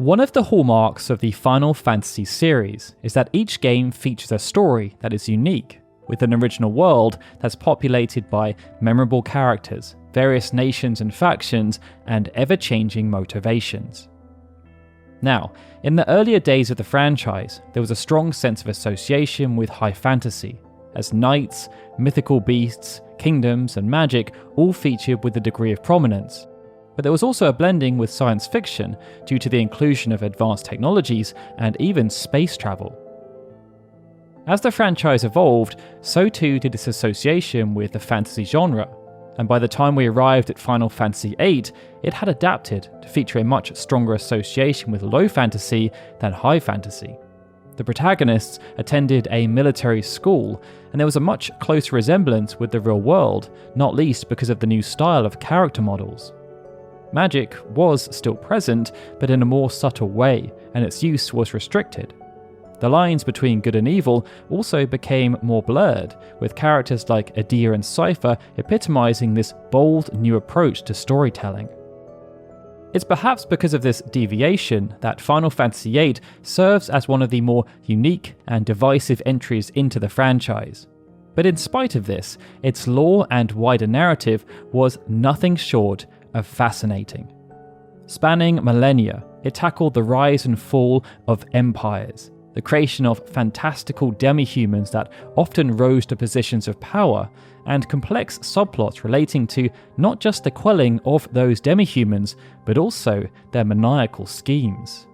One of the hallmarks of the Final Fantasy series is that each game features a story that is unique, with an original world that's populated by memorable characters, various nations and factions, and ever-changing motivations. Now, in the earlier days of the franchise, there was a strong sense of association with high fantasy, as knights, mythical beasts, kingdoms, and magic all featured with a degree of prominence. But there was also a blending with science fiction due to the inclusion of advanced technologies and even space travel. As the franchise evolved, so too did its association with the fantasy genre, and by the time we arrived at Final Fantasy VIII, it had adapted to feature a much stronger association with low fantasy than high fantasy. The protagonists attended a military school, and there was a much closer resemblance with the real world, not least because of the new style of character models. Magic was still present, but in a more subtle way, and its use was restricted. The lines between good and evil also became more blurred, with characters like Adel and Cypher epitomizing this bold new approach to storytelling. It's perhaps because of this deviation that Final Fantasy VIII serves as one of the more unique and divisive entries into the franchise. But in spite of this, its lore and wider narrative was nothing short of fascinating. Spanning millennia, it tackled the rise and fall of empires, the creation of fantastical demi-humans that often rose to positions of power, and complex subplots relating to not just the quelling of those demi-humans, but also their maniacal schemes.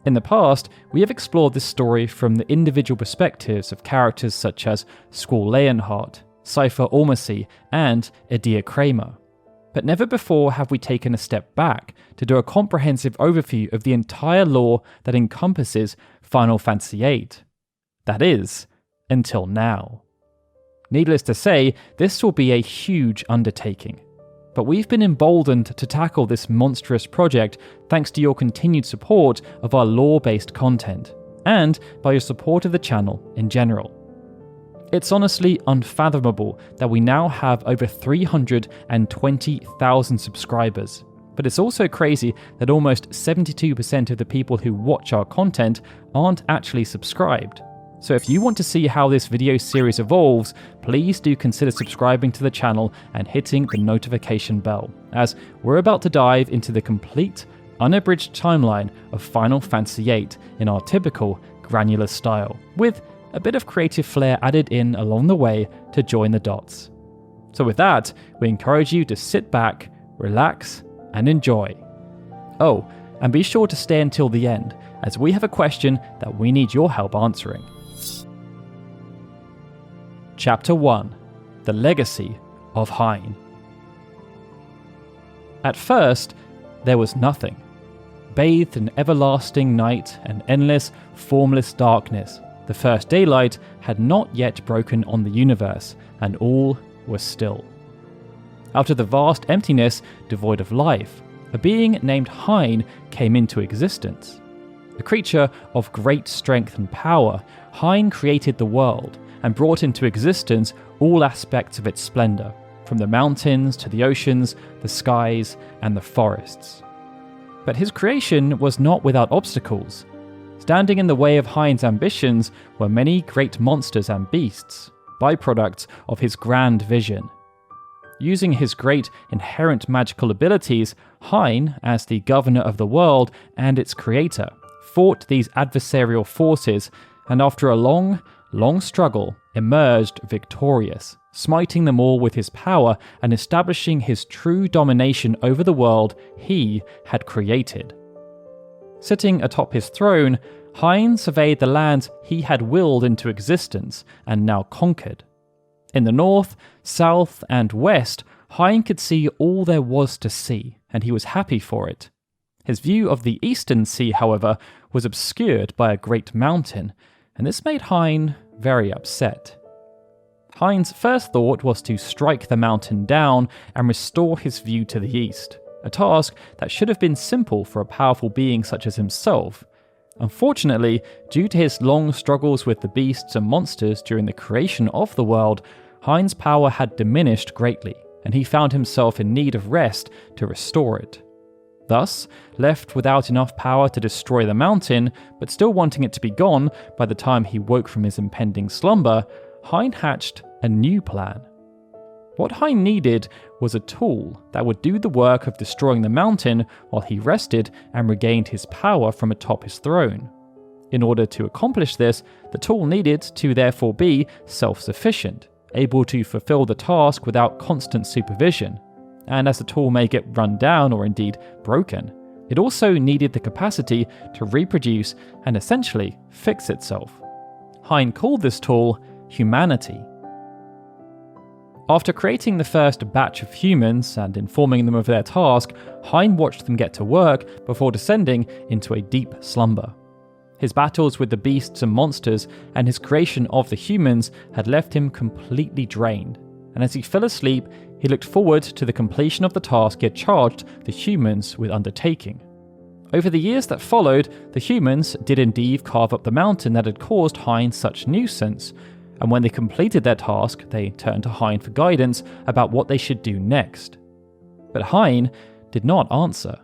In the past, we have explored this story from the individual perspectives of characters such as Squall Leonhardt, Cypher Ormsey, and Edea Kramer. But never before have we taken a step back to do a comprehensive overview of the entire lore that encompasses Final Fantasy VIII. That is, until now. Needless to say, this will be a huge undertaking. But we've been emboldened to tackle this monstrous project thanks to your continued support of our lore-based content, and by your support of the channel in general. It's honestly unfathomable that we now have over 320,000 subscribers, but it's also crazy that almost 72% of the people who watch our content aren't actually subscribed. So if you want to see how this video series evolves, please do consider subscribing to the channel and hitting the notification bell, as we're about to dive into the complete, unabridged timeline of Final Fantasy VIII in our typical granular style, with a bit of creative flair added in along the way to join the dots. So with that, we encourage you to sit back, relax, and enjoy. Oh, and be sure to stay until the end, as we have a question that we need your help answering. Chapter 1: The Legacy of Hyne. At first, there was nothing. Bathed in everlasting night and endless, formless darkness, the first daylight had not yet broken on the universe, and all was still. Out of the vast emptiness, devoid of life, a being named Hyne came into existence. A creature of great strength and power, Hyne created the world and brought into existence all aspects of its splendor, from the mountains to the oceans, the skies, and the forests. But his creation was not without obstacles. Standing in the way of Hyne's ambitions were many great monsters and beasts, byproducts of his grand vision. Using his great inherent magical abilities, Hyne, as the governor of the world and its creator, fought these adversarial forces, and after a long struggle, emerged victorious, smiting them all with his power and establishing his true domination over the world he had created. Sitting atop his throne, Hyne surveyed the lands he had willed into existence and now conquered. In the north, south, and west, Hyne could see all there was to see, and he was happy for it. His view of the eastern sea, however, was obscured by a great mountain, and this made Hyne very upset. Hyne's first thought was to strike the mountain down and restore his view to the east, a task that should have been simple for a powerful being such as himself. Unfortunately, due to his long struggles with the beasts and monsters during the creation of the world, Hyne's power had diminished greatly, and he found himself in need of rest to restore it. Thus, left without enough power to destroy the mountain, but still wanting it to be gone by the time he woke from his impending slumber, Hyne hatched a new plan. What Hyne needed was a tool that would do the work of destroying the mountain while he rested and regained his power from atop his throne. In order to accomplish this, the tool needed to therefore be self-sufficient, able to fulfill the task without constant supervision. And as the tool may get run down or indeed broken, it also needed the capacity to reproduce and essentially fix itself. Hyne called this tool humanity. After creating the first batch of humans and informing them of their task, Hyne watched them get to work before descending into a deep slumber. His battles with the beasts and monsters and his creation of the humans had left him completely drained, and as he fell asleep, he looked forward to the completion of the task he had charged the humans with undertaking. Over the years that followed, the humans did indeed carve up the mountain that had caused Hyne such nuisance, and when they completed their task, they turned to Hyne for guidance about what they should do next. But Hyne did not answer.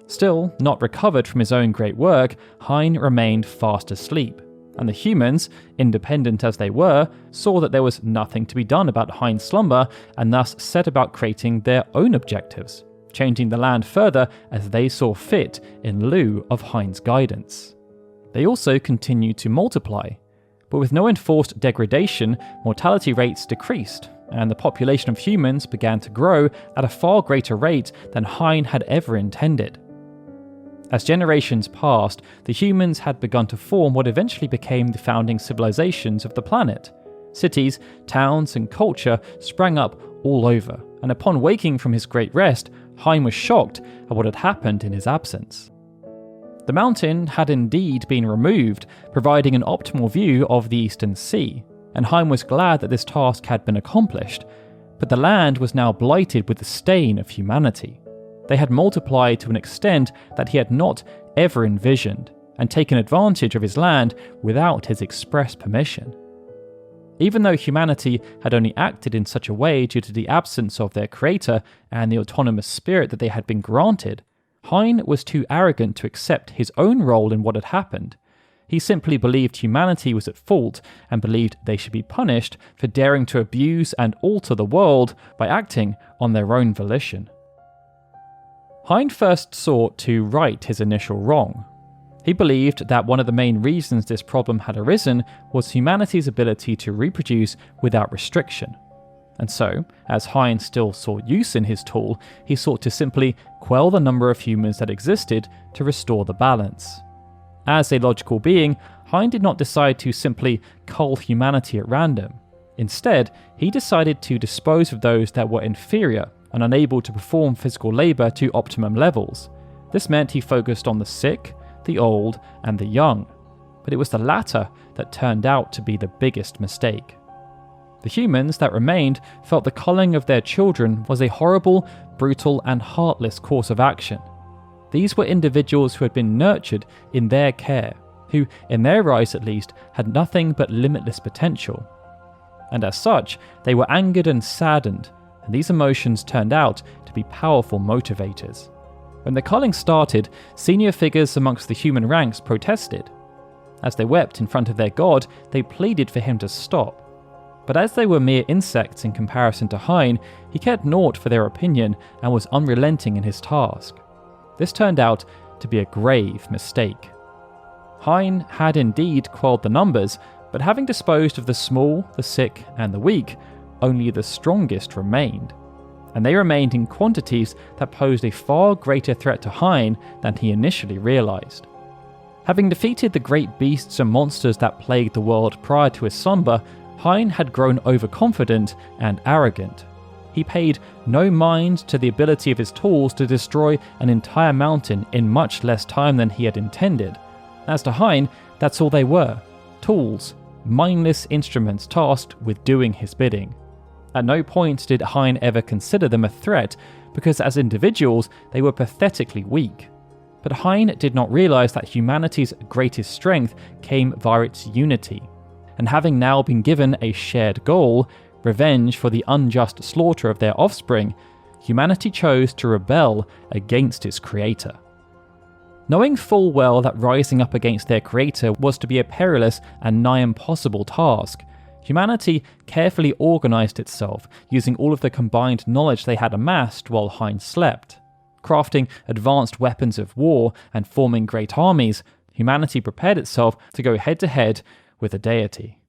Still, not recovered from his own great work, Hyne remained fast asleep, and the humans, independent as they were, saw that there was nothing to be done about Hyne's slumber and thus set about creating their own objectives, changing the land further as they saw fit in lieu of Hyne's guidance. They also continued to multiply, but with no enforced degradation, mortality rates decreased, and the population of humans began to grow at a far greater rate than Hyne had ever intended. As generations passed, the humans had begun to form what eventually became the founding civilizations of the planet. Cities, towns, and culture sprang up all over, and upon waking from his great rest, Hyne was shocked at what had happened in his absence. The mountain had indeed been removed, providing an optimal view of the Eastern Sea, and Hyne was glad that this task had been accomplished, but the land was now blighted with the stain of humanity. They had multiplied to an extent that he had not ever envisioned, and taken advantage of his land without his express permission. Even though humanity had only acted in such a way due to the absence of their creator and the autonomous spirit that they had been granted, Hyne was too arrogant to accept his own role in what had happened. He simply believed humanity was at fault and believed they should be punished for daring to abuse and alter the world by acting on their own volition. Hyne first sought to right his initial wrong. He believed that one of the main reasons this problem had arisen was humanity's ability to reproduce without restriction. And so, as Hyne still saw use in his tool, he sought to simply quell the number of humans that existed to restore the balance. As a logical being, Hyne did not decide to simply cull humanity at random. Instead, he decided to dispose of those that were inferior and unable to perform physical labour to optimum levels. This meant he focused on the sick, the old, and the young, but it was the latter that turned out to be the biggest mistake. The humans that remained felt the culling of their children was a horrible, brutal, and heartless course of action. These were individuals who had been nurtured in their care, who, in their eyes at least, had nothing but limitless potential. And as such, they were angered and saddened, and these emotions turned out to be powerful motivators. When the culling started, senior figures amongst the human ranks protested. As they wept in front of their god, they pleaded for him to stop. But as they were mere insects in comparison to Hyne, he cared naught for their opinion and was unrelenting in his task. This turned out to be a grave mistake. Hyne had indeed quelled the numbers, but having disposed of the small, the sick, and the weak, only the strongest remained, and they remained in quantities that posed a far greater threat to Hyne than he initially realised. Having defeated the great beasts and monsters that plagued the world prior to his slumber, Hyne had grown overconfident and arrogant. He paid no mind to the ability of his tools to destroy an entire mountain in much less time than he had intended. As to Hyne, that's all they were: tools, mindless instruments tasked with doing his bidding. At no point did Hyne ever consider them a threat, because as individuals they were pathetically weak. But Hyne did not realise that humanity's greatest strength came via its unity, and having now been given a shared goal, revenge for the unjust slaughter of their offspring, humanity chose to rebel against its creator. Knowing full well that rising up against their creator was to be a perilous and nigh impossible task, humanity carefully organised itself using all of the combined knowledge they had amassed while Hyne slept. Crafting advanced weapons of war and forming great armies, humanity prepared itself to go head-to-head with a deity.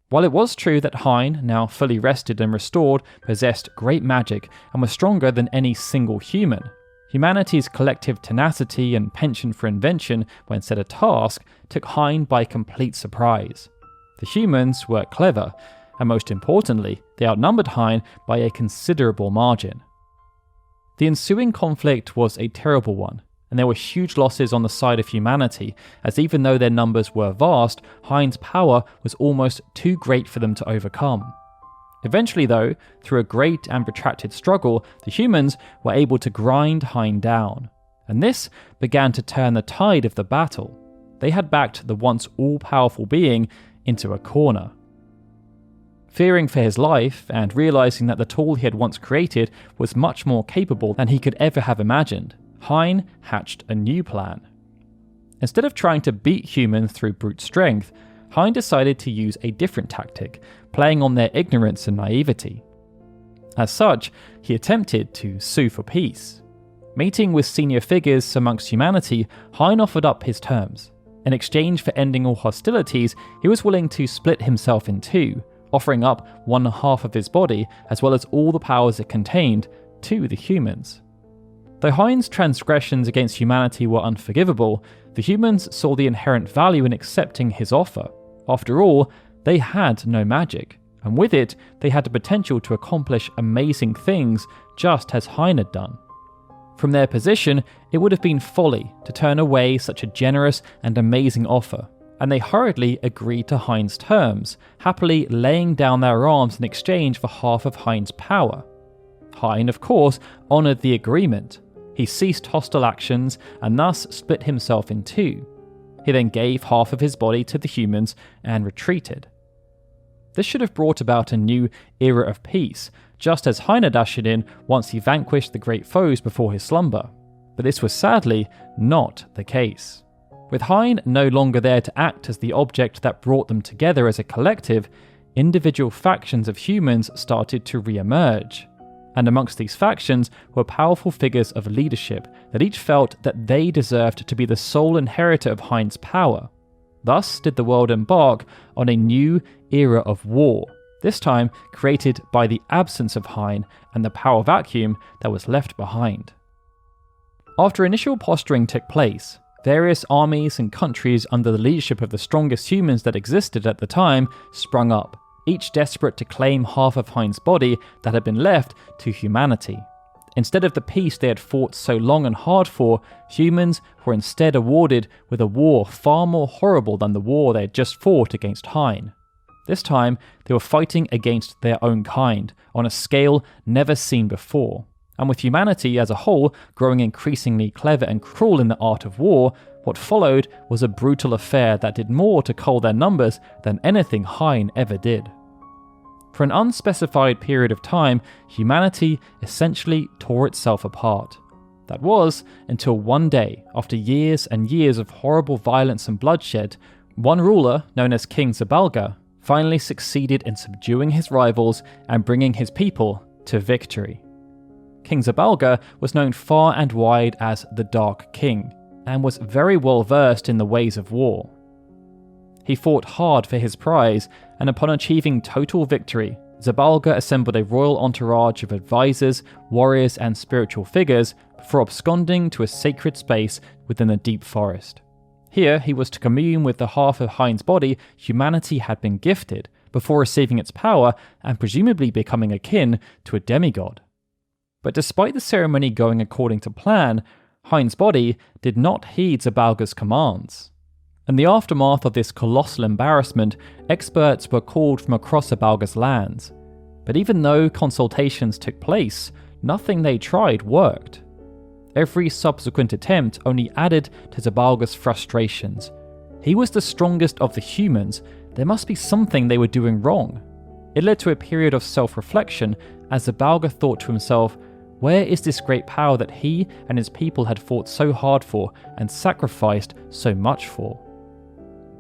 While it was true that Hyne, now fully rested and restored, possessed great magic and was stronger than any single human, humanity's collective tenacity and penchant for invention when set a task took Hyne by complete surprise. The humans were clever, and most importantly, they outnumbered Hyne by a considerable margin. The ensuing conflict was a terrible one, and there were huge losses on the side of humanity, as even though their numbers were vast, Hyne's power was almost too great for them to overcome. Eventually though, through a great and protracted struggle, the humans were able to grind Hyne down, and this began to turn the tide of the battle. They had backed the once all-powerful being into a corner. Fearing for his life, and realising that the tool he had once created was much more capable than he could ever have imagined, Hyne hatched a new plan. Instead of trying to beat humans through brute strength, Hyne decided to use a different tactic, playing on their ignorance and naivety. As such, he attempted to sue for peace. Meeting with senior figures amongst humanity, Hyne offered up his terms. In exchange for ending all hostilities, he was willing to split himself in two, offering up one half of his body, as well as all the powers it contained, to the humans. Though Hyne's transgressions against humanity were unforgivable, the humans saw the inherent value in accepting his offer. After all, they had no magic, and with it, they had the potential to accomplish amazing things just as Hyne had done. From their position, it would have been folly to turn away such a generous and amazing offer, and they hurriedly agreed to Hyne's terms, happily laying down their arms in exchange for half of Hyne's power. Hyne, of course, honoured the agreement. He ceased hostile actions and thus split himself in two. He then gave half of his body to the humans and retreated. This should have brought about a new era of peace, just as Hyne had ushered in once he vanquished the great foes before his slumber. But this was sadly not the case. With Hyne no longer there to act as the object that brought them together as a collective, individual factions of humans started to re-emerge. And amongst these factions were powerful figures of leadership that each felt that they deserved to be the sole inheritor of Hyne's power. Thus did the world embark on a new era of war, this time created by the absence of Hyne and the power vacuum that was left behind. After initial posturing took place, various armies and countries under the leadership of the strongest humans that existed at the time sprung up, each desperate to claim half of Hyne's body that had been left to humanity. Instead of the peace they had fought so long and hard for, humans were instead awarded with a war far more horrible than the war they had just fought against Hyne. This time, they were fighting against their own kind, on a scale never seen before. And with humanity as a whole growing increasingly clever and cruel in the art of war, what followed was a brutal affair that did more to cull their numbers than anything Hyne ever did. For an unspecified period of time, humanity essentially tore itself apart. That was until one day, after years and years of horrible violence and bloodshed, one ruler, known as King Zabalga, finally succeeded in subduing his rivals and bringing his people to victory. King Zabalga was known far and wide as the Dark King, and was very well versed in the ways of war. He fought hard for his prize, and upon achieving total victory, Zabalga assembled a royal entourage of advisors, warriors, and spiritual figures before absconding to a sacred space within the deep forest. Here, he was to commune with the half of Hyne's body humanity had been gifted, before receiving its power and presumably becoming akin to a demigod. But despite the ceremony going according to plan, Hyne's body did not heed Zabalga's commands. In the aftermath of this colossal embarrassment, experts were called from across Zabalga's lands. But even though consultations took place, nothing they tried worked. Every subsequent attempt only added to Zabalga's frustrations. He was the strongest of the humans. There must be something they were doing wrong. It led to a period of self-reflection as Zabalga thought to himself, Where is this great power that he and his people had fought so hard for and sacrificed so much for?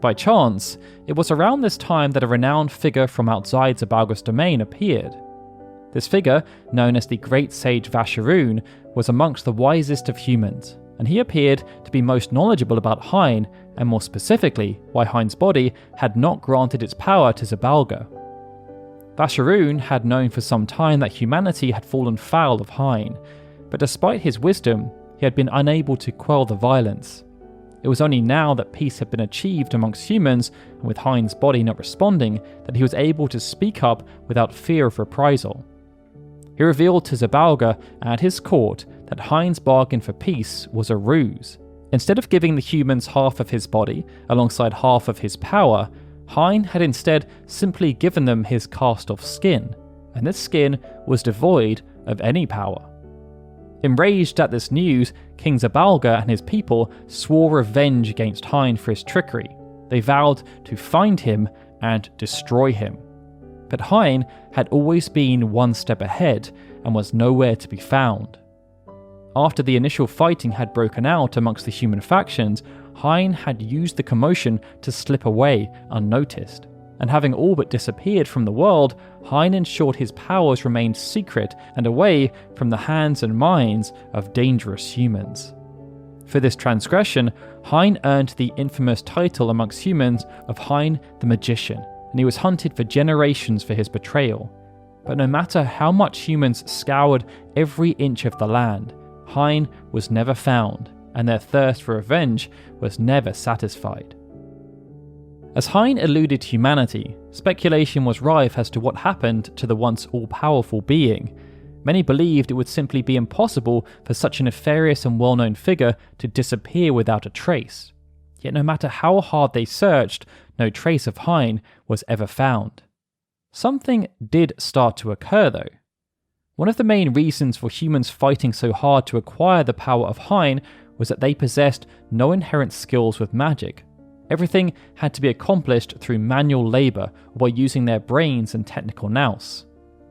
By chance, it was around this time that a renowned figure from outside Zabalga's domain appeared. This figure, known as the Great Sage Vasharoon, was amongst the wisest of humans, and he appeared to be most knowledgeable about Hyne, and more specifically, why Hyne's body had not granted its power to Zabalga. Vasharoon had known for some time that humanity had fallen foul of Hyne, but despite his wisdom, he had been unable to quell the violence. It was only now that peace had been achieved amongst humans, and with Hyne's body not responding, that he was able to speak up without fear of reprisal. He revealed to Zabalga and his court that Hyne's bargain for peace was a ruse. Instead of giving the humans half of his body alongside half of his power, Hyne had instead simply given them his cast-off skin, and this skin was devoid of any power. Enraged at this news, King Zabalga and his people swore revenge against Hyne for his trickery. They vowed to find him and destroy him. But Hyne had always been one step ahead and was nowhere to be found. After the initial fighting had broken out amongst the human factions, Hyne had used the commotion to slip away unnoticed, and having all but disappeared from the world, Hyne ensured his powers remained secret and away from the hands and minds of dangerous humans. For this transgression, Hyne earned the infamous title amongst humans of Hyne the Magician, and he was hunted for generations for his betrayal. But no matter how much humans scoured every inch of the land, Hyne was never found, and their thirst for revenge was never satisfied. As Hyne eluded humanity, speculation was rife as to what happened to the once all-powerful being. Many believed it would simply be impossible for such a nefarious and well-known figure to disappear without a trace. Yet no matter how hard they searched, no trace of Hyne was ever found. Something did start to occur though. One of the main reasons for humans fighting so hard to acquire the power of Hyne was that they possessed no inherent skills with magic. Everything had to be accomplished through manual labour or by using their brains and technical nous.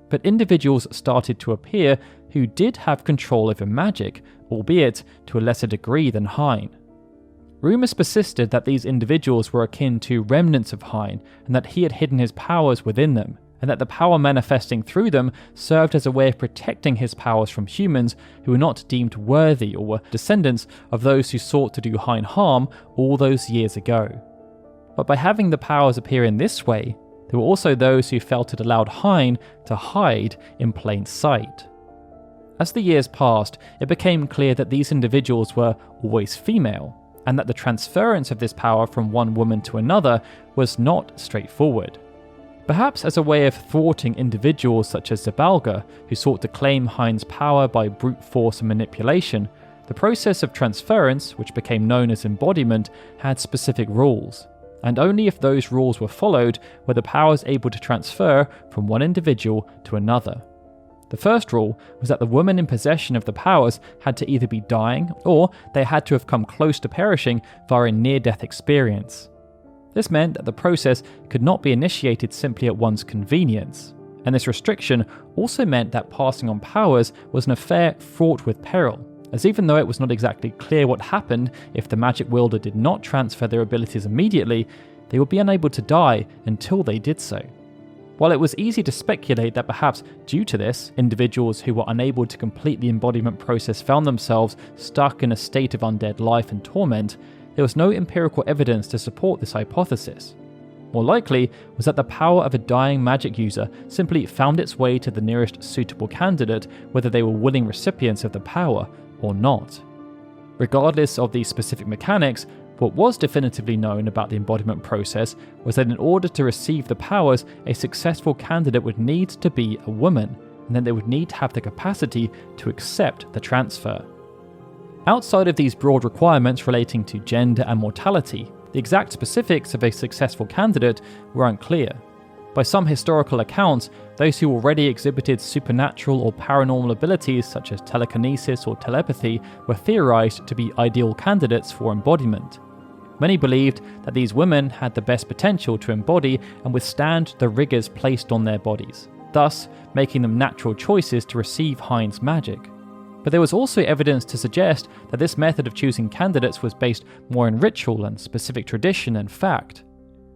But individuals started to appear who did have control over magic, albeit to a lesser degree than Hyne. Rumours persisted that these individuals were akin to remnants of Hyne, and that he had hidden his powers within them, and that the power manifesting through them served as a way of protecting his powers from humans who were not deemed worthy or were descendants of those who sought to do Hyne harm all those years ago. But by having the powers appear in this way, there were also those who felt it allowed Hyne to hide in plain sight. As the years passed, it became clear that these individuals were always female, and that the transference of this power from one woman to another was not straightforward. Perhaps as a way of thwarting individuals such as Zabalga, who sought to claim Hyne's power by brute force and manipulation, the process of transference, which became known as embodiment, had specific rules, and only if those rules were followed were the powers able to transfer from one individual to another. The first rule was that the woman in possession of the powers had to either be dying or they had to have come close to perishing via a near-death experience. This meant that the process could not be initiated simply at one's convenience, and this restriction also meant that passing on powers was an affair fraught with peril, as even though it was not exactly clear what happened if the magic wielder did not transfer their abilities immediately, they would be unable to die until they did so. While it was easy to speculate that perhaps due to this, individuals who were unable to complete the embodiment process found themselves stuck in a state of undead life and torment, there was no empirical evidence to support this hypothesis. More likely was that the power of a dying magic user simply found its way to the nearest suitable candidate, whether they were willing recipients of the power or not. Regardless of the specific mechanics, what was definitively known about the embodiment process was that in order to receive the powers, a successful candidate would need to be a woman, and then they would need to have the capacity to accept the transfer. Outside of these broad requirements relating to gender and mortality, the exact specifics of a successful candidate were unclear. By some historical accounts, those who already exhibited supernatural or paranormal abilities such as telekinesis or telepathy were theorized to be ideal candidates for embodiment. Many believed that these women had the best potential to embody and withstand the rigors placed on their bodies, thus making them natural choices to receive Hyne's magic. But there was also evidence to suggest that this method of choosing candidates was based more in ritual and specific tradition and fact.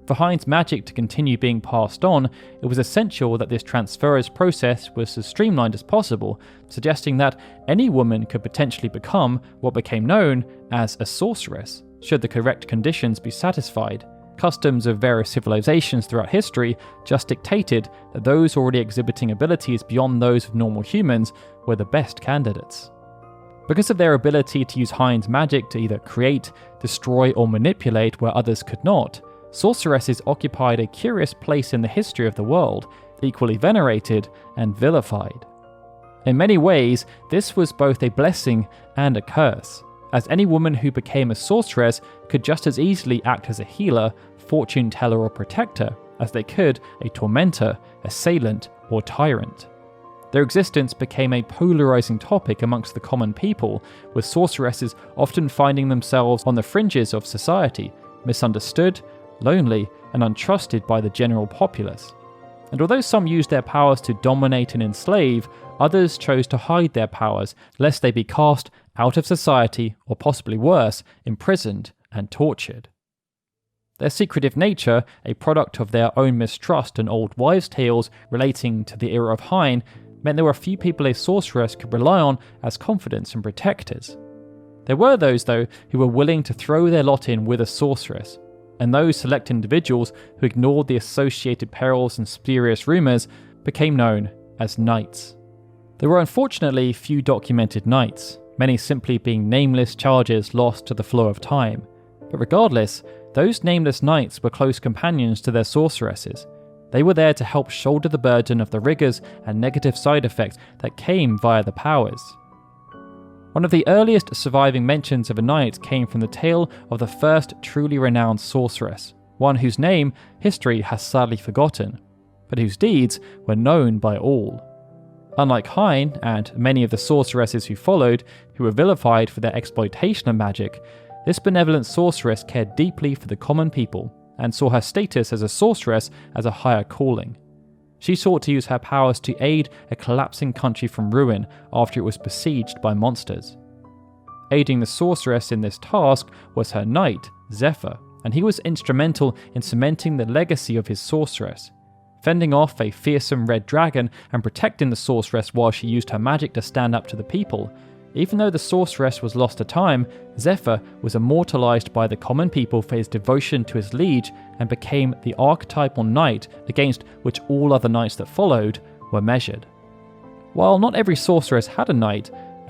For Hyne's magic to continue being passed on, it was essential that this transference process was as streamlined as possible, suggesting that any woman could potentially become what became known as a sorceress, should the correct conditions be satisfied. Customs of various civilizations throughout history just dictated that those already exhibiting abilities beyond those of normal humans were the best candidates. Because of their ability to use Hyne's magic to either create, destroy, or manipulate where others could not, sorceresses occupied a curious place in the history of the world, equally venerated and vilified. In many ways, this was both a blessing and a curse, as any woman who became a sorceress could just as easily act as a healer, fortune teller, or protector as they could a tormentor, assailant, or tyrant. Their existence became a polarizing topic amongst the common people, with sorceresses often finding themselves on the fringes of society, misunderstood, lonely, and untrusted by the general populace. And although some used their powers to dominate and enslave, others chose to hide their powers lest they be cast out of society, or possibly worse, imprisoned and tortured. Their secretive nature, a product of their own mistrust and old wives' tales relating to the era of Hyne, meant there were few people a sorceress could rely on as confidants and protectors. There were those, though, who were willing to throw their lot in with a sorceress, and those select individuals who ignored the associated perils and spurious rumours became known as knights. There were unfortunately few documented knights, many simply being nameless charges lost to the flow of time. But regardless, those nameless knights were close companions to their sorceresses. They were there to help shoulder the burden of the rigours and negative side effects that came via the powers. One of the earliest surviving mentions of a knight came from the tale of the first truly renowned sorceress, one whose name history has sadly forgotten, but whose deeds were known by all. Unlike Hyne and many of the sorceresses who followed, who were vilified for their exploitation of magic, this benevolent sorceress cared deeply for the common people and saw her status as a sorceress as a higher calling. She sought to use her powers to aid a collapsing country from ruin after it was besieged by monsters. Aiding the sorceress in this task was her knight, Zephyr, and he was instrumental in cementing the legacy of his sorceress, fending off a fearsome red dragon and protecting the sorceress while she used her magic to stand up to the people. Even though the sorceress was lost to time, Zephyr was immortalized by the common people for his devotion to his liege and became the archetypal knight against which all other knights that followed were measured. While not every sorceress had a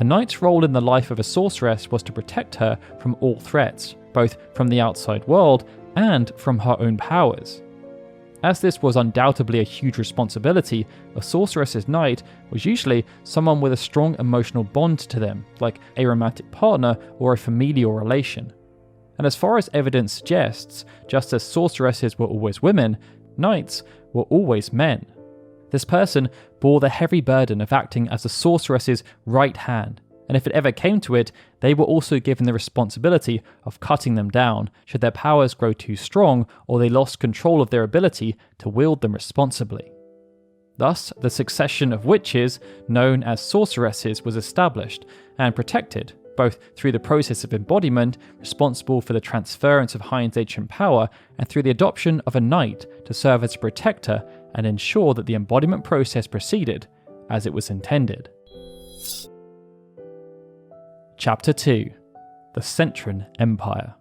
knight's role in the life of a sorceress was to protect her from all threats, both from the outside world and from her own powers. As this was undoubtedly a huge responsibility, a sorceress's knight was usually someone with a strong emotional bond to them, like a romantic partner or a familial relation. And as far as evidence suggests, just as sorceresses were always women, knights were always men. This person bore the heavy burden of acting as the sorceress's right hand, and if it ever came to it, they were also given the responsibility of cutting them down should their powers grow too strong or they lost control of their ability to wield them responsibly. Thus, the succession of witches, known as sorceresses, was established and protected, both through the process of embodiment, responsible for the transference of Hyne's ancient power, and through the adoption of a knight to serve as a protector and ensure that the embodiment process proceeded as it was intended. Chapter 2: The Centran Empire.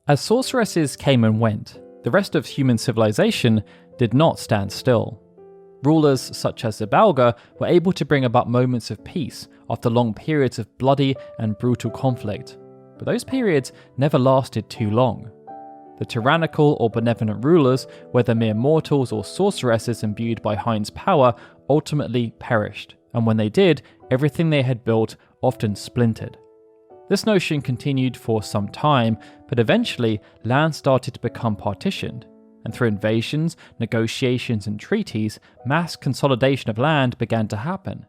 As sorceresses came and went, the rest of human civilization did not stand still. Rulers such as Zabalga were able to bring about moments of peace after long periods of bloody and brutal conflict, but those periods never lasted too long. The tyrannical or benevolent rulers, whether mere mortals or sorceresses imbued by Hyne's power, ultimately perished, and when they did, everything they had built often splintered. This notion continued for some time, but eventually land started to become partitioned, and through invasions, negotiations and treaties, mass consolidation of land began to happen.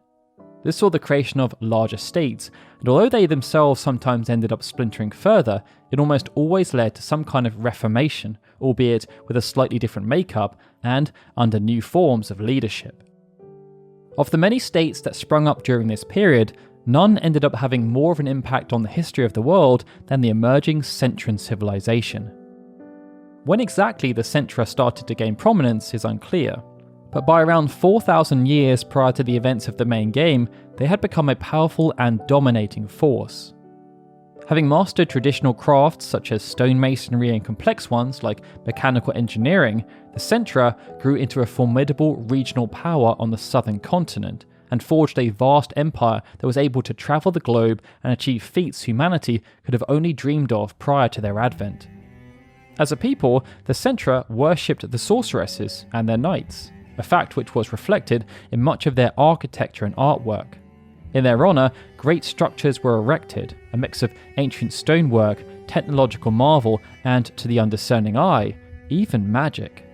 This saw the creation of larger states, and although they themselves sometimes ended up splintering further, it almost always led to some kind of reformation, albeit with a slightly different makeup and under new forms of leadership. Of the many states that sprung up during this period, none ended up having more of an impact on the history of the world than the emerging Centran civilization. When exactly the Centra started to gain prominence is unclear, but by around 4,000 years prior to the events of the main game, they had become a powerful and dominating force. Having mastered traditional crafts such as stonemasonry and complex ones like mechanical engineering, the Centra grew into a formidable regional power on the southern continent, and forged a vast empire that was able to travel the globe and achieve feats humanity could have only dreamed of prior to their advent. As a people, the Centra worshipped the sorceresses and their knights, a fact which was reflected in much of their architecture and artwork. In their honour, great structures were erected, a mix of ancient stonework, technological marvel, and, to the undiscerning eye, even magic.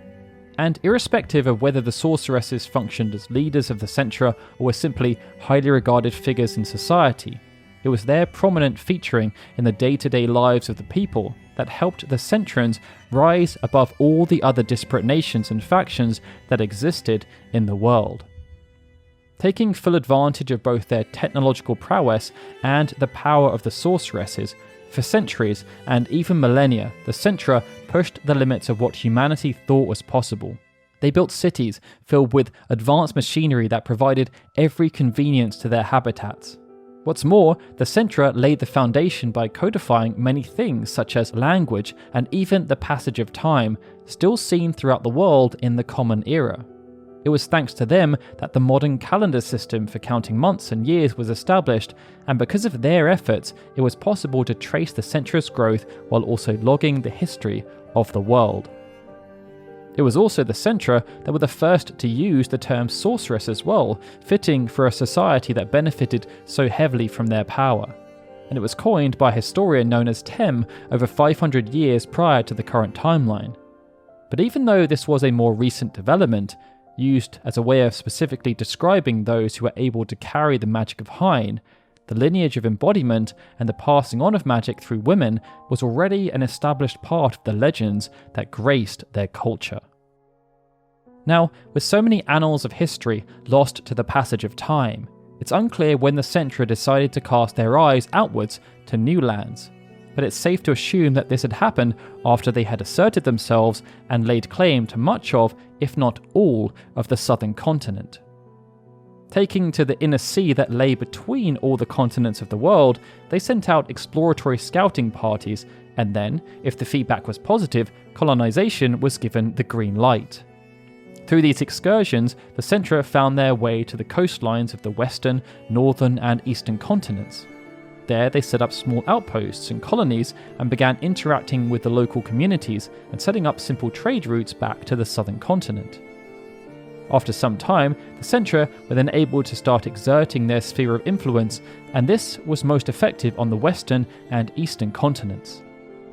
And irrespective of whether the sorceresses functioned as leaders of the Centra or were simply highly regarded figures in society, it was their prominent featuring in the day-to-day lives of the people that helped the Centrans rise above all the other disparate nations and factions that existed in the world. Taking full advantage of both their technological prowess and the power of the sorceresses, for centuries and even millennia, the Centra pushed the limits of what humanity thought was possible. They built cities filled with advanced machinery that provided every convenience to their habitats. What's more, the Centra laid the foundation by codifying many things such as language and even the passage of time, still seen throughout the world in the Common Era. It was thanks to them that the modern calendar system for counting months and years was established, and because of their efforts, it was possible to trace the Centra's growth while also logging the history of the world. It was also the Centra that were the first to use the term sorceress as well, fitting for a society that benefited so heavily from their power. And it was coined by a historian known as Tem over 500 years prior to the current timeline. But even though this was a more recent development, used as a way of specifically describing those who were able to carry the magic of Hyne, the lineage of embodiment and the passing on of magic through women was already an established part of the legends that graced their culture. Now, with so many annals of history lost to the passage of time, it's unclear when the Centra decided to cast their eyes outwards to new lands, but it's safe to assume that this had happened after they had asserted themselves and laid claim to much of, if not all, of the southern continent. Taking to the inner sea that lay between all the continents of the world, they sent out exploratory scouting parties, and then, if the feedback was positive, colonization was given the green light. Through these excursions, the Centra found their way to the coastlines of the western, northern, and eastern continents. There, they set up small outposts and colonies and began interacting with the local communities and setting up simple trade routes back to the southern continent. After some time, the Centra were then able to start exerting their sphere of influence, and this was most effective on the western and eastern continents.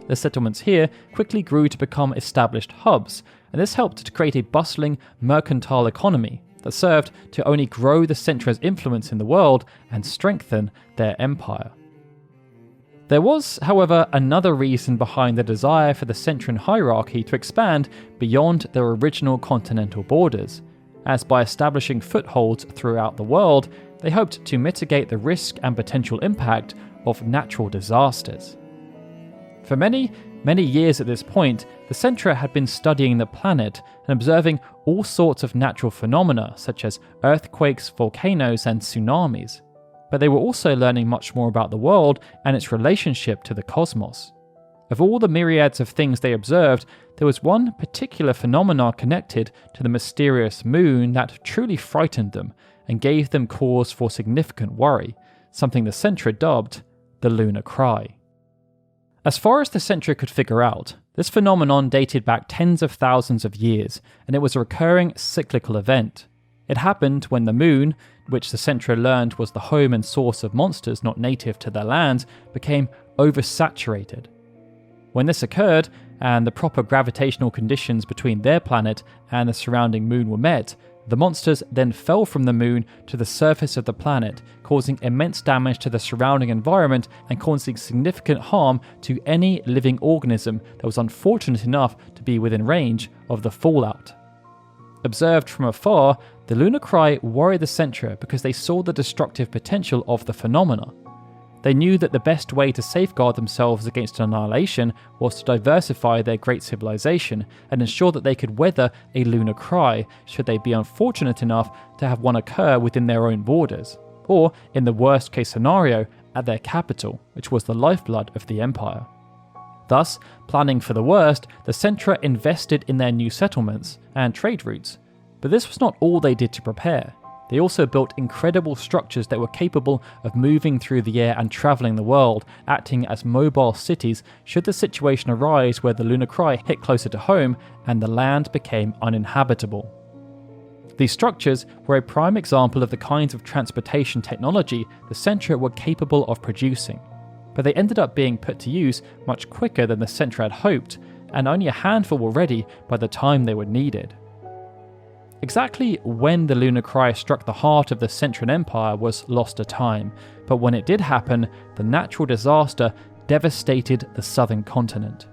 The settlements here quickly grew to become established hubs, and this helped to create a bustling mercantile economy that served to only grow the Centra's influence in the world and strengthen their empire. There was, however, another reason behind the desire for the Centran hierarchy to expand beyond their original continental borders, as by establishing footholds throughout the world, they hoped to mitigate the risk and potential impact of natural disasters. For many years at this point, the Centra had been studying the planet and observing all sorts of natural phenomena such as earthquakes, volcanoes, and tsunamis. But they were also learning much more about the world and its relationship to the cosmos. Of all the myriads of things they observed, there was one particular phenomenon connected to the mysterious moon that truly frightened them and gave them cause for significant worry, something the Centra dubbed the lunar cry. As far as the Centra could figure out, this phenomenon dated back tens of thousands of years, and it was a recurring cyclical event. It happened when the moon, which the Centra learned was the home and source of monsters not native to their lands, became oversaturated. When this occurred, and the proper gravitational conditions between their planet and the surrounding moon were met, the monsters then fell from the moon to the surface of the planet, causing immense damage to the surrounding environment and causing significant harm to any living organism that was unfortunate enough to be within range of the fallout. Observed from afar, the lunar cry worried the Centra because they saw the destructive potential of the phenomena. They knew that the best way to safeguard themselves against annihilation was to diversify their great civilization and ensure that they could weather a lunar cry should they be unfortunate enough to have one occur within their own borders, or, in the worst case scenario, at their capital, which was the lifeblood of the empire. Thus, planning for the worst, the Centra invested in their new settlements and trade routes. But this was not all they did to prepare. They also built incredible structures that were capable of moving through the air and travelling the world, acting as mobile cities should the situation arise where the lunar cry hit closer to home and the land became uninhabitable. These structures were a prime example of the kinds of transportation technology the Centra were capable of producing, but they ended up being put to use much quicker than the Centra had hoped, and only a handful were ready by the time they were needed. Exactly when the lunar cry struck the heart of the Centran Empire was lost to time, but when it did happen, the natural disaster devastated the southern continent.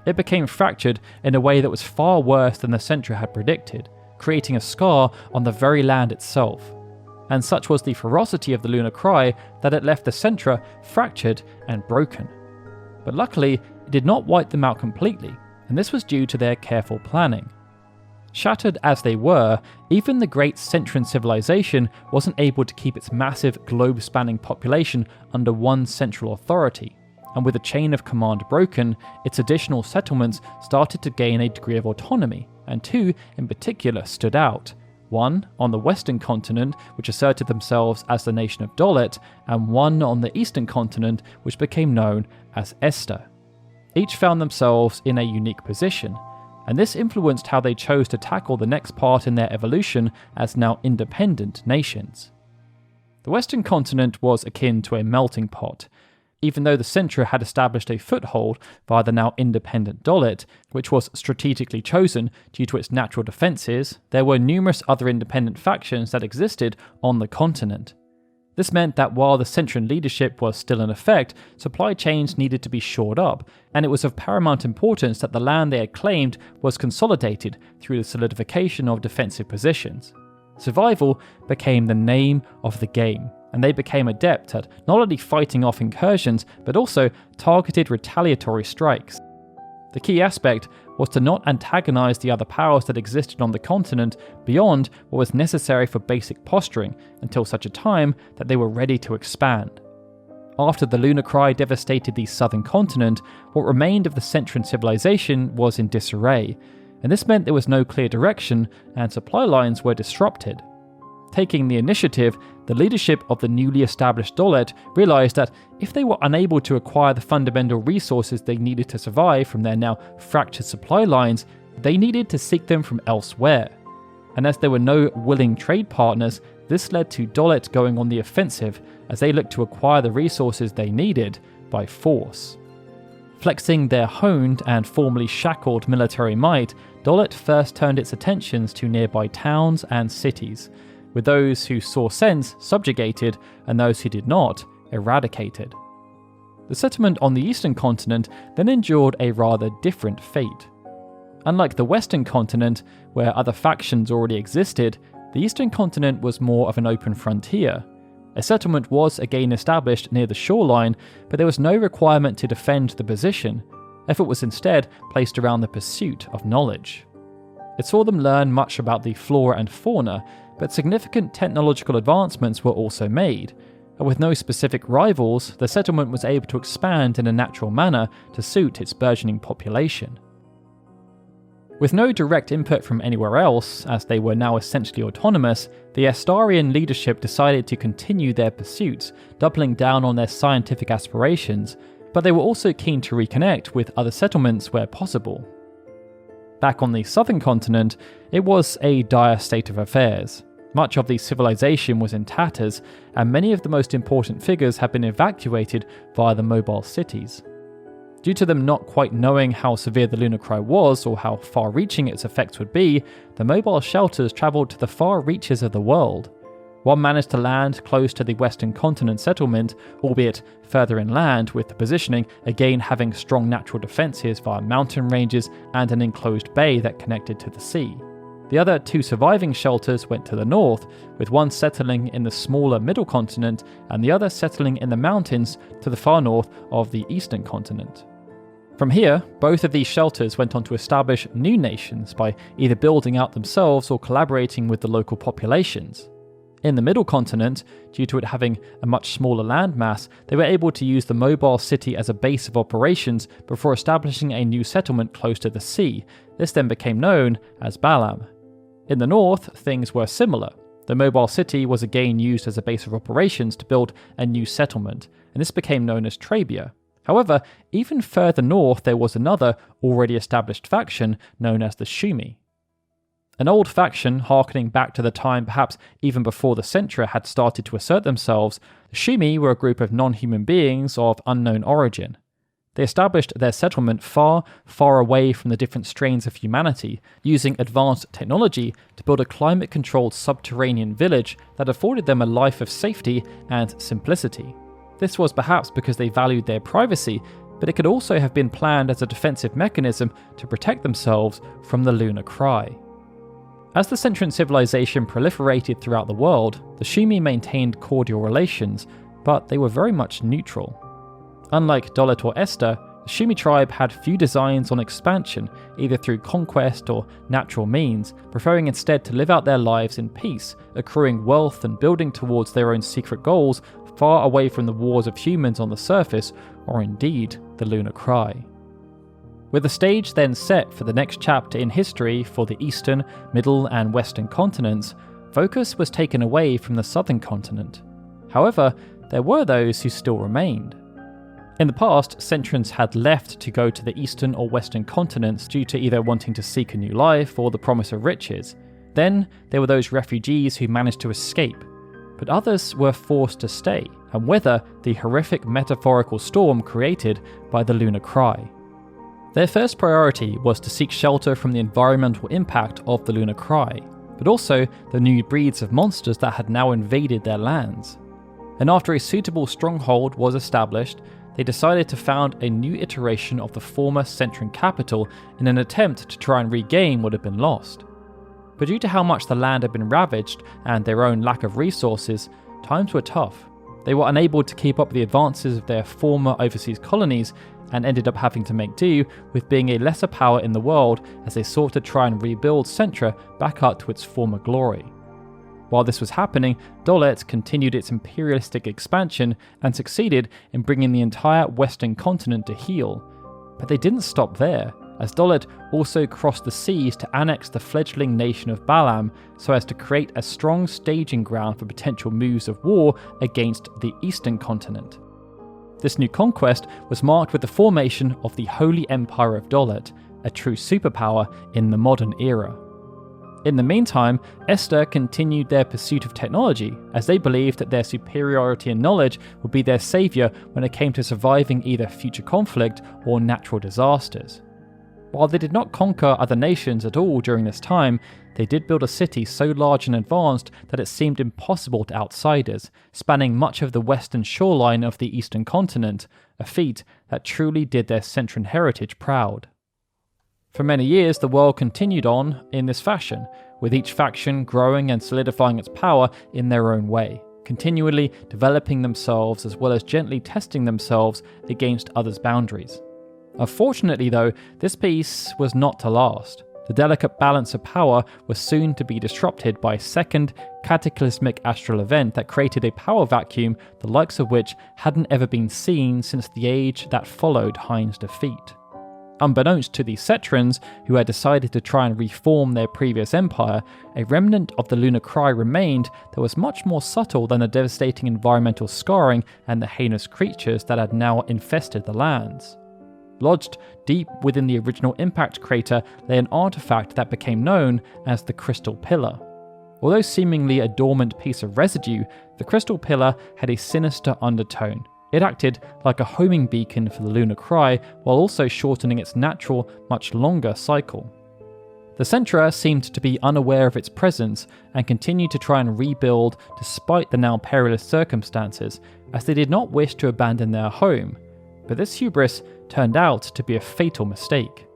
It became fractured in a way that was far worse than the Centra had predicted, creating a scar on the very land itself. And such was the ferocity of the lunar cry that it left the Centra fractured and broken. But luckily, it did not wipe them out completely, and this was due to their careful planning. Shattered as they were, even the great Centran civilization wasn't able to keep its massive globe-spanning population under one central authority, and with the chain of command broken, its additional settlements started to gain a degree of autonomy, and two in particular stood out. One on the western continent, which asserted themselves as the nation of Dolet, and one on the eastern continent, which became known as Esthar. Each found themselves in a unique position, and this influenced how they chose to tackle the next part in their evolution as now independent nations. The western continent was akin to a melting pot. Even though the Centra had established a foothold via the now independent Dolet, which was strategically chosen due to its natural defences, there were numerous other independent factions that existed on the continent. This meant that while the Centran leadership was still in effect, supply chains needed to be shored up, and it was of paramount importance that the land they had claimed was consolidated through the solidification of defensive positions. Survival became the name of the game, and they became adept at not only fighting off incursions, but also targeted retaliatory strikes. The key aspect was to not antagonize the other powers that existed on the continent beyond what was necessary for basic posturing until such a time that they were ready to expand. After the lunar cry devastated the southern continent, what remained of the Centran civilization was in disarray, and this meant there was no clear direction and supply lines were disrupted. Taking the initiative, the leadership of the newly established Dolet realized that if they were unable to acquire the fundamental resources they needed to survive from their now fractured supply lines, they needed to seek them from elsewhere. And as there were no willing trade partners, this led to Dolet going on the offensive as they looked to acquire the resources they needed by force. Flexing their honed and formerly shackled military might, Dolet first turned its attentions to nearby towns and cities, with those who saw sense subjugated and those who did not eradicated. The settlement on the eastern continent then endured a rather different fate. Unlike the western continent, where other factions already existed, the eastern continent was more of an open frontier. A settlement was again established near the shoreline, but there was no requirement to defend the position. Effort was instead placed around the pursuit of knowledge. It saw them learn much about the flora and fauna, but significant technological advancements were also made, and with no specific rivals, the settlement was able to expand in a natural manner to suit its burgeoning population. With no direct input from anywhere else, as they were now essentially autonomous, the Estharian leadership decided to continue their pursuits, doubling down on their scientific aspirations, but they were also keen to reconnect with other settlements where possible. Back on the southern continent, it was a dire state of affairs. Much of the civilization was in tatters, and many of the most important figures had been evacuated via the mobile cities. Due to them not quite knowing how severe the lunar cry was or how far-reaching its effects would be, the mobile shelters travelled to the far reaches of the world. One managed to land close to the western continent settlement, albeit further inland, with the positioning again having strong natural defences via mountain ranges and an enclosed bay that connected to the sea. The other 2 surviving shelters went to the north, with one settling in the smaller middle continent and the other settling in the mountains to the far north of the eastern continent. From here, both of these shelters went on to establish new nations by either building out themselves or collaborating with the local populations. In the middle continent, due to it having a much smaller landmass, they were able to use the mobile city as a base of operations before establishing a new settlement close to the sea. This then became known as Balam. In the north, things were similar. The mobile city was again used as a base of operations to build a new settlement, and this became known as Trabia. However, even further north there was another already established faction known as the Shumi. An old faction harkening back to the time perhaps even before the Centra had started to assert themselves, the Shumi were a group of non-human beings of unknown origin. They established their settlement far, far away from the different strains of humanity, using advanced technology to build a climate-controlled subterranean village that afforded them a life of safety and simplicity. This was perhaps because they valued their privacy, but it could also have been planned as a defensive mechanism to protect themselves from the lunar cry. As the Centran civilization proliferated throughout the world, the Shumi maintained cordial relations, but they were very much neutral. Unlike Dolet or Esthar, the Shumi tribe had few designs on expansion, either through conquest or natural means, preferring instead to live out their lives in peace, accruing wealth and building towards their own secret goals far away from the wars of humans on the surface, or indeed the lunar cry. With the stage then set for the next chapter in history for the eastern, middle and western continents, focus was taken away from the southern continent. However, there were those who still remained. In the past, Centrans had left to go to the eastern or western continents due to either wanting to seek a new life or the promise of riches. Then there were those refugees who managed to escape, but others were forced to stay and weather the horrific metaphorical storm created by the lunar cry. Their first priority was to seek shelter from the environmental impact of the lunar cry, but also the new breeds of monsters that had now invaded their lands. And after a suitable stronghold was established, they decided to found a new iteration of the former Centran capital in an attempt to try and regain what had been lost. But due to how much the land had been ravaged and their own lack of resources, times were tough. They were unable to keep up with the advances of their former overseas colonies and ended up having to make do with being a lesser power in the world as they sought to try and rebuild Centra back up to its former glory. While this was happening, Dolet continued its imperialistic expansion and succeeded in bringing the entire western continent to heel. But they didn't stop there, as Dolet also crossed the seas to annex the fledgling nation of Balam so as to create a strong staging ground for potential moves of war against the eastern continent. This new conquest was marked with the formation of the Holy Empire of Dolet, a true superpower in the modern era. In the meantime, Esthar continued their pursuit of technology, as they believed that their superiority in knowledge would be their saviour when it came to surviving either future conflict or natural disasters. While they did not conquer other nations at all during this time, they did build a city so large and advanced that it seemed impossible to outsiders, spanning much of the western shoreline of the eastern continent, a feat that truly did their Centran heritage proud. For many years, the world continued on in this fashion, with each faction growing and solidifying its power in their own way, continually developing themselves as well as gently testing themselves against others' boundaries. Unfortunately though, this peace was not to last. The delicate balance of power was soon to be disrupted by a second cataclysmic astral event that created a power vacuum the likes of which hadn't ever been seen since the age that followed Hyne's defeat. Unbeknownst to the Centrans, who had decided to try and reform their previous empire, a remnant of the lunar cry remained that was much more subtle than the devastating environmental scarring and the heinous creatures that had now infested the lands. Lodged deep within the original impact crater lay an artifact that became known as the Crystal Pillar. Although seemingly a dormant piece of residue, the Crystal Pillar had a sinister undertone. It acted like a homing beacon for the lunar cry while also shortening its natural, much longer cycle. The Centra seemed to be unaware of its presence and continued to try and rebuild despite the now perilous circumstances, as they did not wish to abandon their home. But this hubris turned out to be a fatal mistake.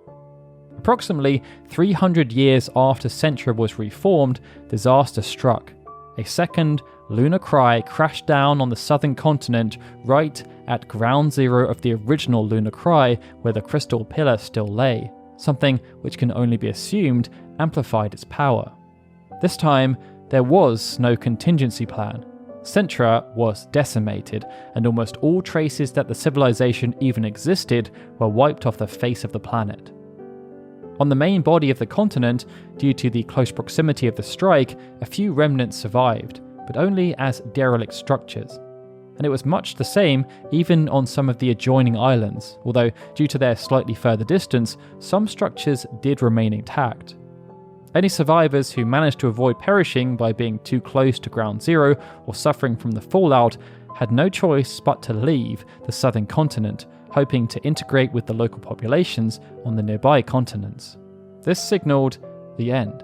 Approximately 300 years after Centra was reformed, disaster struck. A second lunar cry crashed down on the southern continent right at ground zero of the original lunar cry where the crystal pillar still lay, something which can only be assumed amplified its power. This time, there was no contingency plan. Centra was decimated, and almost all traces that the civilization even existed were wiped off the face of the planet. On the main body of the continent, due to the close proximity of the strike, a few remnants survived, but only as derelict structures. And it was much the same even on some of the adjoining islands, although due to their slightly further distance, some structures did remain intact. Any survivors who managed to avoid perishing by being too close to ground zero or suffering from the fallout had no choice but to leave the southern continent, hoping to integrate with the local populations on the nearby continents. This signalled the end.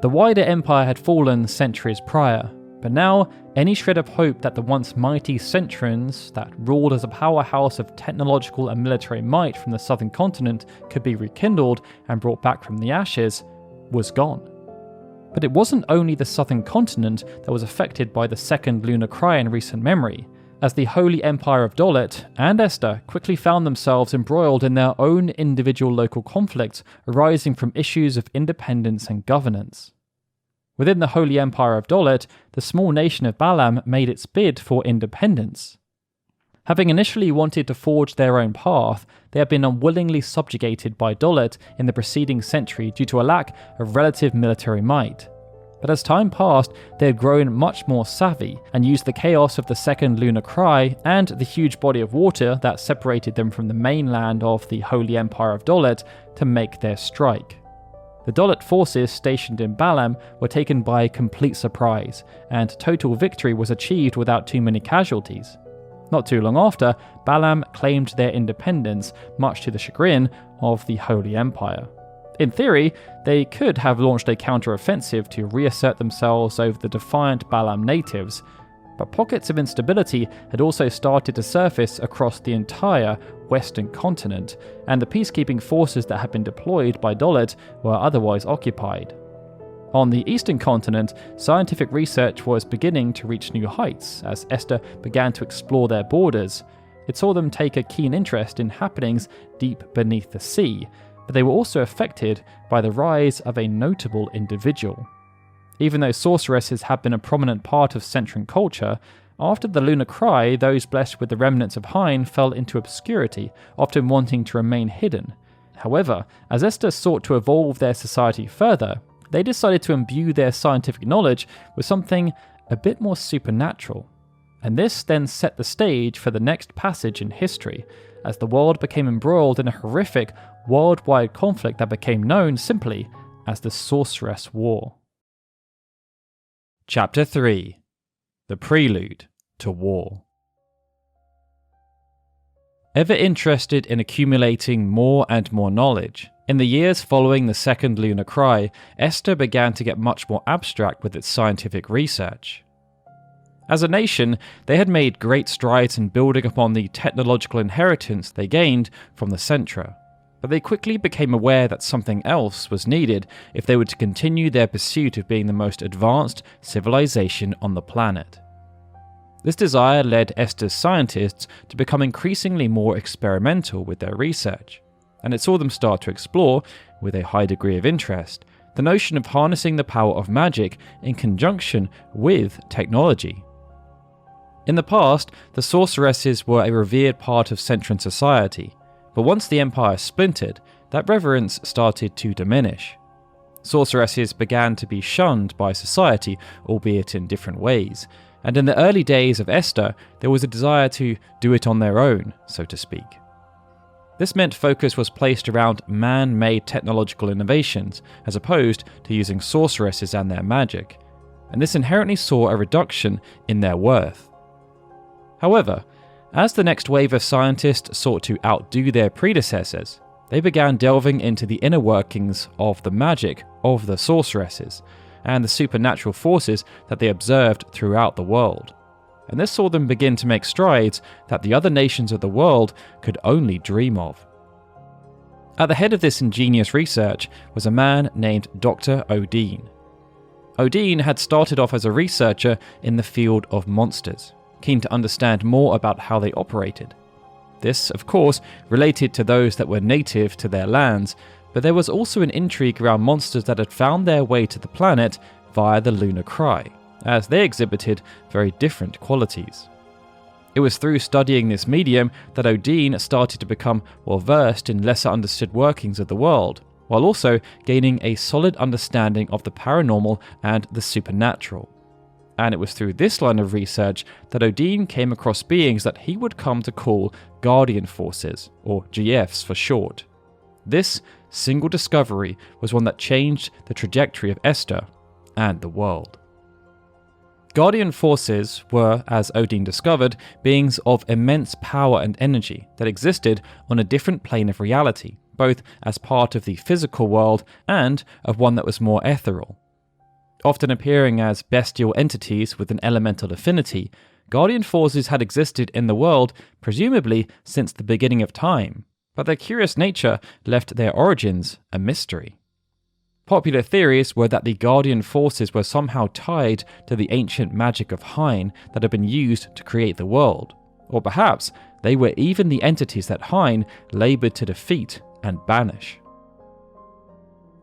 The wider empire had fallen centuries prior, but now any shred of hope that the once mighty Centrans that ruled as a powerhouse of technological and military might from the southern continent could be rekindled and brought back from the ashes was gone. But it wasn't only the southern continent that was affected by the second lunar cry in recent memory, as the Holy Empire of Dolet and Esthar quickly found themselves embroiled in their own individual local conflicts arising from issues of independence and governance. Within the Holy Empire of Dolet, the small nation of Balam made its bid for independence. Having initially wanted to forge their own path, they had been unwillingly subjugated by Dolet in the preceding century due to a lack of relative military might. But as time passed, they had grown much more savvy and used the chaos of the second lunar cry and the huge body of water that separated them from the mainland of the Holy Empire of Dolet to make their strike. The Dolet forces stationed in Balam were taken by complete surprise, and total victory was achieved without too many casualties. Not too long after, Balam claimed their independence, much to the chagrin of the Holy Empire. In theory, they could have launched a counter-offensive to reassert themselves over the defiant Balam natives, but pockets of instability had also started to surface across the entire western continent, and the peacekeeping forces that had been deployed by Dolet were otherwise occupied. On the eastern continent, scientific research was beginning to reach new heights as Esthar began to explore their borders. It saw them take a keen interest in happenings deep beneath the sea, but they were also affected by the rise of a notable individual. Even though sorceresses had been a prominent part of Centran culture, after the lunar cry, those blessed with the remnants of Hyne fell into obscurity, often wanting to remain hidden. However, as Esthar sought to evolve their society further, they decided to imbue their scientific knowledge with something a bit more supernatural. And this then set the stage for the next passage in history, as the world became embroiled in a horrific, worldwide conflict that became known simply as the Sorceress War. Chapter 3: The Prelude to War. Ever interested in accumulating more and more knowledge, in the years following the second lunar cry, Esthar began to get much more abstract with its scientific research. As a nation, they had made great strides in building upon the technological inheritance they gained from the Centra, but they quickly became aware that something else was needed if they were to continue their pursuit of being the most advanced civilization on the planet. This desire led Esthar's scientists to become increasingly more experimental with their research, and it saw them start to explore, with a high degree of interest, the notion of harnessing the power of magic in conjunction with technology. In the past, the sorceresses were a revered part of Centran society, but once the empire splintered, that reverence started to diminish. Sorceresses began to be shunned by society, albeit in different ways, and in the early days of Esthar, there was a desire to do it on their own, so to speak. This meant focus was placed around man-made technological innovations, as opposed to using sorceresses and their magic, and this inherently saw a reduction in their worth. However, as the next wave of scientists sought to outdo their predecessors, they began delving into the inner workings of the magic of the sorceresses, and the supernatural forces that they observed throughout the world. And this saw them begin to make strides that the other nations of the world could only dream of. At the head of this ingenious research was a man named Dr. Odin. Odin had started off as a researcher in the field of monsters, keen to understand more about how they operated. This, of course, related to those that were native to their lands, but there was also an intrigue around monsters that had found their way to the planet via the lunar cry, as they exhibited very different qualities. It was through studying this medium that Odin started to become well versed in lesser understood workings of the world, while also gaining a solid understanding of the paranormal and the supernatural. And it was through this line of research that Odin came across beings that he would come to call Guardian Forces, or GFs for short. This single discovery was one that changed the trajectory of Esthar and the world. Guardian Forces were, as Odin discovered, beings of immense power and energy that existed on a different plane of reality, both as part of the physical world and of one that was more ethereal. Often appearing as bestial entities with an elemental affinity, Guardian Forces had existed in the world presumably since the beginning of time, but their curious nature left their origins a mystery. Popular theories were that the Guardian Forces were somehow tied to the ancient magic of Hyne that had been used to create the world, or perhaps they were even the entities that Hyne laboured to defeat and banish.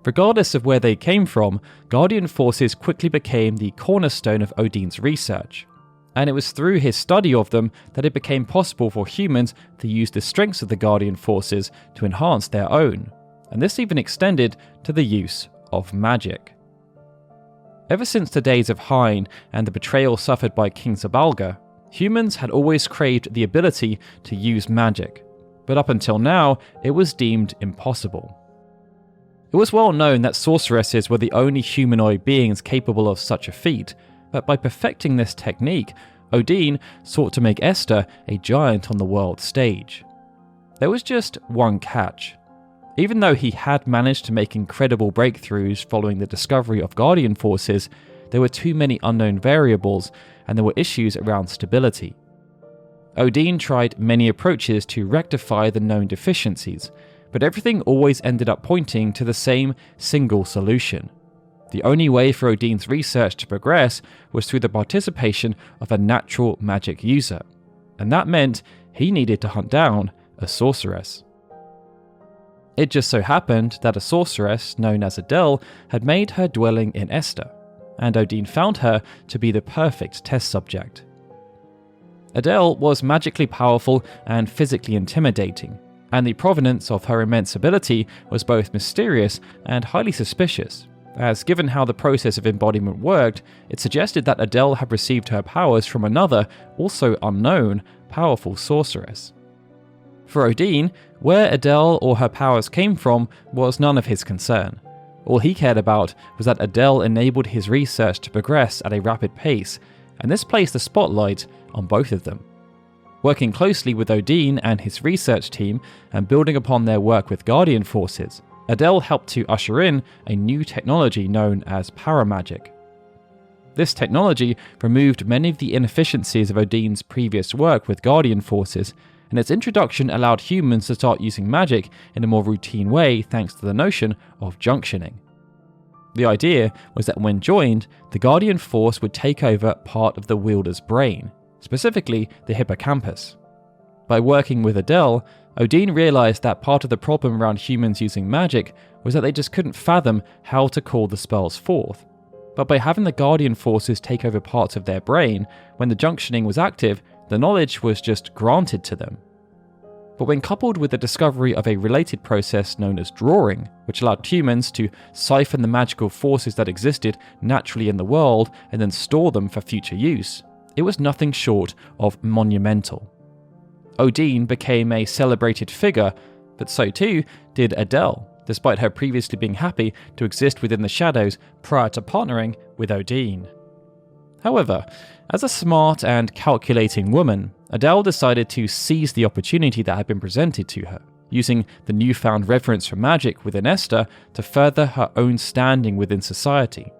Regardless of where they came from, Guardian Forces quickly became the cornerstone of Odin's research, and it was through his study of them that it became possible for humans to use the strengths of the Guardian Forces to enhance their own, and this even extended to the use of magic. Ever since the days of Hyne and the betrayal suffered by King Zabalga, humans had always craved the ability to use magic, but up until now, it was deemed impossible. It was well known that sorceresses were the only humanoid beings capable of such a feat, but by perfecting this technique, Odin sought to make Esthar a giant on the world stage. There was just one catch. Even though he had managed to make incredible breakthroughs following the discovery of Guardian Forces, there were too many unknown variables and there were issues around stability. Odin tried many approaches to rectify the known deficiencies, but everything always ended up pointing to the same single solution. The only way for Odin's research to progress was through the participation of a natural magic user, and that meant he needed to hunt down a sorceress. It just so happened that a sorceress known as Adel had made her dwelling in Esthar, and Odin found her to be the perfect test subject. Adel was magically powerful and physically intimidating, and the provenance of her immense ability was both mysterious and highly suspicious, as given how the process of embodiment worked, it suggested that Adel had received her powers from another, also unknown, powerful sorceress. For Odin, where Adel or her powers came from was none of his concern. All he cared about was that Adel enabled his research to progress at a rapid pace, and this placed the spotlight on both of them. Working closely with Odin and his research team, and building upon their work with Guardian Forces, Adel helped to usher in a new technology known as paramagic. This technology removed many of the inefficiencies of Odin's previous work with Guardian Forces, and its introduction allowed humans to start using magic in a more routine way thanks to the notion of junctioning. The idea was that when joined, the Guardian Force would take over part of the wielder's brain, specifically the hippocampus. By working with Adel, Odin realized that part of the problem around humans using magic was that they just couldn't fathom how to call the spells forth. But by having the Guardian Forces take over parts of their brain, when the junctioning was active, the knowledge was just granted to them. But when coupled with the discovery of a related process known as drawing, which allowed humans to siphon the magical forces that existed naturally in the world and then store them for future use, it was nothing short of monumental. Odin became a celebrated figure, but so too did Adel, despite her previously being happy to exist within the shadows prior to partnering with Odin. However, as a smart and calculating woman, Adel decided to seize the opportunity that had been presented to her, using the newfound reverence for magic within Esthar to further her own standing within society.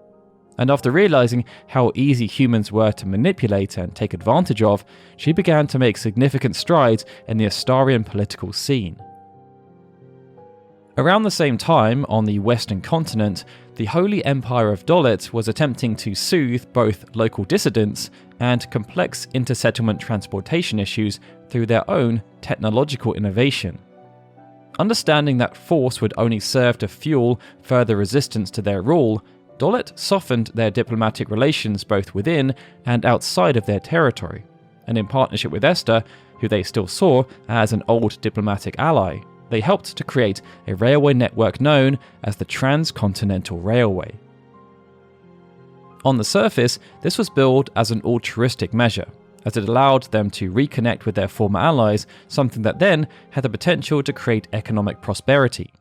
And after realizing how easy humans were to manipulate and take advantage of, she began to make significant strides in the Estharian political scene. Around the same time, on the Western continent, the Holy Empire of Dolit was attempting to soothe both local dissidents and complex inter-settlement transportation issues through their own technological innovation. Understanding that force would only serve to fuel further resistance to their rule, Dolit softened their diplomatic relations both within and outside of their territory, and in partnership with Esthar, who they still saw as an old diplomatic ally, they helped to create a railway network known as the Transcontinental Railway. On the surface, this was billed as an altruistic measure, as it allowed them to reconnect with their former allies, something that then had the potential to create economic prosperity.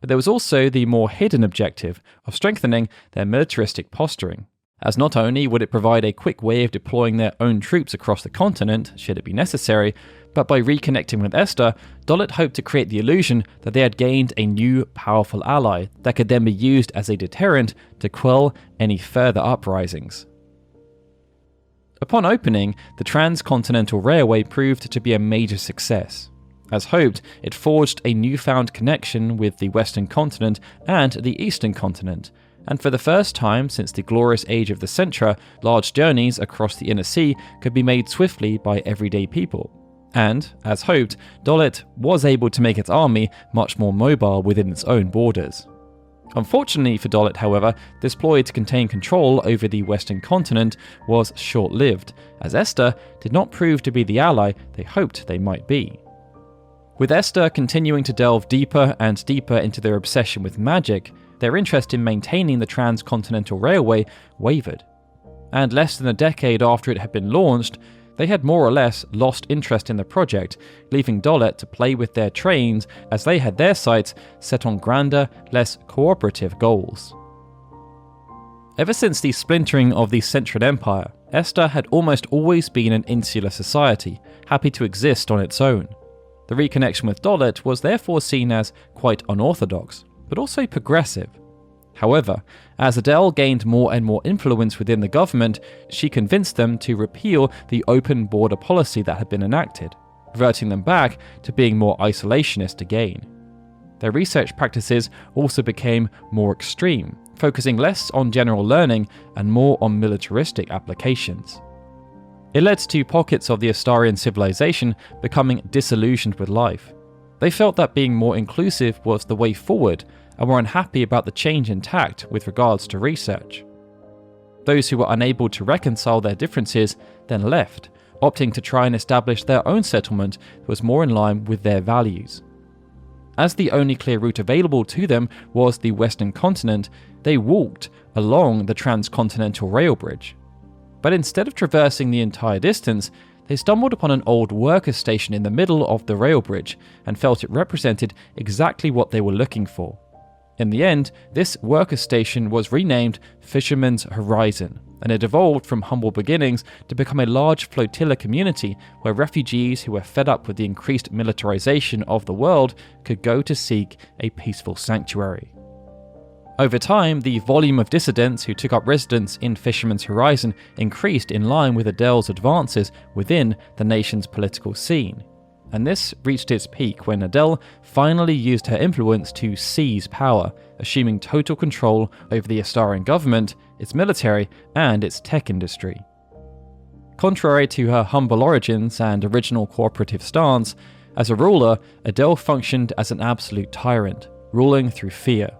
But there was also the more hidden objective of strengthening their militaristic posturing, as not only would it provide a quick way of deploying their own troops across the continent, should it be necessary, but by reconnecting with Esthar, Dolit hoped to create the illusion that they had gained a new powerful ally that could then be used as a deterrent to quell any further uprisings. Upon opening, the Transcontinental Railway proved to be a major success. As hoped, it forged a newfound connection with the Western continent and the Eastern continent, and for the first time since the glorious age of the Centran, large journeys across the inner sea could be made swiftly by everyday people. And, as hoped, Dolit was able to make its army much more mobile within its own borders. Unfortunately for Dolit, however, this ploy to contain control over the Western continent was short-lived, as Esthar did not prove to be the ally they hoped they might be. With Esthar continuing to delve deeper and deeper into their obsession with magic, their interest in maintaining the Transcontinental Railway wavered. And less than a decade after it had been launched, they had more or less lost interest in the project, leaving Dolit to play with their trains as they had their sights set on grander, less cooperative goals. Ever since the splintering of the Centran Empire, Esthar had almost always been an insular society, happy to exist on its own. The reconnection with Dolit was therefore seen as quite unorthodox, but also progressive. However, as Adel gained more and more influence within the government, she convinced them to repeal the open border policy that had been enacted, reverting them back to being more isolationist again. Their research practices also became more extreme, focusing less on general learning and more on militaristic applications. It led to pockets of the Estharian civilization becoming disillusioned with life. They felt that being more inclusive was the way forward, and were unhappy about the change in tact with regards to research. Those who were unable to reconcile their differences then left, opting to try and establish their own settlement that was more in line with their values. As the only clear route available to them was the Western continent, they walked along the Transcontinental Rail Bridge. But instead of traversing the entire distance, they stumbled upon an old worker station in the middle of the rail bridge and felt it represented exactly what they were looking for. In the end, this worker station was renamed Fisherman's Horizon, and it evolved from humble beginnings to become a large flotilla community where refugees who were fed up with the increased militarization of the world could go to seek a peaceful sanctuary. Over time, the volume of dissidents who took up residence in Fisherman's Horizon increased in line with Adel's advances within the nation's political scene. And this reached its peak when Adel finally used her influence to seize power, assuming total control over the Estharian government, its military, and its tech industry. Contrary to her humble origins and original cooperative stance, as a ruler, Adel functioned as an absolute tyrant, ruling through fear.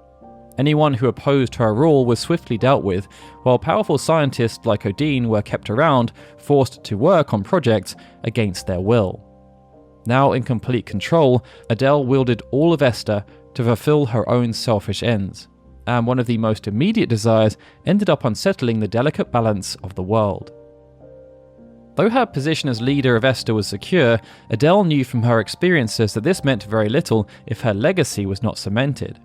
Anyone who opposed her rule was swiftly dealt with, while powerful scientists like Odin were kept around, forced to work on projects against their will. Now in complete control, Adel wielded all of Esthar to fulfill her own selfish ends, and one of the most immediate desires ended up unsettling the delicate balance of the world. Though her position as leader of Esthar was secure, Adel knew from her experiences that this meant very little if her legacy was not cemented.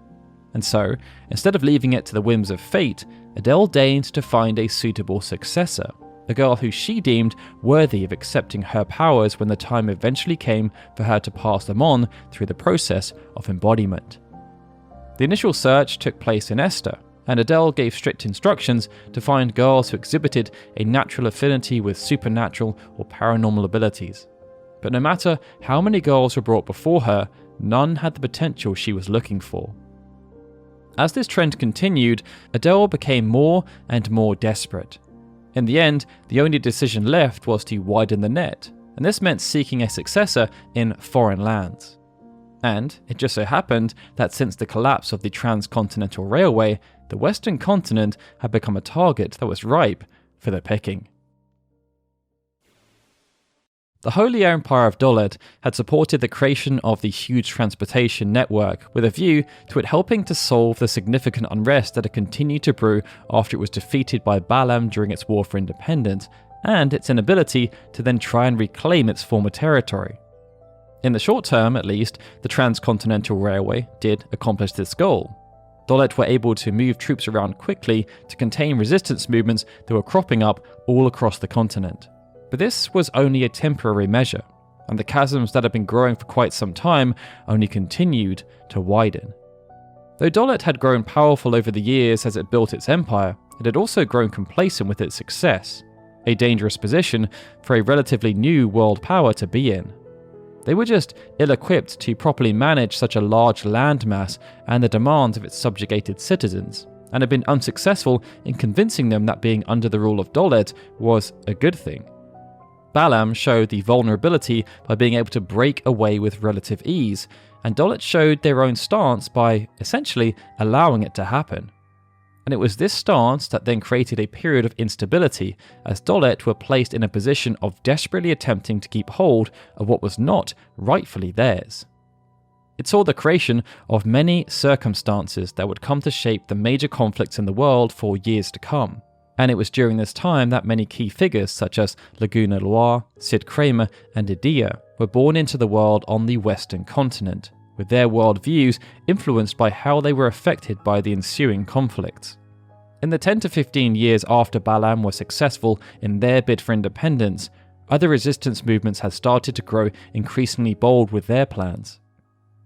And so, instead of leaving it to the whims of fate, Adel deigned to find a suitable successor, a girl who she deemed worthy of accepting her powers when the time eventually came for her to pass them on through the process of embodiment. The initial search took place in Esthar, and Adel gave strict instructions to find girls who exhibited a natural affinity with supernatural or paranormal abilities. But no matter how many girls were brought before her, none had the potential she was looking for. As this trend continued, Adel became more and more desperate. In the end, the only decision left was to widen the net, and this meant seeking a successor in foreign lands. And it just so happened that since the collapse of the transcontinental railway, the western continent had become a target that was ripe for the picking. The Holy Empire of Dolet had supported the creation of the huge transportation network with a view to it helping to solve the significant unrest that had continued to brew after it was defeated by Balaam during its war for independence, and its inability to then try and reclaim its former territory. In the short term, at least, the transcontinental railway did accomplish this goal. Dolet were able to move troops around quickly to contain resistance movements that were cropping up all across the continent. But this was only a temporary measure, and the chasms that had been growing for quite some time only continued to widen. Though Dolet had grown powerful over the years as it built its empire, it had also grown complacent with its success, a dangerous position for a relatively new world power to be in. They were just ill-equipped to properly manage such a large landmass and the demands of its subjugated citizens, and had been unsuccessful in convincing them that being under the rule of Dolet was a good thing. Balaam showed the vulnerability by being able to break away with relative ease, and Dolet showed their own stance by essentially allowing it to happen. And it was this stance that then created a period of instability, as Dolet were placed in a position of desperately attempting to keep hold of what was not rightfully theirs. It saw the creation of many circumstances that would come to shape the major conflicts in the world for years to come. And it was during this time that many key figures such as Laguna Loire, Sid Kramer, and Idia were born into the world on the western continent, with their worldviews influenced by how they were affected by the ensuing conflicts. In the 10 to 15 years after Balaam was successful in their bid for independence, other resistance movements had started to grow increasingly bold with their plans.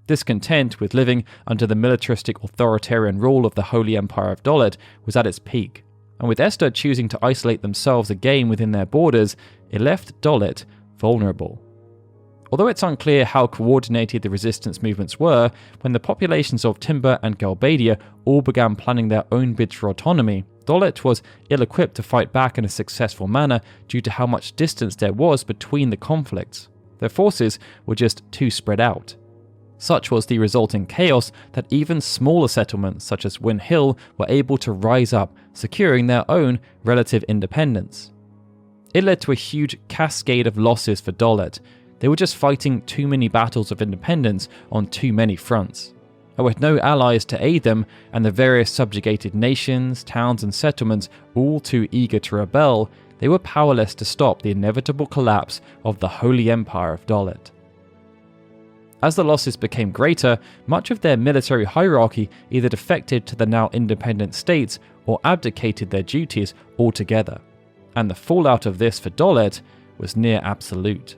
Discontent with living under the militaristic authoritarian rule of the Holy Empire of Dolet was at its peak, and with Esthar choosing to isolate themselves again within their borders, it left Dolet vulnerable. Although it's unclear how coordinated the resistance movements were, when the populations of Timber and Galbadia all began planning their own bids for autonomy, Dolet was ill-equipped to fight back in a successful manner due to how much distance there was between the conflicts. Their forces were just too spread out. Such was the resulting chaos that even smaller settlements such as Win Hill were able to rise up, securing their own relative independence. It led to a huge cascade of losses for Dolet. They were just fighting too many battles of independence on too many fronts. And with no allies to aid them, and the various subjugated nations, towns and settlements all too eager to rebel, they were powerless to stop the inevitable collapse of the Holy Empire of Dolet. As the losses became greater, much of their military hierarchy either defected to the now independent states or abdicated their duties altogether, and the fallout of this for Dolet was near absolute.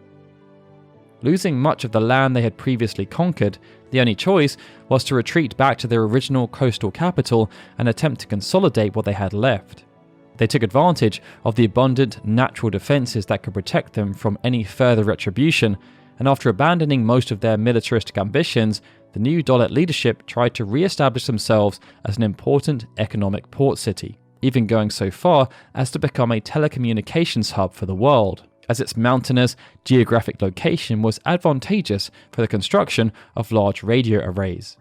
Losing much of the land they had previously conquered, the only choice was to retreat back to their original coastal capital and attempt to consolidate what they had left. They took advantage of the abundant natural defences that could protect them from any further retribution, and after abandoning most of their militaristic ambitions, the new Dolet leadership tried to re-establish themselves as an important economic port city, even going so far as to become a telecommunications hub for the world, as its mountainous geographic location was advantageous for the construction of large radio arrays.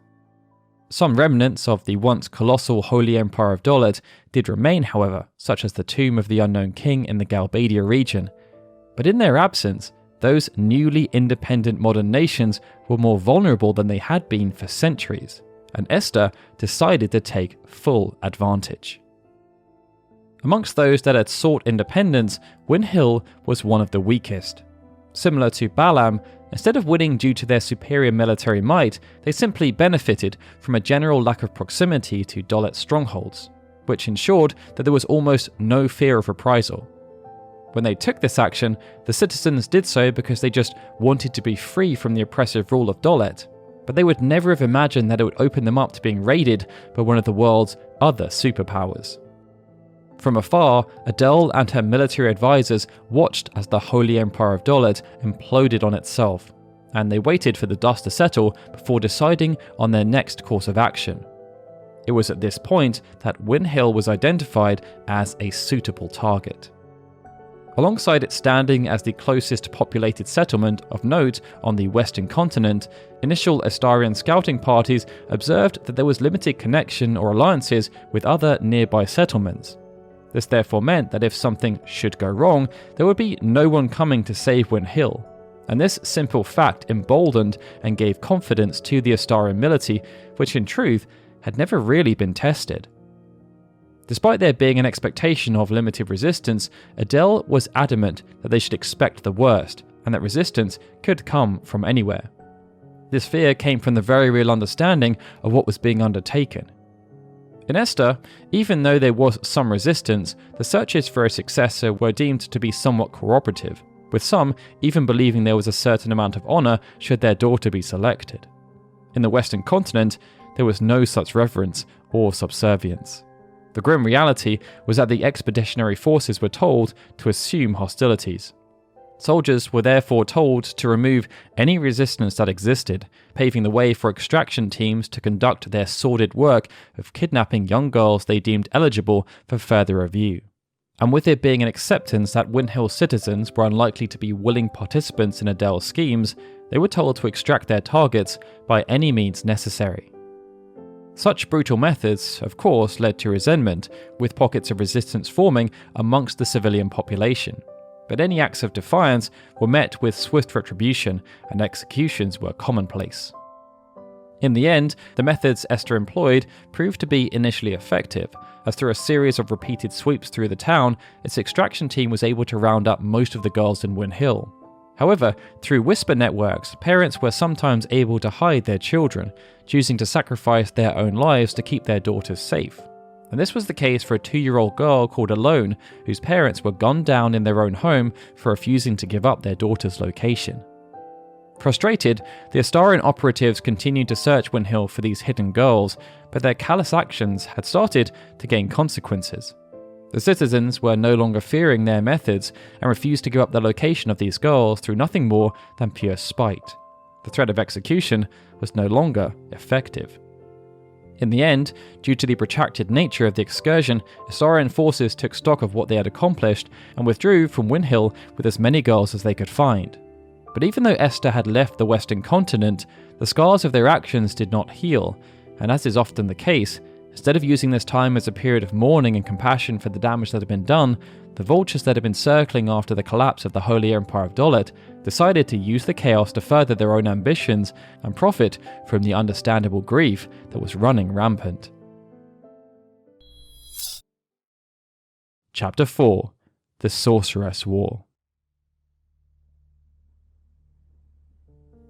Some remnants of the once colossal Holy Empire of Dolet did remain, however, such as the tomb of the unknown king in the Galbadia region, but in their absence, those newly independent modern nations were more vulnerable than they had been for centuries, and Esthar decided to take full advantage. Amongst those that had sought independence, Win Hill was one of the weakest. Similar to Balaam, instead of winning due to their superior military might, they simply benefited from a general lack of proximity to Dolet strongholds, which ensured that there was almost no fear of reprisal. When they took this action, the citizens did so because they just wanted to be free from the oppressive rule of Dolet, but they would never have imagined that it would open them up to being raided by one of the world's other superpowers. From afar, Adel and her military advisors watched as the Holy Empire of Dolet imploded on itself, and they waited for the dust to settle before deciding on their next course of action. It was at this point that Win Hill was identified as a suitable target. Alongside it standing as the closest populated settlement of note on the western continent, initial Estharian scouting parties observed that there was limited connection or alliances with other nearby settlements. This therefore meant that if something should go wrong, there would be no one coming to save Win Hill. And this simple fact emboldened and gave confidence to the Estharian military, which in truth had never really been tested. Despite there being an expectation of limited resistance, Adel was adamant that they should expect the worst, and that resistance could come from anywhere. This fear came from the very real understanding of what was being undertaken. In Esthar, even though there was some resistance, the searches for a successor were deemed to be somewhat cooperative, with some even believing there was a certain amount of honour should their daughter be selected. In the Western continent, there was no such reverence or subservience. The grim reality was that the expeditionary forces were told to assume hostilities. Soldiers were therefore told to remove any resistance that existed, paving the way for extraction teams to conduct their sordid work of kidnapping young girls they deemed eligible for further review. And with it being an acceptance that Win Hill citizens were unlikely to be willing participants in Adel's schemes, they were told to extract their targets by any means necessary. Such brutal methods, of course, led to resentment, with pockets of resistance forming amongst the civilian population. But any acts of defiance were met with swift retribution, and executions were commonplace. In the end, the methods Esthar employed proved to be initially effective, as through a series of repeated sweeps through the town, its extraction team was able to round up most of the girls in Win Hill. However, through whisper networks, parents were sometimes able to hide their children, choosing to sacrifice their own lives to keep their daughters safe. And this was the case for a 2-year-old girl called Alone, whose parents were gunned down in their own home for refusing to give up their daughter's location. Frustrated, the Estharian operatives continued to search Win Hill for these hidden girls, but their callous actions had started to gain consequences. The citizens were no longer fearing their methods and refused to give up the location of these girls through nothing more than pure spite. The threat of execution was no longer effective. In the end, due to the protracted nature of the excursion, Estharian forces took stock of what they had accomplished and withdrew from Win Hill with as many girls as they could find. But even though Esthar had left the western continent, the scars of their actions did not heal, and as is often the case, instead of using this time as a period of mourning and compassion for the damage that had been done, the vultures that had been circling after the collapse of the Holy Empire of Dolet decided to use the chaos to further their own ambitions and profit from the understandable grief that was running rampant. Chapter 4: The Sorceress War.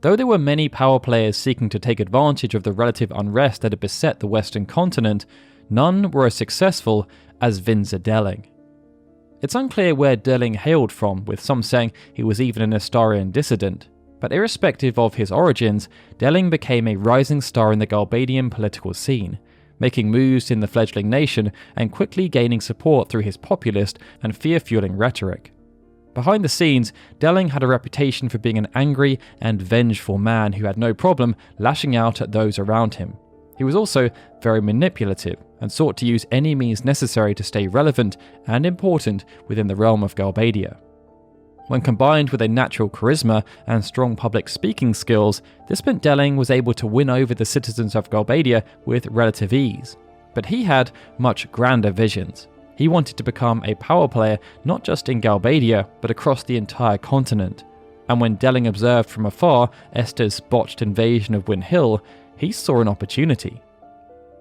Though there were many power players seeking to take advantage of the relative unrest that had beset the western continent, none were as successful as Vinzer Delling. It's unclear where Delling hailed from, with some saying he was even an Estharian dissident, but irrespective of his origins, Delling became a rising star in the Galbadian political scene, making moves in the fledgling nation and quickly gaining support through his populist and fear-fueling rhetoric. Behind the scenes, Delling had a reputation for being an angry and vengeful man who had no problem lashing out at those around him. He was also very manipulative and sought to use any means necessary to stay relevant and important within the realm of Galbadia. When combined with a natural charisma and strong public speaking skills, this meant Delling was able to win over the citizens of Galbadia with relative ease. But he had much grander visions. He wanted to become a power player not just in Galbadia, but across the entire continent. And when Delling observed from afar Esthar's botched invasion of Win Hill, he saw an opportunity.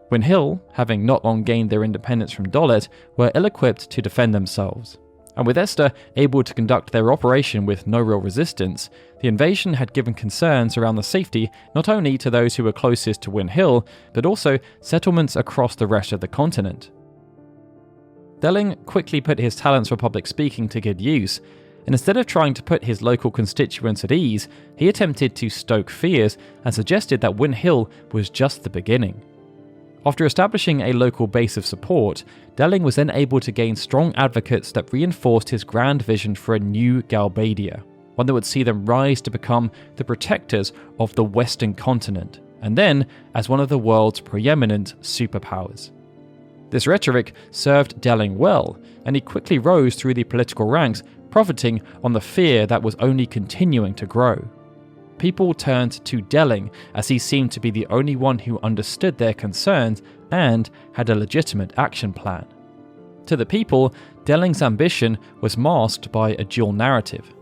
Win Hill, having not long gained their independence from Dolet, were ill-equipped to defend themselves. And with Esthar able to conduct their operation with no real resistance, the invasion had given concerns around the safety not only to those who were closest to Win Hill, but also settlements across the rest of the continent. Delling quickly put his talents for public speaking to good use, and instead of trying to put his local constituents at ease, he attempted to stoke fears and suggested that Win Hill was just the beginning. After establishing a local base of support, Delling was then able to gain strong advocates that reinforced his grand vision for a new Galbadia, one that would see them rise to become the protectors of the Western continent, and then as one of the world's preeminent superpowers. This rhetoric served Delling well, and he quickly rose through the political ranks, profiting on the fear that was only continuing to grow. People turned to Delling as he seemed to be the only one who understood their concerns and had a legitimate action plan. To the people, Delling's ambition was masked by a dual narrative.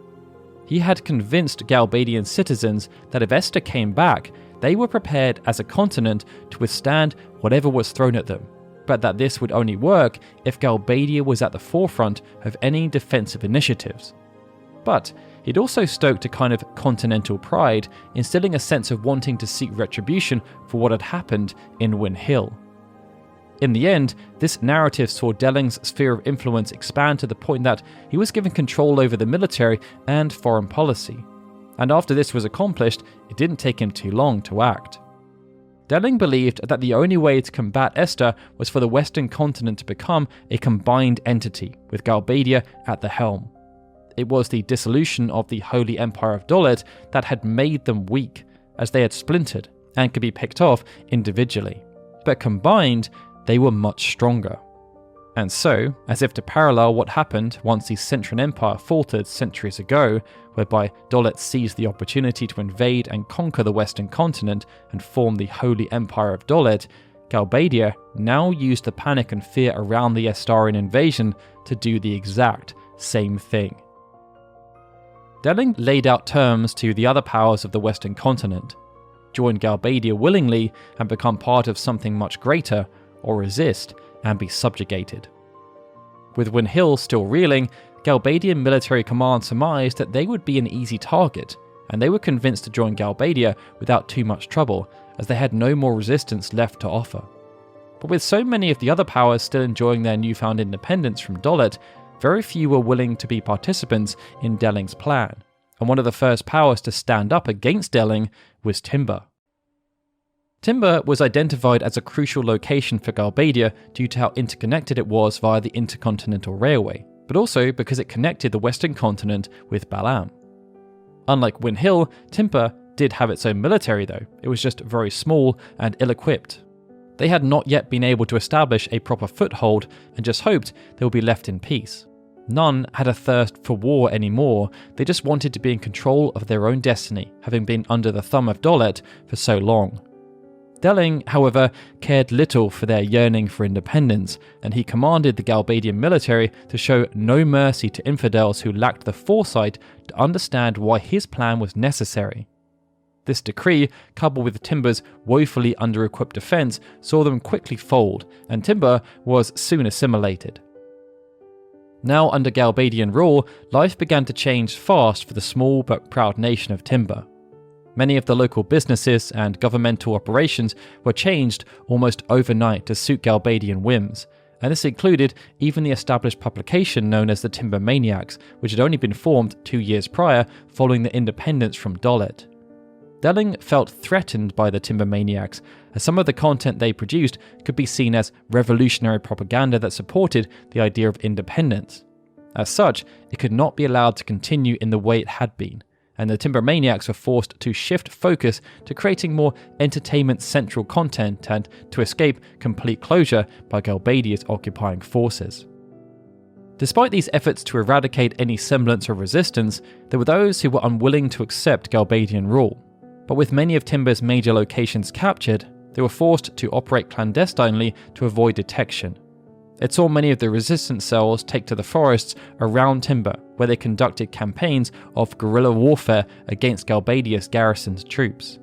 He had convinced Galbadian citizens that if Esthar came back, they were prepared as a continent to withstand whatever was thrown at them, but that this would only work if Galbadia was at the forefront of any defensive initiatives. But he'd also stoked a kind of continental pride, instilling a sense of wanting to seek retribution for what had happened in Win Hill. In the end, this narrative saw Delling's sphere of influence expand to the point that he was given control over the military and foreign policy. And after this was accomplished, it didn't take him too long to act. Delling believed that the only way to combat Esthar was for the Western continent to become a combined entity, with Galbadia at the helm. It was the dissolution of the Holy Empire of Dolet that had made them weak, as they had splintered and could be picked off individually. But combined, they were much stronger. And so, as if to parallel what happened once the Centran Empire faltered centuries ago, whereby Dolet seized the opportunity to invade and conquer the Western continent and form the Holy Empire of Dolet, Galbadia now used the panic and fear around the Estharian invasion to do the exact same thing. Delling laid out terms to the other powers of the Western continent: join Galbadia willingly and become part of something much greater, or resist and be subjugated. With Win Hill still reeling, Galbadian military command surmised that they would be an easy target, and they were convinced to join Galbadia without too much trouble, as they had no more resistance left to offer. But with so many of the other powers still enjoying their newfound independence from Dolet, very few were willing to be participants in Delling's plan, and one of the first powers to stand up against Delling was Timber. Timber was identified as a crucial location for Galbadia due to how interconnected it was via the Intercontinental Railway, but also because it connected the Western continent with Balam. Unlike Win Hill, Timber did have its own military though. It was just very small and ill-equipped. They had not yet been able to establish a proper foothold and just hoped they would be left in peace. None had a thirst for war anymore, they just wanted to be in control of their own destiny, having been under the thumb of Dolet for so long. Delling, however, cared little for their yearning for independence, and he commanded the Galbadian military to show no mercy to infidels who lacked the foresight to understand why his plan was necessary. This decree, coupled with Timber's woefully under-equipped defense, saw them quickly fold, and Timber was soon assimilated. Now under Galbadian rule, life began to change fast for the small but proud nation of Timber. Many of the local businesses and governmental operations were changed almost overnight to suit Galbadian whims, and this included even the established publication known as the Timber Maniacs, which had only been formed 2 years prior following the independence from Dolet. Delling felt threatened by the Timber Maniacs, as some of the content they produced could be seen as revolutionary propaganda that supported the idea of independence. As such, it could not be allowed to continue in the way it had been, and the Timber Maniacs were forced to shift focus to creating more entertainment-central content and to escape complete closure by Galbadia's occupying forces. Despite these efforts to eradicate any semblance of resistance, there were those who were unwilling to accept Galbadian rule. But with many of Timber's major locations captured, they were forced to operate clandestinely to avoid detection. It saw many of the resistance cells take to the forests around Timber, where they conducted campaigns of guerrilla warfare against Galbadia's garrisoned troops.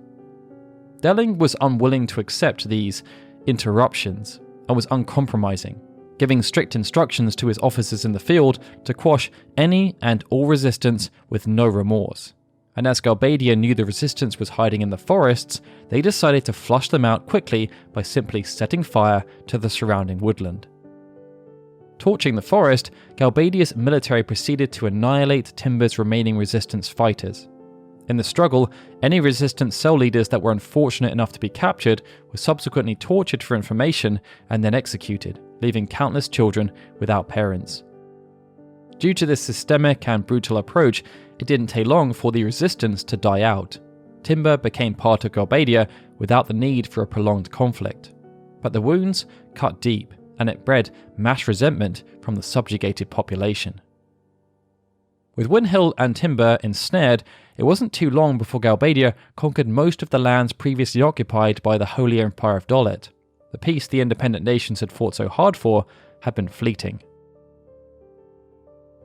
Delling was unwilling to accept these interruptions and was uncompromising, giving strict instructions to his officers in the field to quash any and all resistance with no remorse. And as Galbadia knew the resistance was hiding in the forests, they decided to flush them out quickly by simply setting fire to the surrounding woodland. Torching the forest, Galbadia's military proceeded to annihilate Timber's remaining resistance fighters. In the struggle, any resistance cell leaders that were unfortunate enough to be captured were subsequently tortured for information and then executed, leaving countless children without parents. Due to this systemic and brutal approach, it didn't take long for the resistance to die out. Timber became part of Galbadia without the need for a prolonged conflict. But the wounds cut deep, and it bred mass resentment from the subjugated population. With Wynhill and Timber ensnared, it wasn't too long before Galbadia conquered most of the lands previously occupied by the Holy Empire of Dolet. The peace the independent nations had fought so hard for had been fleeting.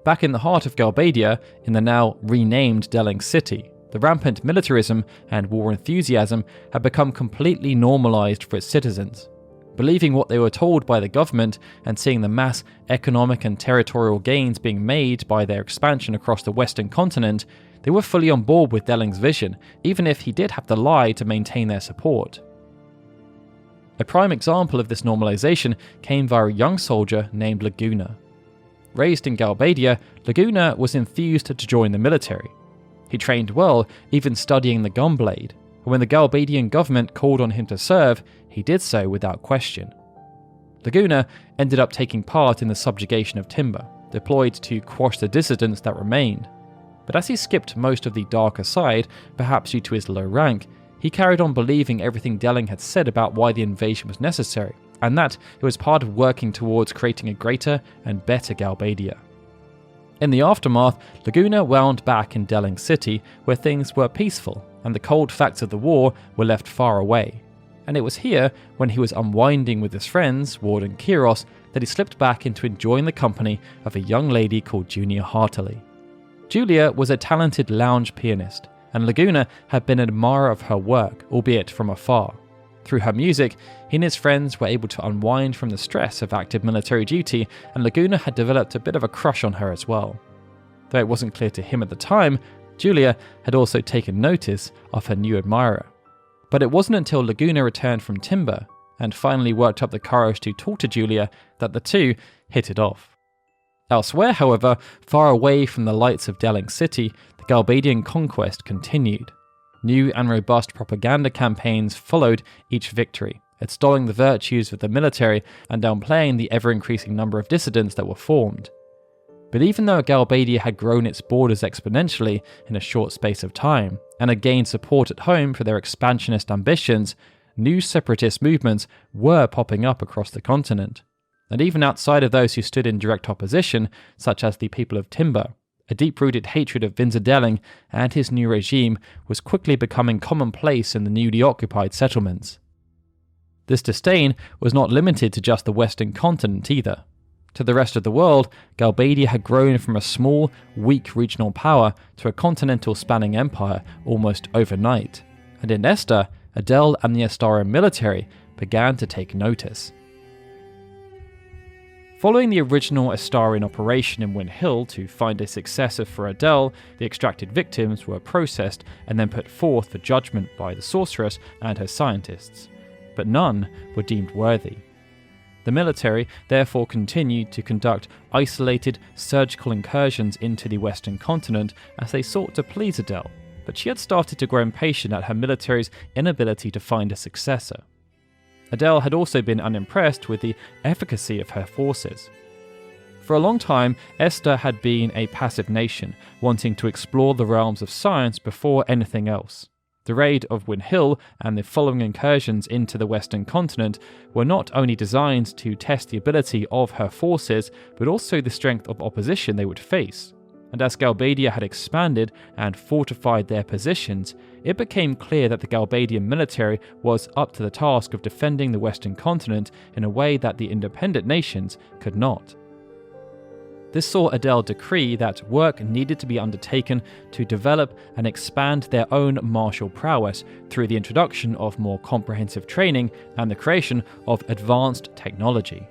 Back in the heart of Galbadia, in the now renamed Delling City, the rampant militarism and war enthusiasm had become completely normalised for its citizens. Believing what they were told by the government and seeing the mass economic and territorial gains being made by their expansion across the western continent, they were fully on board with Delling's vision, even if he did have to lie to maintain their support. A prime example of this normalisation came via a young soldier named Laguna. Raised in Galbadia, Laguna was enthused to join the military. He trained well, even studying the gunblade, and when the Galbadian government called on him to serve, he did so without question. Laguna ended up taking part in the subjugation of Timber, deployed to quash the dissidents that remained. But as he skipped most of the darker side, perhaps due to his low rank, he carried on believing everything Delling had said about why the invasion was necessary, and that it was part of working towards creating a greater and better Galbadia. In the aftermath, Laguna wound back in Delling City, where things were peaceful, and the cold facts of the war were left far away. And it was here, when he was unwinding with his friends, Ward and Kiros, that he slipped back into enjoying the company of a young lady called Julia Hartley. Julia was a talented lounge pianist, and Laguna had been an admirer of her work, albeit from afar. Through her music, he and his friends were able to unwind from the stress of active military duty, and Laguna had developed a bit of a crush on her as well. Though it wasn't clear to him at the time, Julia had also taken notice of her new admirer. But it wasn't until Laguna returned from Timber, and finally worked up the courage to talk to Julia, that the two hit it off. Elsewhere, however, far away from the lights of Delling City, the Galbadian conquest continued. New and robust propaganda campaigns followed each victory, extolling the virtues of the military and downplaying the ever-increasing number of dissidents that were formed. But even though Galbadia had grown its borders exponentially in a short space of time, and had gained support at home for their expansionist ambitions, new separatist movements were popping up across the continent. And even outside of those who stood in direct opposition, such as the people of Timber, a deep-rooted hatred of Vinzer Delling and his new regime was quickly becoming commonplace in the newly occupied settlements. This disdain was not limited to just the western continent either. To the rest of the world, Galbadia had grown from a small, weak regional power to a continental-spanning empire almost overnight, and in Esthar, Adel and the Esthar military began to take notice. Following the original Estharian operation in Wynhill to find a successor for Adel, the extracted victims were processed and then put forth for judgment by the Sorceress and her scientists, but none were deemed worthy. The military therefore continued to conduct isolated surgical incursions into the western continent as they sought to please Adel, but she had started to grow impatient at her military's inability to find a successor. Adel had also been unimpressed with the efficacy of her forces. For a long time, Esthar had been a passive nation, wanting to explore the realms of science before anything else. The raid of Wynhill and the following incursions into the western continent were not only designed to test the ability of her forces, but also the strength of opposition they would face. And as Galbadia had expanded and fortified their positions, it became clear that the Galbadian military was up to the task of defending the western continent in a way that the independent nations could not. This saw Adel decree that work needed to be undertaken to develop and expand their own martial prowess through the introduction of more comprehensive training and the creation of advanced technology.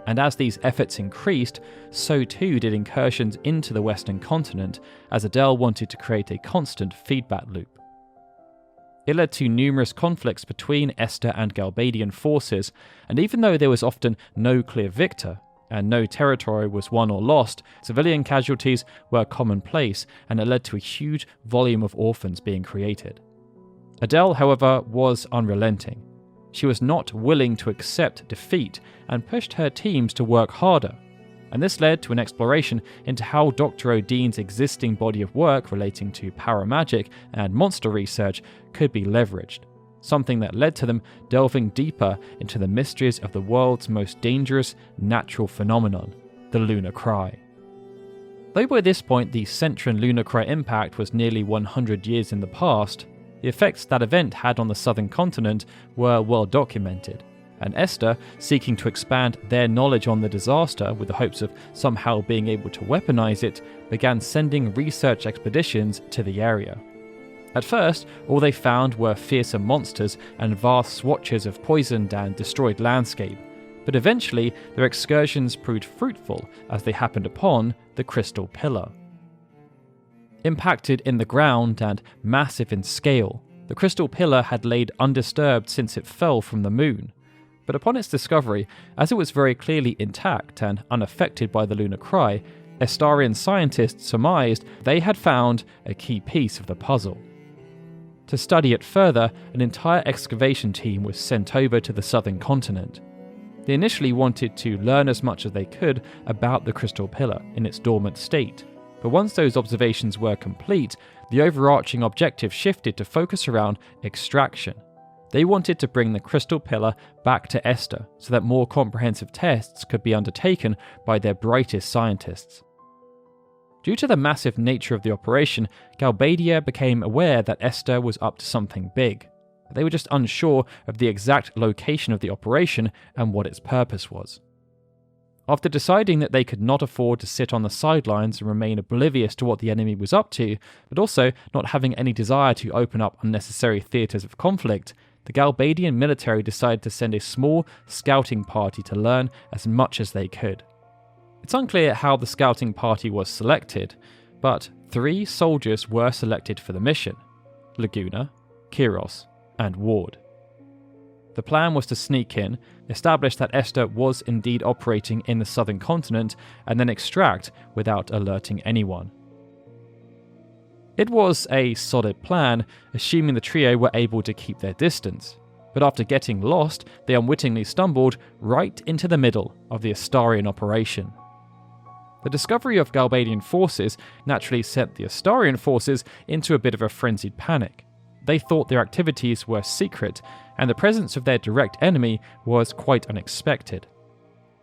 And as these efforts increased, so too did incursions into the western continent, as Adel wanted to create a constant feedback loop. It led to numerous conflicts between Esthar and Galbadian forces, and even though there was often no clear victor, and no territory was won or lost, civilian casualties were commonplace, and it led to a huge volume of orphans being created. Adel, however, was unrelenting. She was not willing to accept defeat and pushed her teams to work harder. and this led to an exploration into how Dr. Odine's existing body of work relating to paramagic and monster research could be leveraged, something that led to them delving deeper into the mysteries of the world's most dangerous natural phenomenon, the lunar cry. Though by this point the Centran lunar cry impact was nearly 100 years in the past, the effects that event had on the southern continent were well documented, and Esthar, seeking to expand their knowledge on the disaster with the hopes of somehow being able to weaponize it, began sending research expeditions to the area. At first, all they found were fearsome monsters and vast swatches of poisoned and destroyed landscape, but eventually their excursions proved fruitful as they happened upon the Crystal Pillar. Impacted in the ground and massive in scale, the Crystal Pillar had laid undisturbed since it fell from the moon. But upon its discovery, as it was very clearly intact and unaffected by the lunar cry, Estharian scientists surmised they had found a key piece of the puzzle. To study it further, an entire excavation team was sent over to the southern continent. They initially wanted to learn as much as they could about the Crystal Pillar in its dormant state, but once those observations were complete, the overarching objective shifted to focus around extraction. They wanted to bring the Crystal Pillar back to Esthar so that more comprehensive tests could be undertaken by their brightest scientists. Due to the massive nature of the operation, Galbadia became aware that Esthar was up to something big. They were just unsure of the exact location of the operation and what its purpose was. After deciding that they could not afford to sit on the sidelines and remain oblivious to what the enemy was up to, but also not having any desire to open up unnecessary theatres of conflict, the Galbadian military decided to send a small scouting party to learn as much as they could. It's unclear how the scouting party was selected, but 3 soldiers were selected for the mission: Laguna, Kiros, and Ward. The plan was to sneak in, establish that Esthar was indeed operating in the southern continent, and then extract without alerting anyone. It was a solid plan, assuming the trio were able to keep their distance, but after getting lost, they unwittingly stumbled right into the middle of the Estharian operation. The discovery of Galbadian forces naturally sent the Estharian forces into a bit of a frenzied panic. They thought their activities were secret, and the presence of their direct enemy was quite unexpected.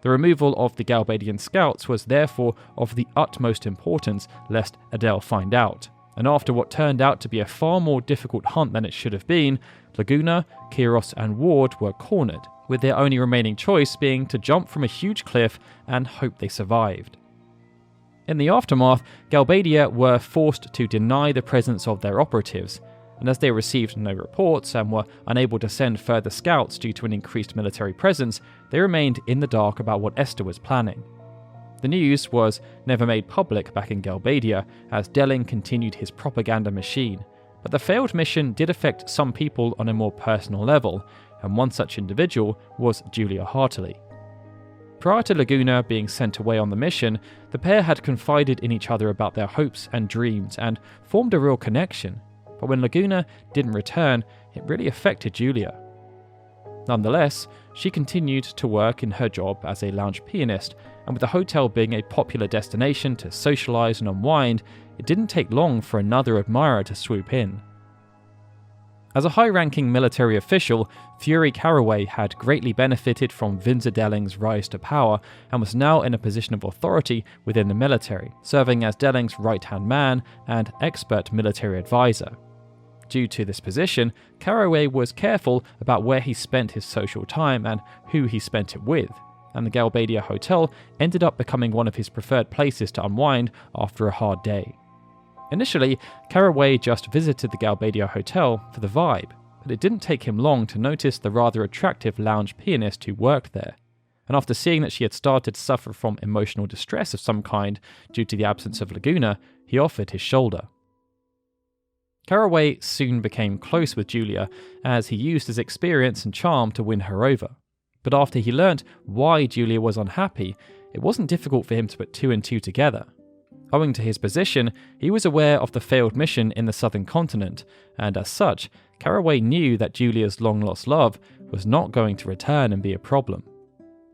The removal of the Galbadian scouts was therefore of the utmost importance lest Adel find out, and after what turned out to be a far more difficult hunt than it should have been, Laguna, Kiros and Ward were cornered, with their only remaining choice being to jump from a huge cliff and hope they survived. In the aftermath, Galbadia were forced to deny the presence of their operatives, and as they received no reports and were unable to send further scouts due to an increased military presence, they remained in the dark about what Esthar was planning. The news was never made public back in Galbadia, as Delling continued his propaganda machine, but the failed mission did affect some people on a more personal level, and one such individual was Julia Hartley. Prior to Laguna being sent away on the mission, the pair had confided in each other about their hopes and dreams and formed a real connection, but when Laguna didn't return, it really affected Julia. Nonetheless, she continued to work in her job as a lounge pianist, and with the hotel being a popular destination to socialise and unwind, it didn't take long for another admirer to swoop in. As a high-ranking military official, Fury Caraway had greatly benefited from Vinzer Delling's rise to power and was now in a position of authority within the military, serving as Delling's right-hand man and expert military advisor. Due to this position, Caraway was careful about where he spent his social time and who he spent it with, and the Galbadia Hotel ended up becoming one of his preferred places to unwind after a hard day. Initially, Caraway just visited the Galbadia Hotel for the vibe, but it didn't take him long to notice the rather attractive lounge pianist who worked there, and after seeing that she had started to suffer from emotional distress of some kind due to the absence of Laguna, he offered his shoulder. Caraway soon became close with Julia, as he used his experience and charm to win her over. But after he learnt why Julia was unhappy, it wasn't difficult for him to put 2 and 2 together. Owing to his position, he was aware of the failed mission in the southern continent, and as such, Caraway knew that Julia's long-lost love was not going to return and be a problem.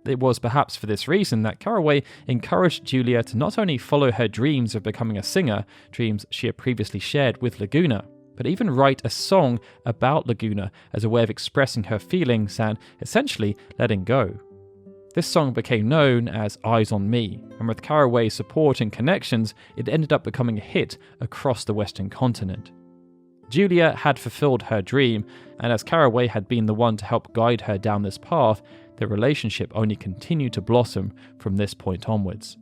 It was perhaps for this reason that Caraway encouraged Julia to not only follow her dreams of becoming a singer, dreams she had previously shared with Laguna, but even write a song about Laguna as a way of expressing her feelings and essentially letting go. This song became known as Eyes on Me, and with Caraway's support and connections, it ended up becoming a hit across the Western continent. Julia had fulfilled her dream, and as Caraway had been the one to help guide her down this path, their relationship only continued to blossom from this point onwards.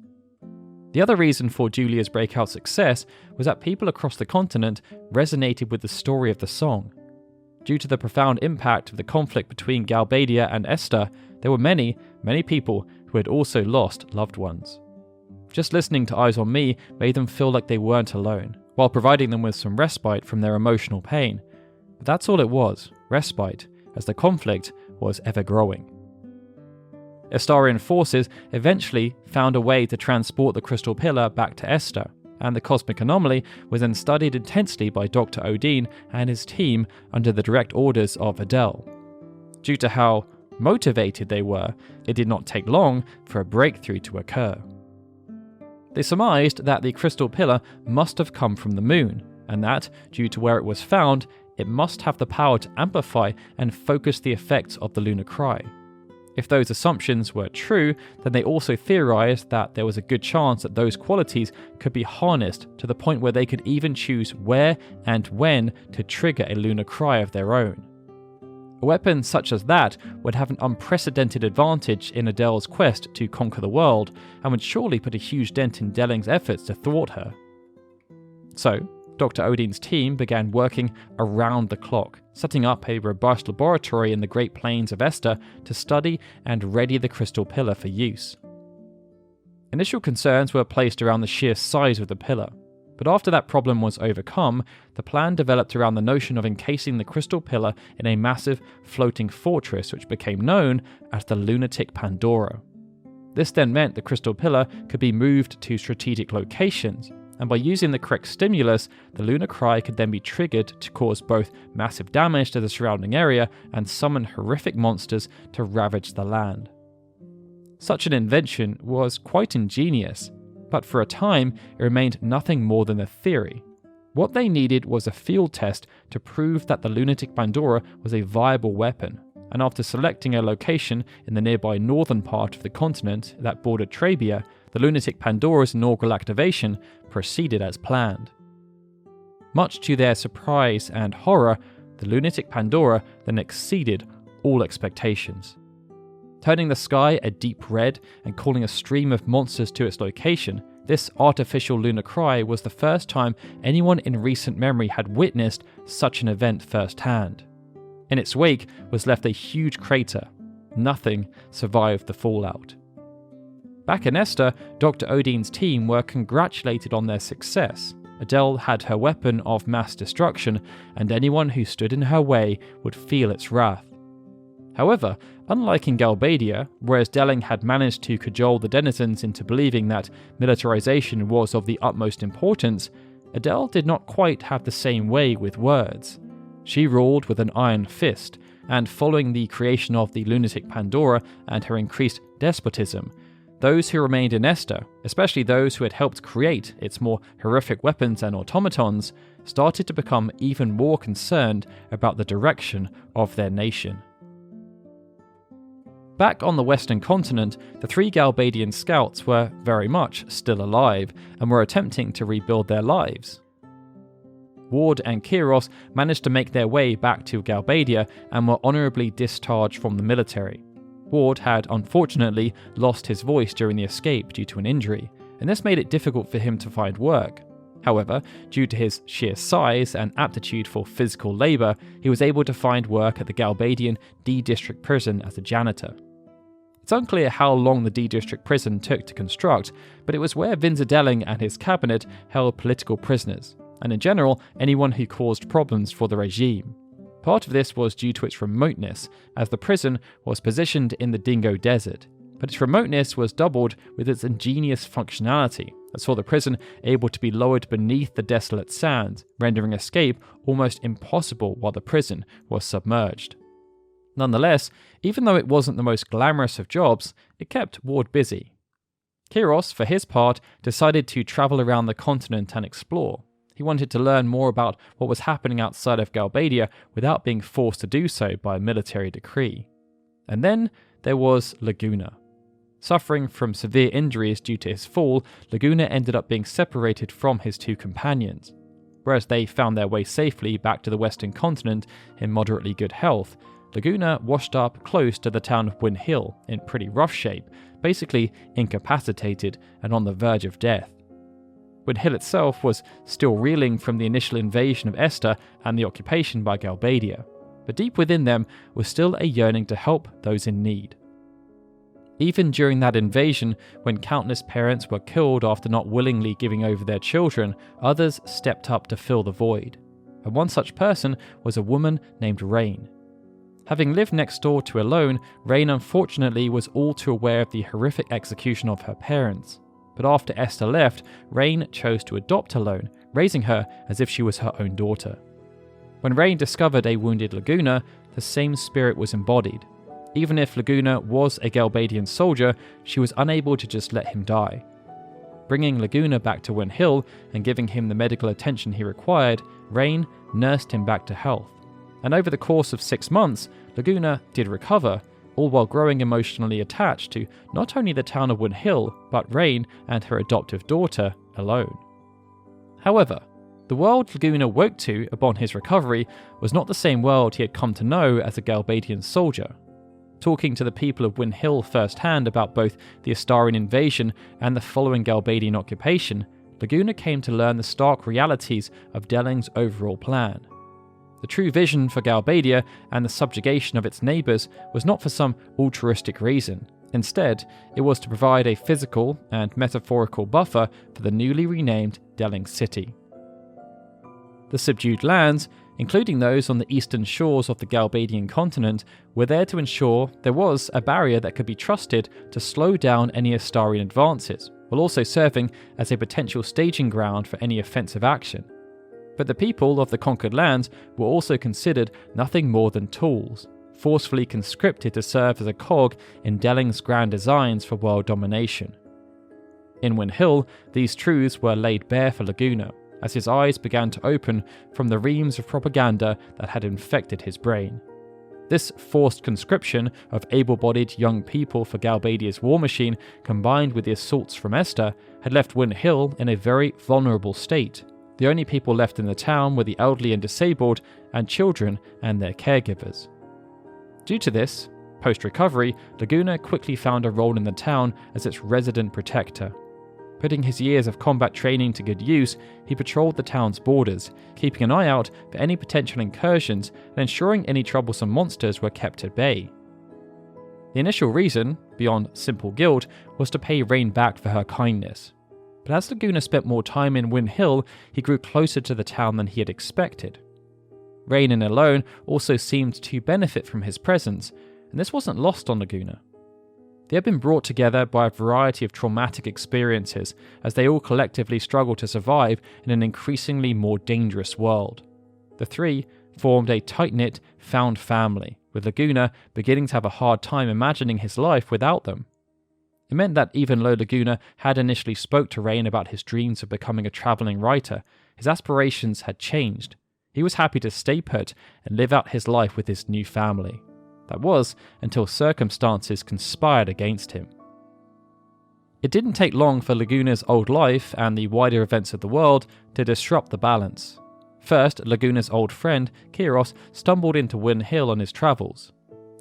The other reason for Julia's breakout success was that people across the continent resonated with the story of the song. Due to the profound impact of the conflict between Galbadia and Esthar, there were many people who had also lost loved ones. Just listening to Eyes on Me made them feel like they weren't alone, while providing them with some respite from their emotional pain. But that's all it was, respite, as the conflict was ever growing. Estharian forces eventually found a way to transport the crystal pillar back to Esthar, and the cosmic anomaly was then studied intensely by Dr. Odin and his team under the direct orders of Adel. Due to how motivated they were, it did not take long for a breakthrough to occur. They surmised that the crystal pillar must have come from the moon, and that, due to where it was found, it must have the power to amplify and focus the effects of the lunar cry. If those assumptions were true, then they also theorized that there was a good chance that those qualities could be harnessed to the point where they could even choose where and when to trigger a lunar cry of their own. A weapon such as that would have an unprecedented advantage in Adel's quest to conquer the world, and would surely put a huge dent in Delling's efforts to thwart her. So, Dr. Odin's team began working around the clock, setting up a robust laboratory in the Great Plains of Esthar to study and ready the crystal pillar for use. Initial concerns were placed around the sheer size of the pillar, but after that problem was overcome, the plan developed around the notion of encasing the crystal pillar in a massive floating fortress which became known as the Lunatic Pandora. This then meant the crystal pillar could be moved to strategic locations, and by using the correct stimulus, the lunar cry could then be triggered to cause both massive damage to the surrounding area and summon horrific monsters to ravage the land. Such an invention was quite ingenious, but for a time it remained nothing more than a theory. What they needed was a field test to prove that the Lunatic Pandora was a viable weapon, and after selecting a location in the nearby northern part of the continent that bordered Trabia, the Lunatic Pandora's inaugural activation proceeded as planned. Much to their surprise and horror, the Lunatic Pandora then exceeded all expectations. Turning the sky a deep red and calling a stream of monsters to its location, this artificial lunar cry was the first time anyone in recent memory had witnessed such an event firsthand. In its wake was left a huge crater. Nothing survived the fallout. Back in Esthar, Dr. Odin's team were congratulated on their success. Adel had her weapon of mass destruction, and anyone who stood in her way would feel its wrath. However, unlike in Galbadia, whereas Delling had managed to cajole the denizens into believing that militarization was of the utmost importance, Adel did not quite have the same way with words. She ruled with an iron fist, and following the creation of the Lunatic Pandora and her increased despotism, those who remained in Esthar, especially those who had helped create its more horrific weapons and automatons, started to become even more concerned about the direction of their nation. Back on the western continent, the three Galbadian scouts were very much still alive and were attempting to rebuild their lives. Ward and Kiros managed to make their way back to Galbadia and were honourably discharged from the military. Ward had unfortunately lost his voice during the escape due to an injury, and this made it difficult for him to find work. However, due to his sheer size and aptitude for physical labour, he was able to find work at the Galbadian D-District prison as a janitor. It's unclear how long the D-District prison took to construct, but it was where Vinzer Delling and his cabinet held political prisoners, and in general, anyone who caused problems for the regime. Part of this was due to its remoteness, as the prison was positioned in the Dingo Desert, but its remoteness was doubled with its ingenious functionality that saw the prison able to be lowered beneath the desolate sands, rendering escape almost impossible while the prison was submerged. Nonetheless, even though it wasn't the most glamorous of jobs, it kept Ward busy. Kiros, for his part, decided to travel around the continent and explore. He wanted to learn more about what was happening outside of Galbadia without being forced to do so by a military decree. And then there was Laguna. Suffering from severe injuries due to his fall, Laguna ended up being separated from his two companions. Whereas they found their way safely back to the western continent in moderately good health, Laguna washed up close to the town of Win Hill in pretty rough shape, basically incapacitated and on the verge of death. Win Hill itself was still reeling from the initial invasion of Esthar and the occupation by Galbadia, but deep within them was still a yearning to help those in need. Even during that invasion, when countless parents were killed after not willingly giving over their children, others stepped up to fill the void. And one such person was a woman named Hyne. Having lived next door to Alone, Hyne unfortunately was all too aware of the horrific execution of her parents. But after Esthar left, Hyne chose to adopt Alone, raising her as if she was her own daughter. When Hyne discovered a wounded Laguna, the same spirit was embodied. Even if Laguna was a Galbadian soldier, she was unable to just let him die. Bringing Laguna back to Win Hill and giving him the medical attention he required, Hyne nursed him back to health. And over the course of 6 months, Laguna did recover, all while growing emotionally attached to not only the town of Win Hill, but Hyne and her adoptive daughter, Alone. However, the world Laguna woke to upon his recovery was not the same world he had come to know as a Galbadian soldier. Talking to the people of Win Hill firsthand about both the Estharian invasion and the following Galbadian occupation, Laguna came to learn the stark realities of Delling's overall plan. The true vision for Galbadia and the subjugation of its neighbours was not for some altruistic reason. Instead, it was to provide a physical and metaphorical buffer for the newly renamed Delling City. The subdued lands, including those on the eastern shores of the Galbadian continent, were there to ensure there was a barrier that could be trusted to slow down any Estharian advances, while also serving as a potential staging ground for any offensive action. But the people of the conquered lands were also considered nothing more than tools, forcefully conscripted to serve as a cog in Delling's grand designs for world domination. In Win Hill, these truths were laid bare for Laguna, as his eyes began to open from the reams of propaganda that had infected his brain. This forced conscription of able-bodied young people for Galbadia's war machine, combined with the assaults from Esthar, had left Win Hill in a very vulnerable state. The only people left in the town were the elderly and disabled, and children and their caregivers. Due to this, post-recovery, Laguna quickly found a role in the town as its resident protector. Putting his years of combat training to good use, he patrolled the town's borders, keeping an eye out for any potential incursions and ensuring any troublesome monsters were kept at bay. The initial reason, beyond simple guilt, was to pay Hyne back for her kindness. But as Laguna spent more time in Win Hill, he grew closer to the town than he had expected. Hyne and Alone also seemed to benefit from his presence, and this wasn't lost on Laguna. They had been brought together by a variety of traumatic experiences as they all collectively struggled to survive in an increasingly more dangerous world. The three formed a tight-knit, found family, with Laguna beginning to have a hard time imagining his life without them. It meant that even though Laguna had initially spoke to Hyne about his dreams of becoming a travelling writer, his aspirations had changed. He was happy to stay put and live out his life with his new family. That was until circumstances conspired against him. It didn't take long for Laguna's old life and the wider events of the world to disrupt the balance. First, Laguna's old friend, Kiros, stumbled into Win Hill on his travels.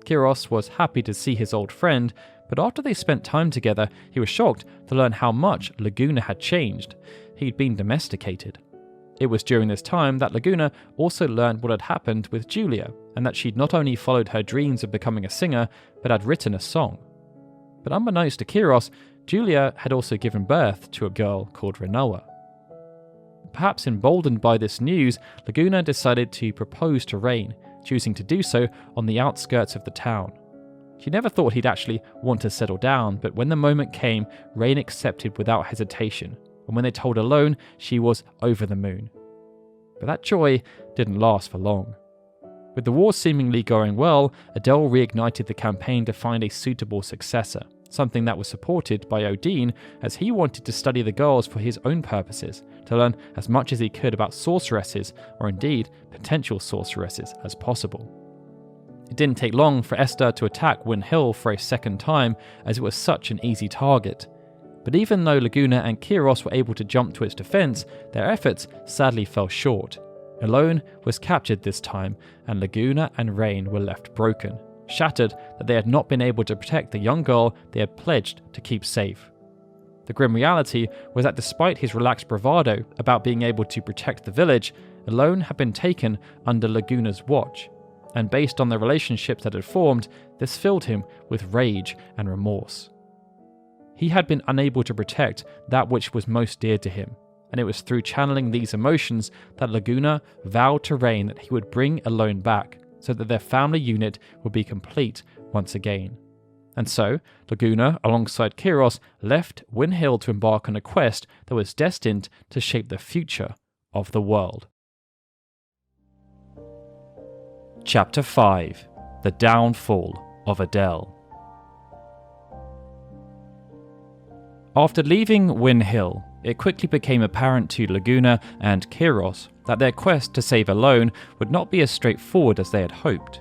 Kiros was happy to see his old friend, but after they spent time together, he was shocked to learn how much Laguna had changed. He'd been domesticated. It was during this time that Laguna also learned what had happened with Julia, and that she'd not only followed her dreams of becoming a singer, but had written a song. But unbeknownst to Kiros, Julia had also given birth to a girl called Renoa. Perhaps emboldened by this news, Laguna decided to propose to Hyne, choosing to do so on the outskirts of the town. She never thought he'd actually want to settle down, but when the moment came, Hyne accepted without hesitation, and when they told Alone, she was over the moon. But that joy didn't last for long. With the war seemingly going well, Adel reignited the campaign to find a suitable successor, something that was supported by Odin, as he wanted to study the girls for his own purposes, to learn as much as he could about sorceresses, or indeed potential sorceresses, as possible. It didn't take long for Esthar to attack Win Hill for a second time, as it was such an easy target. But even though Laguna and Kyros were able to jump to its defense, their efforts sadly fell short. Elone was captured this time, and Laguna and Rain were left broken, shattered that they had not been able to protect the young girl they had pledged to keep safe. The grim reality was that despite his relaxed bravado about being able to protect the village, Elone had been taken under Laguna's watch, and based on the relationships that had formed, this filled him with rage and remorse. He had been unable to protect that which was most dear to him, and it was through channeling these emotions that Laguna vowed to Rain that he would bring Elone back, so that their family unit would be complete once again. And so, Laguna, alongside Kyros, left Win Hill to embark on a quest that was destined to shape the future of the world. Chapter 5: The Downfall of Adel. After leaving Win Hill, it quickly became apparent to Laguna and Kyros that their quest to save Elone would not be as straightforward as they had hoped.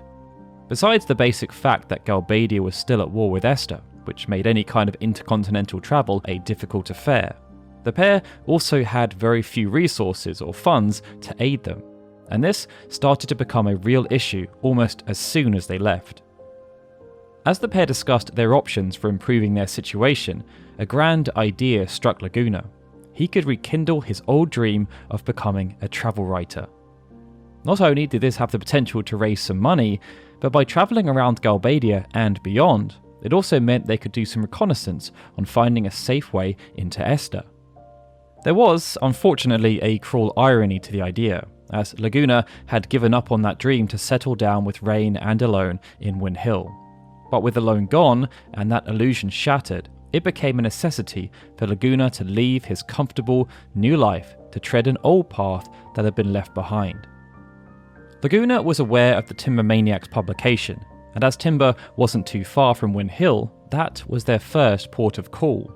Besides the basic fact that Galbadia was still at war with Esthar, which made any kind of intercontinental travel a difficult affair, the pair also had very few resources or funds to aid them, and this started to become a real issue almost as soon as they left. As the pair discussed their options for improving their situation, a grand idea struck Laguna. He could rekindle his old dream of becoming a travel writer. Not only did this have the potential to raise some money, but by travelling around Galbadia and beyond, it also meant they could do some reconnaissance on finding a safe way into Esthar. There was, unfortunately, a cruel irony to the idea, as Laguna had given up on that dream to settle down with Rain and Elone in Win Hill. But with Elone gone and that illusion shattered, it became a necessity for Laguna to leave his comfortable new life to tread an old path that had been left behind. Laguna was aware of the Timber Maniac's publication, and as Timber wasn't too far from Win Hill, that was their first port of call.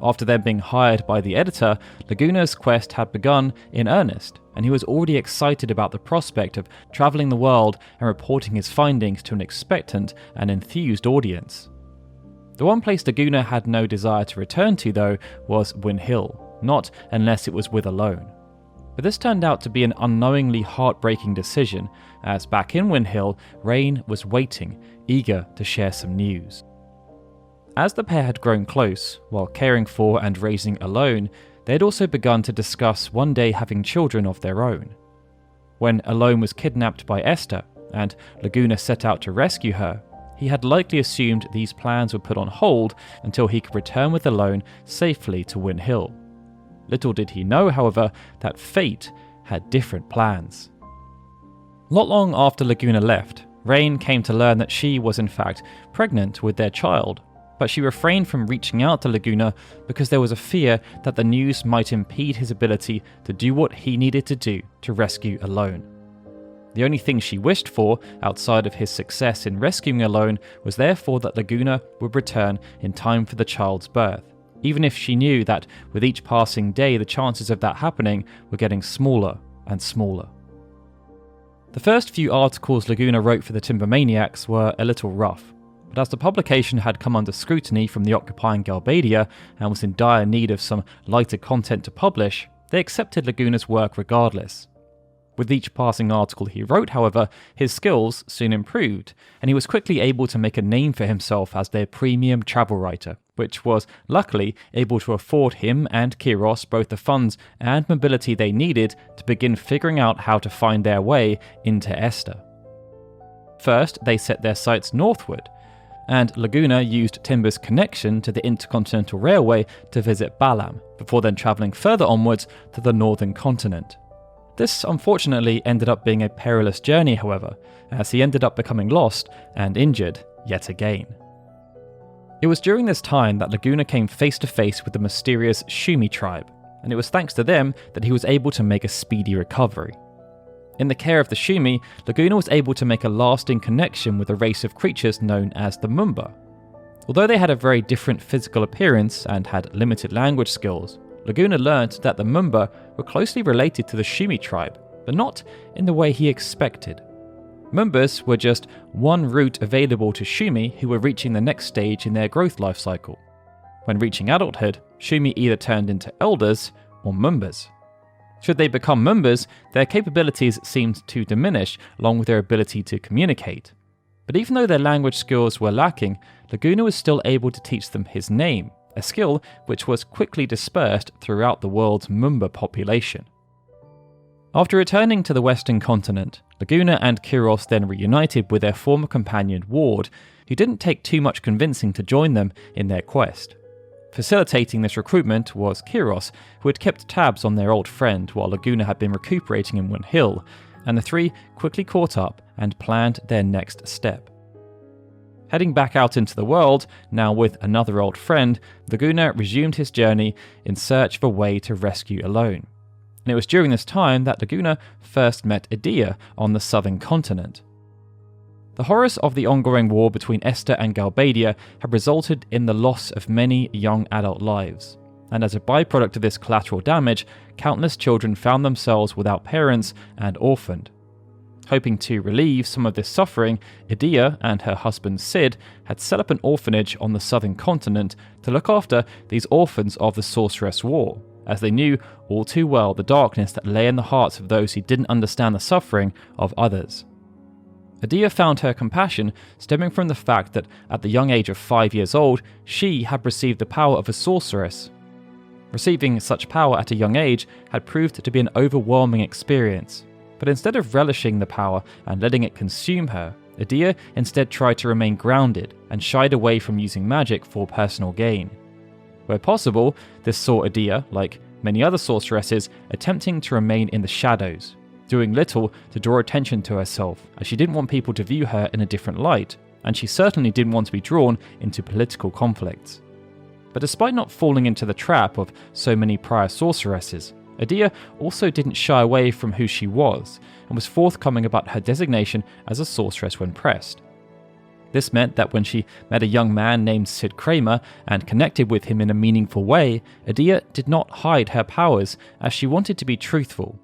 After them being hired by the editor, Laguna's quest had begun in earnest, and he was already excited about the prospect of travelling the world and reporting his findings to an expectant and enthused audience. The one place Laguna had no desire to return to, though, was Win Hill, not unless it was with Elone. But this turned out to be an unknowingly heartbreaking decision, as back in Win Hill, Rain was waiting, eager to share some news. As the pair had grown close, while caring for and raising Elone, they had also begun to discuss one day having children of their own. When Elone was kidnapped by Esthar, and Laguna set out to rescue her, he had likely assumed these plans were put on hold until he could return with Elone safely to Win Hill. Little did he know, however, that fate had different plans. Not long after Laguna left, Rain came to learn that she was in fact pregnant with their child, but she refrained from reaching out to Laguna because there was a fear that the news might impede his ability to do what he needed to do to rescue Elone. The only thing she wished for, outside of his success in rescuing Elone, was therefore that Laguna would return in time for the child's birth, even if she knew that with each passing day the chances of that happening were getting smaller and smaller. The first few articles Laguna wrote for the Timber Maniacs were a little rough, but as the publication had come under scrutiny from the occupying Galbadia and was in dire need of some lighter content to publish, they accepted Laguna's work regardless. With each passing article he wrote, however, his skills soon improved, and he was quickly able to make a name for himself as their premium travel writer, which was luckily able to afford him and Kyros both the funds and mobility they needed to begin figuring out how to find their way into Esthar. First, they set their sights northward, and Laguna used Timber's connection to the Intercontinental Railway to visit Balam, before then travelling further onwards to the northern continent. This unfortunately ended up being a perilous journey, however, as he ended up becoming lost and injured yet again. It was during this time that Laguna came face to face with the mysterious Shumi tribe, and it was thanks to them that he was able to make a speedy recovery. In the care of the Shumi, Laguna was able to make a lasting connection with a race of creatures known as the Mumba. Although they had a very different physical appearance and had limited language skills, Laguna learned that the Mumba were closely related to the Shumi tribe, but not in the way he expected. Mumbas were just one route available to Shumi who were reaching the next stage in their growth life cycle. When reaching adulthood, Shumi either turned into elders or Mumbas. Should they become Mumbas, their capabilities seemed to diminish along with their ability to communicate. But even though their language skills were lacking, Laguna was still able to teach them his name, a skill which was quickly dispersed throughout the world's Mumba population. After returning to the Western continent, Laguna and Kiros then reunited with their former companion Ward, who didn't take too much convincing to join them in their quest. Facilitating this recruitment was Kiros, who had kept tabs on their old friend while Laguna had been recuperating in One Hill, and the three quickly caught up and planned their next step. Heading back out into the world, now with another old friend, Laguna resumed his journey in search of a way to rescue Alone. And it was during this time that Laguna first met Edea on the southern continent. The horrors of the ongoing war between Esthar and Galbadia had resulted in the loss of many young adult lives, and as a byproduct of this collateral damage, countless children found themselves without parents and orphaned. Hoping to relieve some of this suffering, Edea and her husband Sid had set up an orphanage on the southern continent to look after these orphans of the Sorceress War, as they knew all too well the darkness that lay in the hearts of those who didn't understand the suffering of others. Edea found her compassion stemming from the fact that at the young age of 5 years old, she had received the power of a sorceress. Receiving such power at a young age had proved to be an overwhelming experience, but instead of relishing the power and letting it consume her, Edea instead tried to remain grounded and shied away from using magic for personal gain. Where possible, this saw Edea, like many other sorceresses, attempting to remain in the shadows, doing little to draw attention to herself, as she didn't want people to view her in a different light, and she certainly didn't want to be drawn into political conflicts. But despite not falling into the trap of so many prior sorceresses, Edea also didn't shy away from who she was, and was forthcoming about her designation as a sorceress when pressed. This meant that when she met a young man named Sid Kramer and connected with him in a meaningful way, Edea did not hide her powers, as she wanted to be truthful.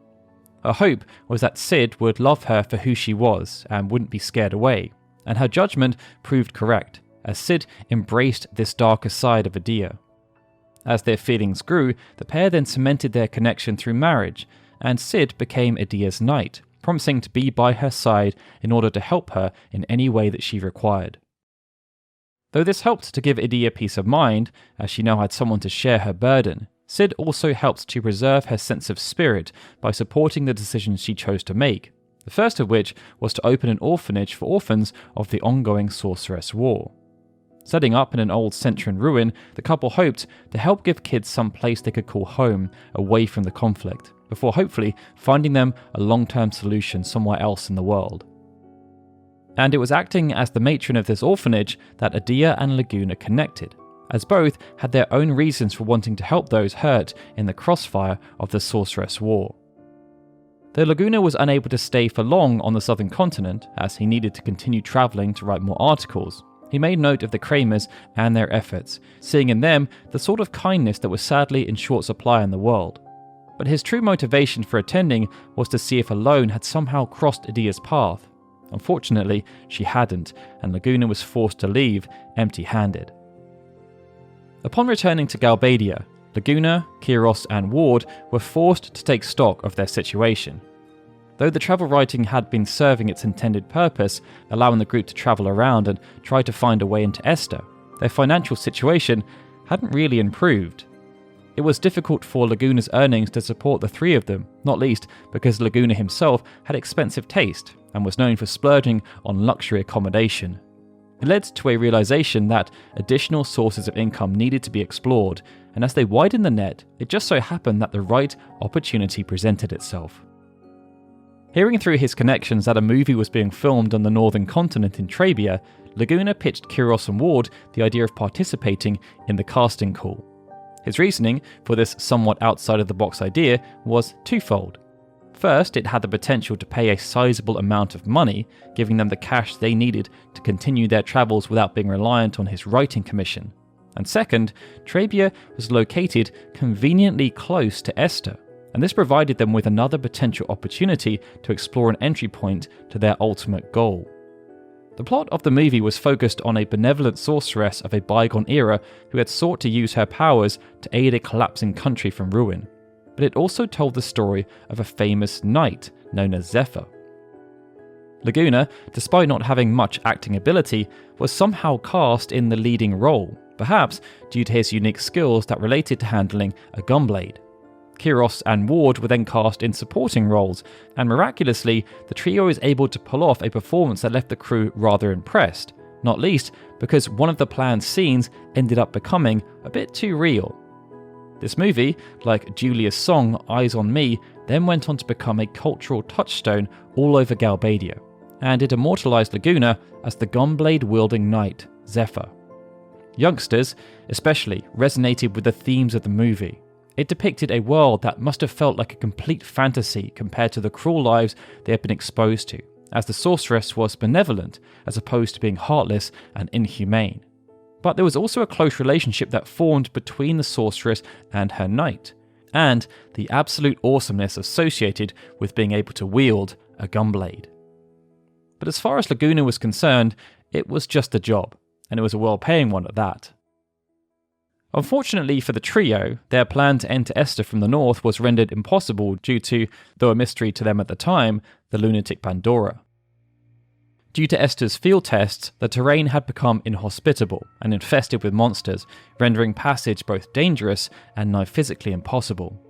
Her hope was that Sid would love her for who she was and wouldn't be scared away, and her judgment proved correct, as Sid embraced this darker side of Edea. As their feelings grew, the pair then cemented their connection through marriage, and Sid became Edea's knight, promising to be by her side in order to help her in any way that she required. Though this helped to give Edea peace of mind, as she now had someone to share her burden, Sid also helped to preserve her sense of spirit by supporting the decisions she chose to make, the first of which was to open an orphanage for orphans of the ongoing Sorceress War. Setting up in an old Centran ruin, the couple hoped to help give kids some place they could call home away from the conflict, before hopefully finding them a long-term solution somewhere else in the world. And it was acting as the matron of this orphanage that Edea and Laguna connected, as both had their own reasons for wanting to help those hurt in the crossfire of the Sorceress War. Though Laguna was unable to stay for long on the southern continent, as he needed to continue travelling to write more articles, he made note of the Kramers and their efforts, seeing in them the sort of kindness that was sadly in short supply in the world. But his true motivation for attending was to see if Alone had somehow crossed Edea's path. Unfortunately, she hadn't, and Laguna was forced to leave empty-handed. Upon returning to Galbadia, Laguna, Kiros, and Ward were forced to take stock of their situation. Though the travel writing had been serving its intended purpose, allowing the group to travel around and try to find a way into Esthar, their financial situation hadn't really improved. It was difficult for Laguna's earnings to support the three of them, not least because Laguna himself had expensive taste and was known for splurging on luxury accommodation. It led to a realization that additional sources of income needed to be explored, and as they widened the net, it just so happened that the right opportunity presented itself. Hearing through his connections that a movie was being filmed on the northern continent in Trabia, Laguna pitched Kiros and Ward the idea of participating in the casting call. His reasoning for this somewhat outside-of-the-box idea was twofold. First, it had the potential to pay a sizable amount of money, giving them the cash they needed to continue their travels without being reliant on his writing commission. And second, Trebia was located conveniently close to Esthar, and this provided them with another potential opportunity to explore an entry point to their ultimate goal. The plot of the movie was focused on a benevolent sorceress of a bygone era who had sought to use her powers to aid a collapsing country from ruin, but it also told the story of a famous knight known as Zephyr. Laguna, despite not having much acting ability, was somehow cast in the leading role, perhaps due to his unique skills that related to handling a gunblade. Kiros and Ward were then cast in supporting roles, and miraculously, the trio is able to pull off a performance that left the crew rather impressed, not least because one of the planned scenes ended up becoming a bit too real. This movie, like Julia's song Eyes on Me, then went on to become a cultural touchstone all over Galbadia, and it immortalised Laguna as the gunblade-wielding knight, Zephyr. Youngsters, especially, resonated with the themes of the movie. It depicted a world that must have felt like a complete fantasy compared to the cruel lives they had been exposed to, as the sorceress was benevolent as opposed to being heartless and inhumane. But there was also a close relationship that formed between the sorceress and her knight, and the absolute awesomeness associated with being able to wield a gunblade. But as far as Laguna was concerned, it was just a job, and it was a well-paying one at that. Unfortunately for the trio, their plan to enter Esthar from the north was rendered impossible due to, though a mystery to them at the time, the lunatic Pandora. Due to Esthar's field tests, the terrain had become inhospitable and infested with monsters, rendering passage both dangerous and nigh physically impossible.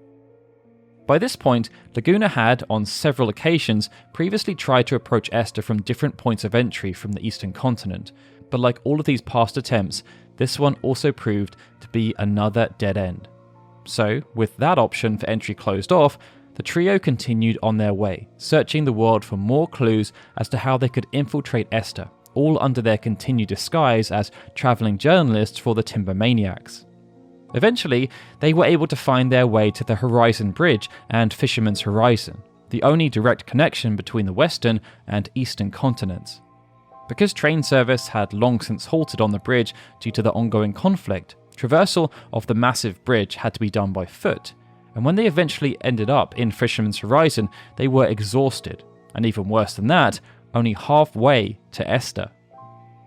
By this point, Laguna had, on several occasions, previously tried to approach Esthar from different points of entry from the eastern continent, but like all of these past attempts, this one also proved to be another dead end. So, with that option for entry closed off, the trio continued on their way, searching the world for more clues as to how they could infiltrate Esthar, all under their continued disguise as travelling journalists for the Timber Maniacs. Eventually, they were able to find their way to the Horizon Bridge and Fisherman's Horizon, the only direct connection between the western and eastern continents. Because train service had long since halted on the bridge due to the ongoing conflict, traversal of the massive bridge had to be done by foot, and when they eventually ended up in Fisherman's Horizon, they were exhausted, and even worse than that, only halfway to Esthar.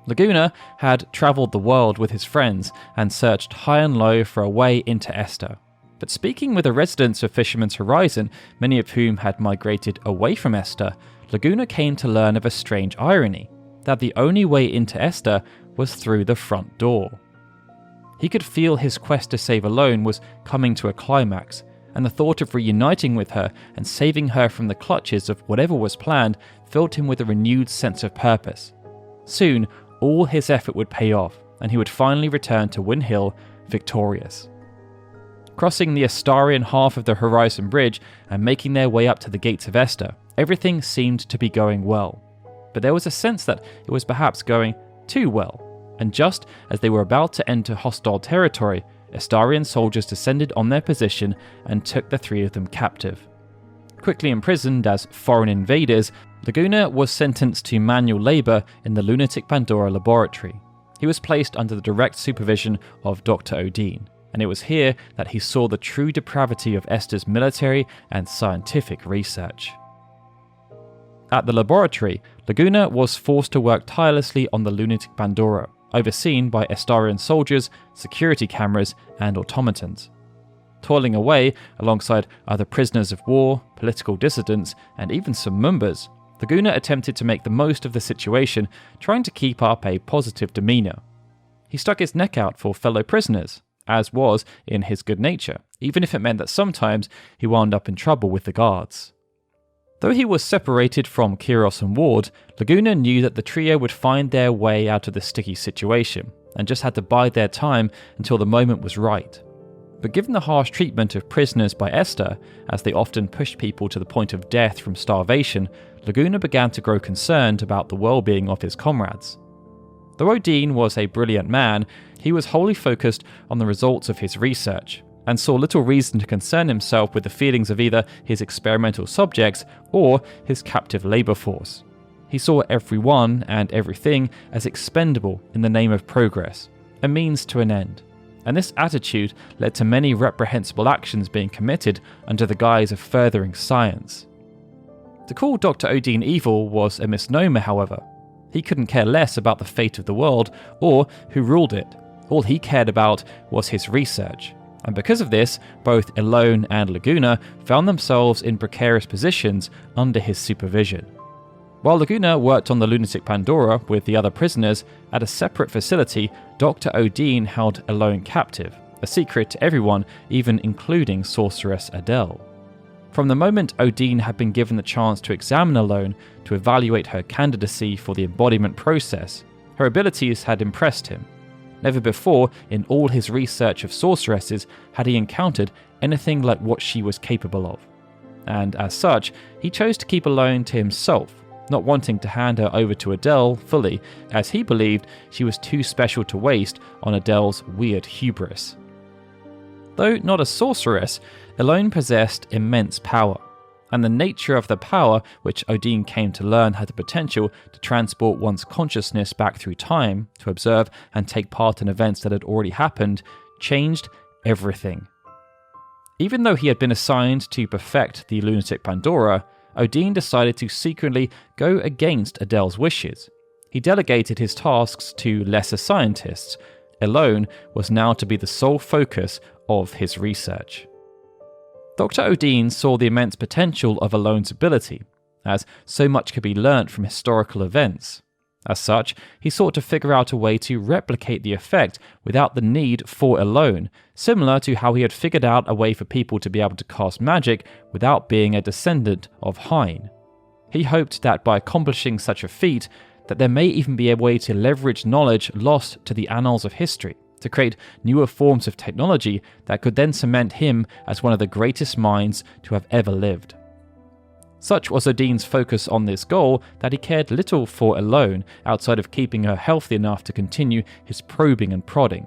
Laguna had travelled the world with his friends and searched high and low for a way into Esthar. But speaking with the residents of Fisherman's Horizon, many of whom had migrated away from Esthar, Laguna came to learn of a strange irony, that the only way into Esthar was through the front door. He could feel his quest to save Alone was coming to a climax, and the thought of reuniting with her and saving her from the clutches of whatever was planned filled him with a renewed sense of purpose. Soon, all his effort would pay off, and he would finally return to Win Hill victorious. Crossing the Estharian half of the Horizon Bridge and making their way up to the gates of Esthar, everything seemed to be going well. But there was a sense that it was perhaps going too well, and just as they were about to enter hostile territory, Estharian soldiers descended on their position and took the three of them captive. Quickly imprisoned as foreign invaders, Laguna was sentenced to manual labour in the Lunatic Pandora laboratory. He was placed under the direct supervision of Dr. Odin, and it was here that he saw the true depravity of Esthar's military and scientific research. At the laboratory, Laguna was forced to work tirelessly on the Lunatic Pandora, overseen by Estharian soldiers, security cameras, and automatons. Toiling away alongside other prisoners of war, political dissidents, and even some Mumbas, Laguna attempted to make the most of the situation, trying to keep up a positive demeanour. He stuck his neck out for fellow prisoners, as was in his good nature, even if it meant that sometimes he wound up in trouble with the guards. Though he was separated from Kiros and Ward, Laguna knew that the trio would find their way out of the sticky situation, and just had to bide their time until the moment was right. But given the harsh treatment of prisoners by Esthar, as they often pushed people to the point of death from starvation, Laguna began to grow concerned about the well-being of his comrades. Though Odin was a brilliant man, he was wholly focused on the results of his research, and saw little reason to concern himself with the feelings of either his experimental subjects or his captive labour force. He saw everyone and everything as expendable in the name of progress, a means to an end, and this attitude led to many reprehensible actions being committed under the guise of furthering science. To call Dr. Odin evil was a misnomer, however. He couldn't care less about the fate of the world or who ruled it. All he cared about was his research. And because of this, both Elone and Laguna found themselves in precarious positions under his supervision. While Laguna worked on the lunatic Pandora with the other prisoners, at a separate facility, Dr. Odin held Elone captive, a secret to everyone, even including Sorceress Adel. From the moment Odin had been given the chance to examine Elone to evaluate her candidacy for the embodiment process, her abilities had impressed him. Never before, in all his research of sorceresses, had he encountered anything like what she was capable of. And as such, he chose to keep Elone to himself, not wanting to hand her over to Adel fully, as he believed she was too special to waste on Adel's weird hubris. Though not a sorceress, Elone possessed immense power, and the nature of the power which Odin came to learn had the potential to transport one's consciousness back through time to observe and take part in events that had already happened, changed everything. Even though he had been assigned to perfect the lunatic Pandora, Odin decided to secretly go against Adel's wishes. He delegated his tasks to lesser scientists. Elone was now to be the sole focus of his research. Dr. Odin saw the immense potential of Elone's ability, as so much could be learnt from historical events. As such, he sought to figure out a way to replicate the effect without the need for Elone, similar to how he had figured out a way for people to be able to cast magic without being a descendant of Hyne. He hoped that by accomplishing such a feat, that there may even be a way to leverage knowledge lost to the annals of history, to create newer forms of technology that could then cement him as one of the greatest minds to have ever lived. Such was Odin's focus on this goal that he cared little for Elone outside of keeping her healthy enough to continue his probing and prodding.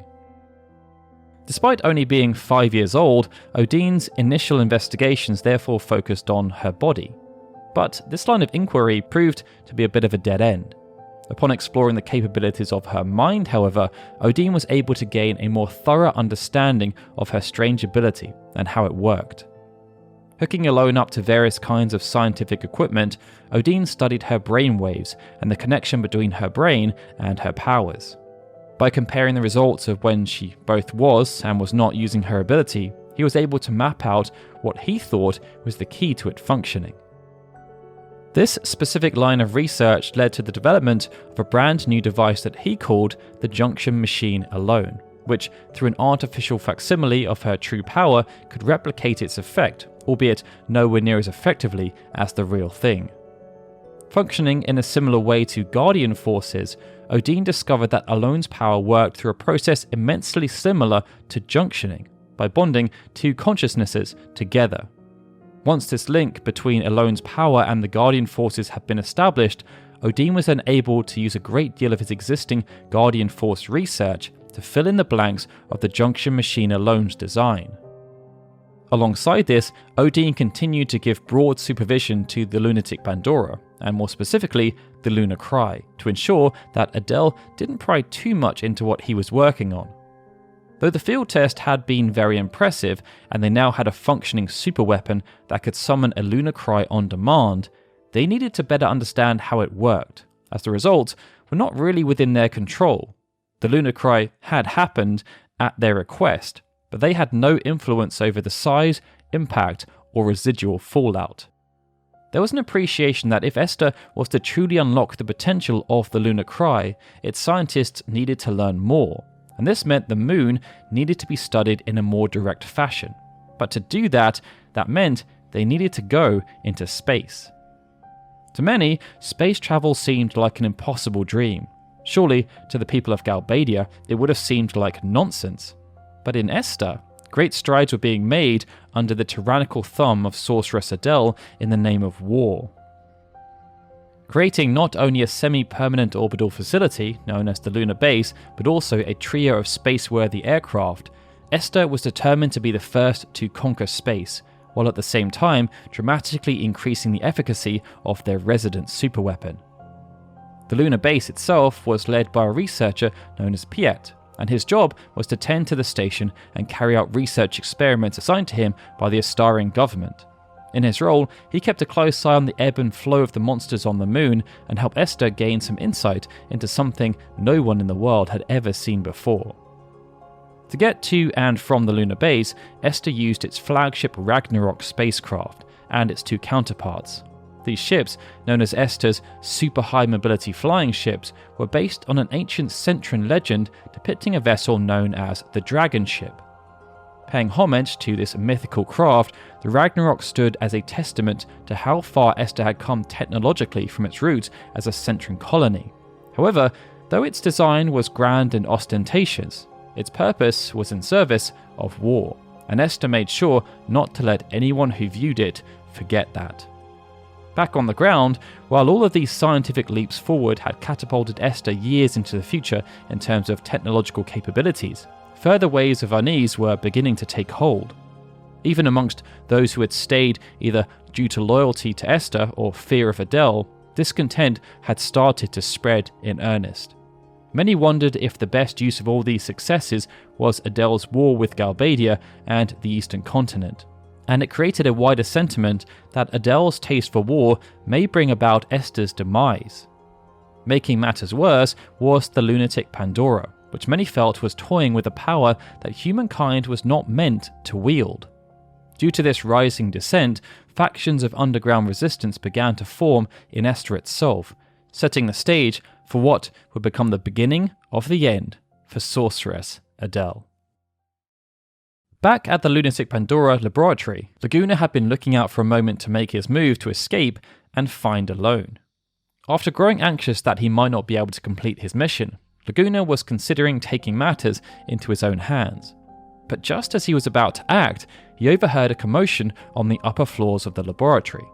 Despite only being 5 years old, Odin's initial investigations therefore focused on her body. But this line of inquiry proved to be a bit of a dead end. Upon exploring the capabilities of her mind, however, Odin was able to gain a more thorough understanding of her strange ability and how it worked. Hooking Elone up to various kinds of scientific equipment, Odin studied her brain waves and the connection between her brain and her powers. By comparing the results of when she both was and was not using her ability, he was able to map out what he thought was the key to it functioning. This specific line of research led to the development of a brand new device that he called the Junction Machine Elone, which, through an artificial facsimile of her true power, could replicate its effect, albeit nowhere near as effectively as the real thing. Functioning in a similar way to Guardian forces, Odin discovered that Elone's power worked through a process immensely similar to junctioning, by bonding two consciousnesses together. Once this link between Elone's power and the Guardian forces had been established, Odin was then able to use a great deal of his existing Guardian Force research to fill in the blanks of the Junction Machine Elone's design. Alongside this, Odin continued to give broad supervision to the lunatic Pandora, and more specifically, the Lunar Cry, to ensure that Adel didn't pry too much into what he was working on. Though the field test had been very impressive, and they now had a functioning superweapon that could summon a Lunar Cry on demand, they needed to better understand how it worked, as the results were not really within their control. The Lunar Cry had happened at their request, but they had no influence over the size, impact, or residual fallout. There was an appreciation that if Esthar was to truly unlock the potential of the Lunar Cry, its scientists needed to learn more, and this meant the moon needed to be studied in a more direct fashion. But to do that, that meant they needed to go into space. To many, space travel seemed like an impossible dream. Surely, to the people of Galbadia, it would have seemed like nonsense. But in Esthar, great strides were being made under the tyrannical thumb of Sorceress Adel in the name of war. Creating not only a semi-permanent orbital facility known as the Lunar Base, but also a trio of space-worthy aircraft, Esthar was determined to be the first to conquer space, while at the same time dramatically increasing the efficacy of their resident superweapon. The lunar base itself was led by a researcher known as Piet, and his job was to tend to the station and carry out research experiments assigned to him by the Estharian government. In his role, he kept a close eye on the ebb and flow of the monsters on the moon and helped Esthar gain some insight into something no one in the world had ever seen before. To get to and from the lunar base, Esthar used its flagship Ragnarok spacecraft and its two counterparts. These ships, known as Esthar's super high mobility flying ships, were based on an ancient Centran legend depicting a vessel known as the Dragon Ship. Paying homage to this mythical craft, the Ragnarok stood as a testament to how far Esthar had come technologically from its roots as a Centran colony. However, though its design was grand and ostentatious, its purpose was in service of war, and Esthar made sure not to let anyone who viewed it forget that. Back on the ground, while all of these scientific leaps forward had catapulted Esthar years into the future in terms of technological capabilities, further waves of unease were beginning to take hold. Even amongst those who had stayed either due to loyalty to Esthar or fear of Adel, discontent had started to spread in earnest. Many wondered if the best use of all these successes was Adel's war with Galbadia and the Eastern continent, and it created a wider sentiment that Adel's taste for war may bring about Esthar's demise. Making matters worse was the lunatic Pandora, which many felt was toying with a power that humankind was not meant to wield. Due to this rising dissent, factions of underground resistance began to form in Esthar itself, setting the stage for what would become the beginning of the end for Sorceress Adel. Back at the lunatic Pandora laboratory, Laguna had been looking out for a moment to make his move to escape and find Alone. After growing anxious that he might not be able to complete his mission, Laguna was considering taking matters into his own hands. But just as he was about to act, he overheard a commotion on the upper floors of the laboratory.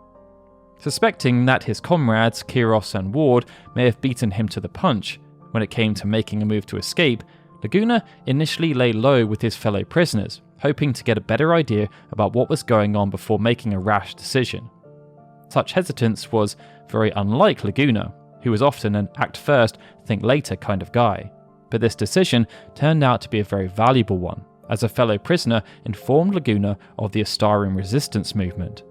Suspecting that his comrades, Kiros and Ward, may have beaten him to the punch when it came to making a move to escape, Laguna initially lay low with his fellow prisoners, hoping to get a better idea about what was going on before making a rash decision. Such hesitance was very unlike Laguna, who was often an act first, think later kind of guy. But this decision turned out to be a very valuable one, as a fellow prisoner informed Laguna of the Estharian resistance movement.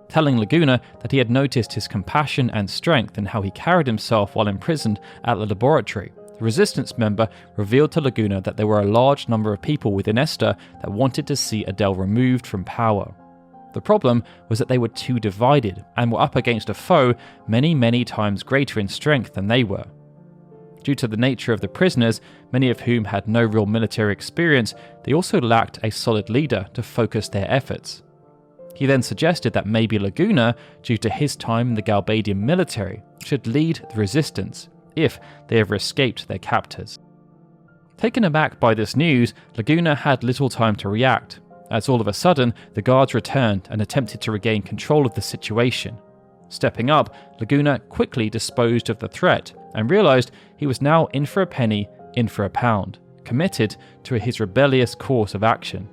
Telling Laguna that he had noticed his compassion and strength in how he carried himself while imprisoned at the laboratory, the resistance member revealed to Laguna that there were a large number of people within Esthar that wanted to see Adel removed from power. The problem was that they were too divided and were up against a foe many times greater in strength than they were. Due to the nature of the prisoners, many of whom had no real military experience, they also lacked a solid leader to focus their efforts. He then suggested that maybe Laguna, due to his time in the Galbadian military, should lead the resistance, if they ever escaped their captors. Taken aback by this news, Laguna had little time to react, as all of a sudden the guards returned and attempted to regain control of the situation. Stepping up, Laguna quickly disposed of the threat and realised he was now in for a penny, in for a pound, committed to his rebellious course of action.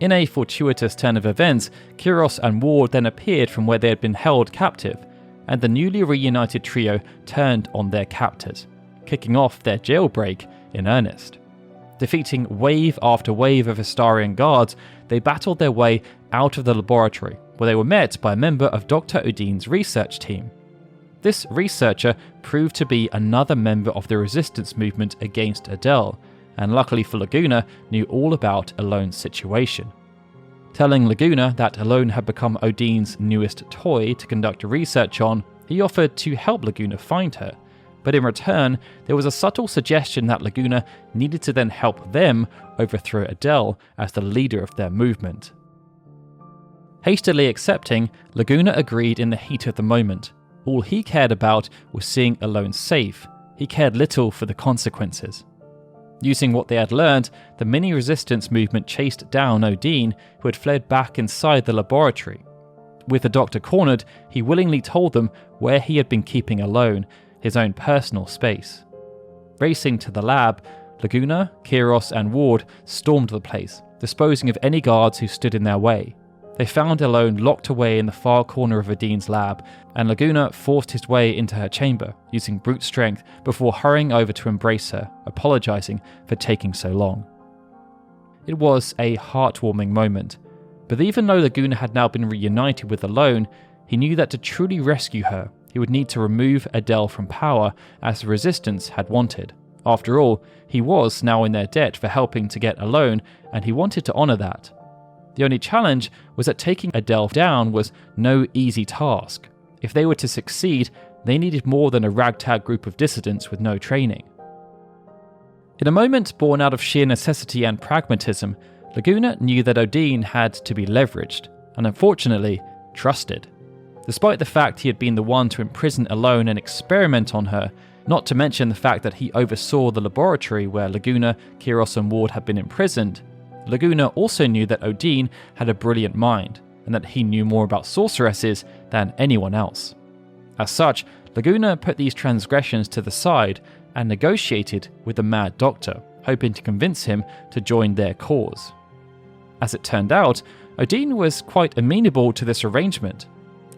In a fortuitous turn of events, Kiros and Ward then appeared from where they had been held captive, and the newly reunited trio turned on their captors, kicking off their jailbreak in earnest. Defeating wave after wave of Estharian guards, they battled their way out of the laboratory, where they were met by a member of Dr. Odine's research team. This researcher proved to be another member of the resistance movement against Adel, and luckily for Laguna, knew all about Alone's situation. Telling Laguna that Alone had become Odine's newest toy to conduct research on, he offered to help Laguna find her, but in return, there was a subtle suggestion that Laguna needed to then help them overthrow Adel as the leader of their movement. Hastily accepting, Laguna agreed in the heat of the moment. All he cared about was seeing Alone safe. He cared little for the consequences. Using what they had learned, the mini-resistance movement chased down Odine, who had fled back inside the laboratory. With the doctor cornered, he willingly told them where he had been keeping Alone, his own personal space. Racing to the lab, Laguna, Kiros, and Ward stormed the place, disposing of any guards who stood in their way. They found Alone locked away in the far corner of Adin's lab, and Laguna forced his way into her chamber, using brute strength before hurrying over to embrace her, apologizing for taking so long. It was a heartwarming moment, but even though Laguna had now been reunited with Alone, he knew that to truly rescue her, he would need to remove Adel from power as the Resistance had wanted. After all, he was now in their debt for helping to get Alone, and he wanted to honor that. The only challenge was that taking Adel down was no easy task. If they were to succeed, they needed more than a ragtag group of dissidents with no training. In a moment born out of sheer necessity and pragmatism, Laguna knew that Odin had to be leveraged, and unfortunately, trusted. Despite the fact he had been the one to imprison Alone and experiment on her, not to mention the fact that he oversaw the laboratory where Laguna, Kiros, and Ward had been imprisoned, Laguna also knew that Odin had a brilliant mind, and that he knew more about sorceresses than anyone else. As such, Laguna put these transgressions to the side and negotiated with the Mad Doctor, hoping to convince him to join their cause. As it turned out, Odin was quite amenable to this arrangement.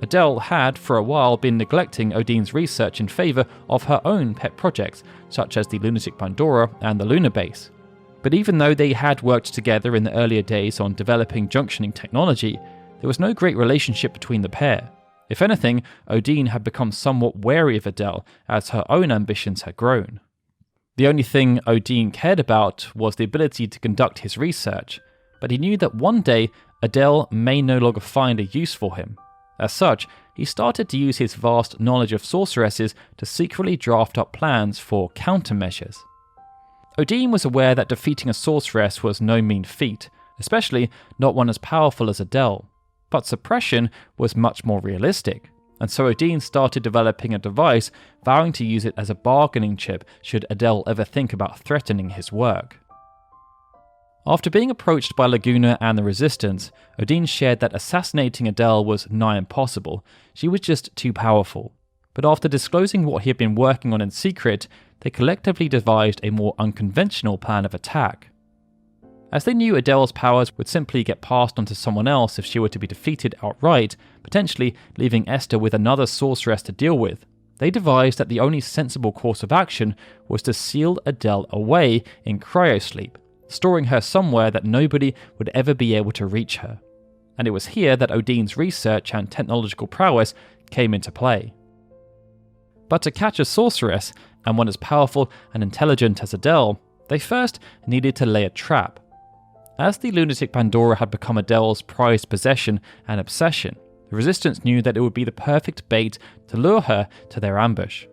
Adel had, for a while, been neglecting Odin's research in favour of her own pet projects, such as the Lunatic Pandora and the Lunar Base. But even though they had worked together in the earlier days on developing junctioning technology, there was no great relationship between the pair. If anything, Odin had become somewhat wary of Adel as her own ambitions had grown. The only thing Odin cared about was the ability to conduct his research, but he knew that one day Adel may no longer find a use for him. As such, he started to use his vast knowledge of sorceresses to secretly draft up plans for countermeasures. Odin was aware that defeating a sorceress was no mean feat, especially not one as powerful as Adel, but suppression was much more realistic, and so Odin started developing a device vowing to use it as a bargaining chip should Adel ever think about threatening his work. After being approached by Laguna and the Resistance, Odin shared that assassinating Adel was nigh impossible. She was just too powerful. But after disclosing what he had been working on in secret, they collectively devised a more unconventional plan of attack. As they knew Adel's powers would simply get passed on to someone else if she were to be defeated outright, potentially leaving Esthar with another sorceress to deal with, they devised that the only sensible course of action was to seal Adel away in cryosleep, storing her somewhere that nobody would ever be able to reach her. And it was here that Odin's research and technological prowess came into play. But to catch a sorceress, and one as powerful and intelligent as Adel, they first needed to lay a trap. As the Lunatic Pandora had become Adel's prized possession and obsession, the Resistance knew that it would be the perfect bait to lure her to their ambush.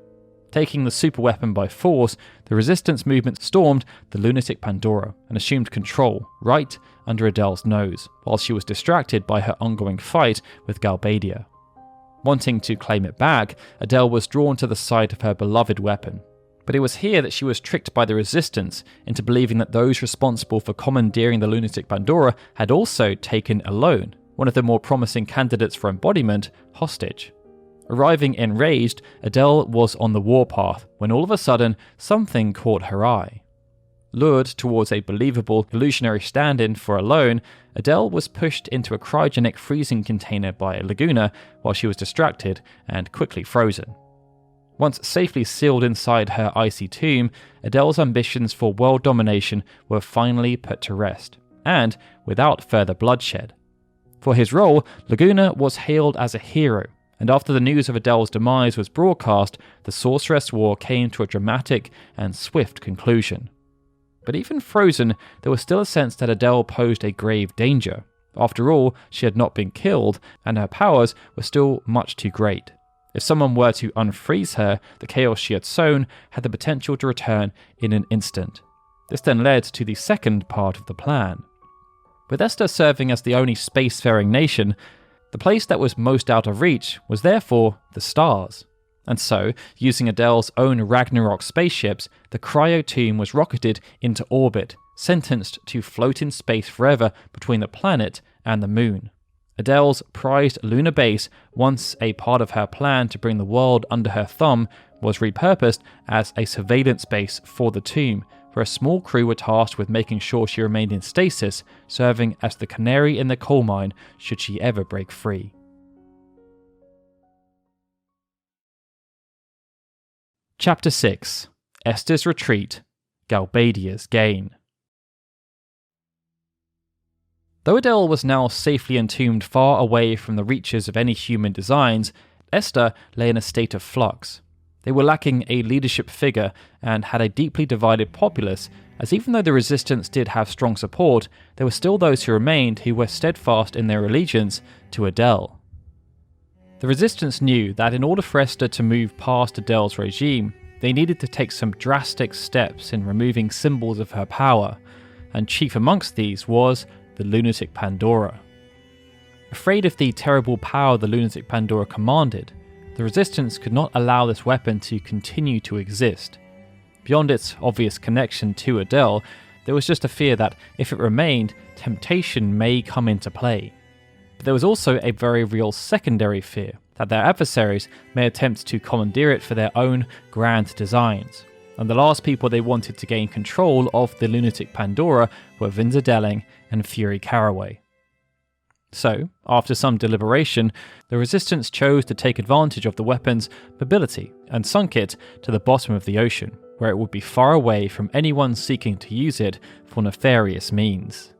Taking the superweapon by force, the Resistance movement stormed the Lunatic Pandora and assumed control right under Adel's nose, while she was distracted by her ongoing fight with Galbadia. Wanting to claim it back, Adel was drawn to the sight of her beloved weapon. But it was here that she was tricked by the Resistance into believing that those responsible for commandeering the Lunatic Pandora had also taken Alone, one of the more promising candidates for embodiment, hostage. Arriving enraged, Adel was on the warpath when all of a sudden something caught her eye. Lured towards a believable illusionary stand-in for Alone, Adel was pushed into a cryogenic freezing container by Laguna while she was distracted and quickly frozen. Once safely sealed inside her icy tomb, Adel's ambitions for world domination were finally put to rest, and without further bloodshed. For his role, Laguna was hailed as a hero, and after the news of Adel's demise was broadcast, the Sorceress War came to a dramatic and swift conclusion. But even frozen, there was still a sense that Adel posed a grave danger. After all, she had not been killed, and her powers were still much too great. If someone were to unfreeze her, the chaos she had sown had the potential to return in an instant. This then led to the second part of the plan. With Esthar serving as the only spacefaring nation, the place that was most out of reach was therefore the stars. And so, using Adel's own Ragnarok spaceships, the cryo-tomb was rocketed into orbit, sentenced to float in space forever between the planet and the moon. Adel's prized lunar base, once a part of her plan to bring the world under her thumb, was repurposed as a surveillance base for the tomb, where a small crew were tasked with making sure she remained in stasis, serving as the canary in the coal mine should she ever break free. Chapter 6: Esthtar's Retreat, Galbadia's Gain. Though Adel was now safely entombed far away from the reaches of any human designs, Esthar lay in a state of flux. They were lacking a leadership figure and had a deeply divided populace, as even though the resistance did have strong support, there were still those who remained who were steadfast in their allegiance to Adel. The resistance knew that in order for Esthar to move past Adel's regime, they needed to take some drastic steps in removing symbols of her power, and chief amongst these was the lunatic Pandora. Afraid of the terrible power the lunatic Pandora commanded, the resistance could not allow this weapon to continue to exist. Beyond its obvious connection to Adel, there was just a fear that if it remained, temptation may come into play. But there was also a very real secondary fear that their adversaries may attempt to commandeer it for their own grand designs. And the last people they wanted to gain control of the lunatic Pandora were Vinza Delling and Fury Caraway. So, after some deliberation, the resistance chose to take advantage of the weapon's mobility and sunk it to the bottom of the ocean, where it would be far away from anyone seeking to use it for nefarious means.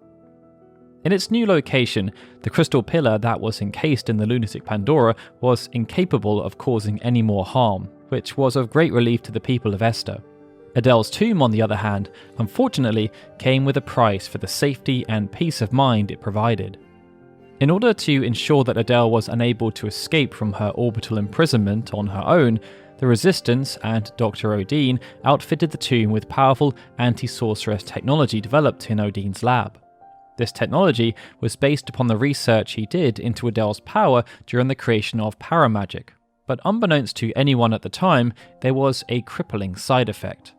In its new location, the crystal pillar that was encased in the lunatic Pandora was incapable of causing any more harm, which was of great relief to the people of Esthar. Adel's tomb, on the other hand, unfortunately came with a price for the safety and peace of mind it provided. In order to ensure that Adel was unable to escape from her orbital imprisonment on her own, the Resistance and Dr. Odin outfitted the tomb with powerful anti-sorceress technology developed in Odin's lab. This technology was based upon the research he did into Adel's power during the creation of paramagic, but unbeknownst to anyone at the time, there was a crippling side effect.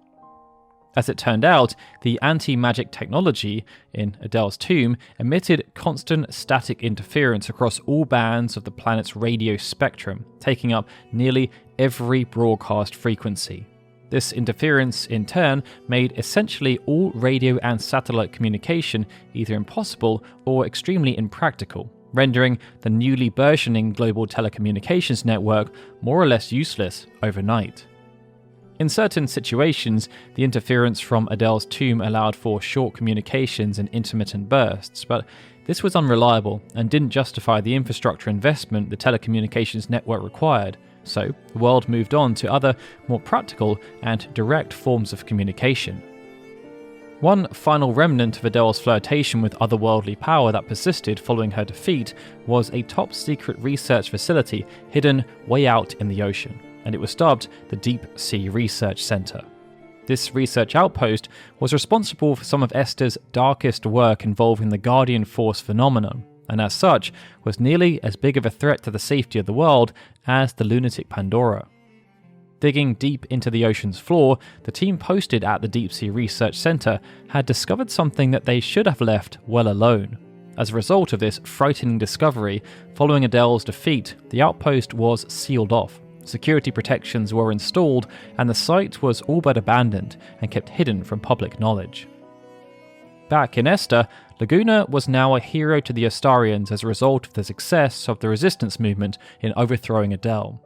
As it turned out, the anti-magic technology in Adel's tomb emitted constant static interference across all bands of the planet's radio spectrum, taking up nearly every broadcast frequency. This interference, in turn, made essentially all radio and satellite communication either impossible or extremely impractical, rendering the newly burgeoning global telecommunications network more or less useless overnight. In certain situations, the interference from Adel's tomb allowed for short communications and intermittent bursts, but this was unreliable and didn't justify the infrastructure investment the telecommunications network required, so the world moved on to other, more practical and direct forms of communication. One final remnant of Adel's flirtation with otherworldly power that persisted following her defeat was a top-secret research facility hidden way out in the ocean, and it was dubbed the Deep Sea Research Center. This research outpost was responsible for some of Esthtar's darkest work involving the Guardian Force phenomenon, and as such was nearly as big of a threat to the safety of the world as the lunatic Pandora. Digging deep into the ocean's floor, the team posted at the Deep Sea Research Center had discovered something that they should have left well alone. As a result of this frightening discovery, following Adel's defeat, the outpost was sealed off. Security protections were installed, and the site was all but abandoned and kept hidden from public knowledge. Back in Esthar, Laguna was now a hero to the Estharians as a result of the success of the resistance movement in overthrowing Adel.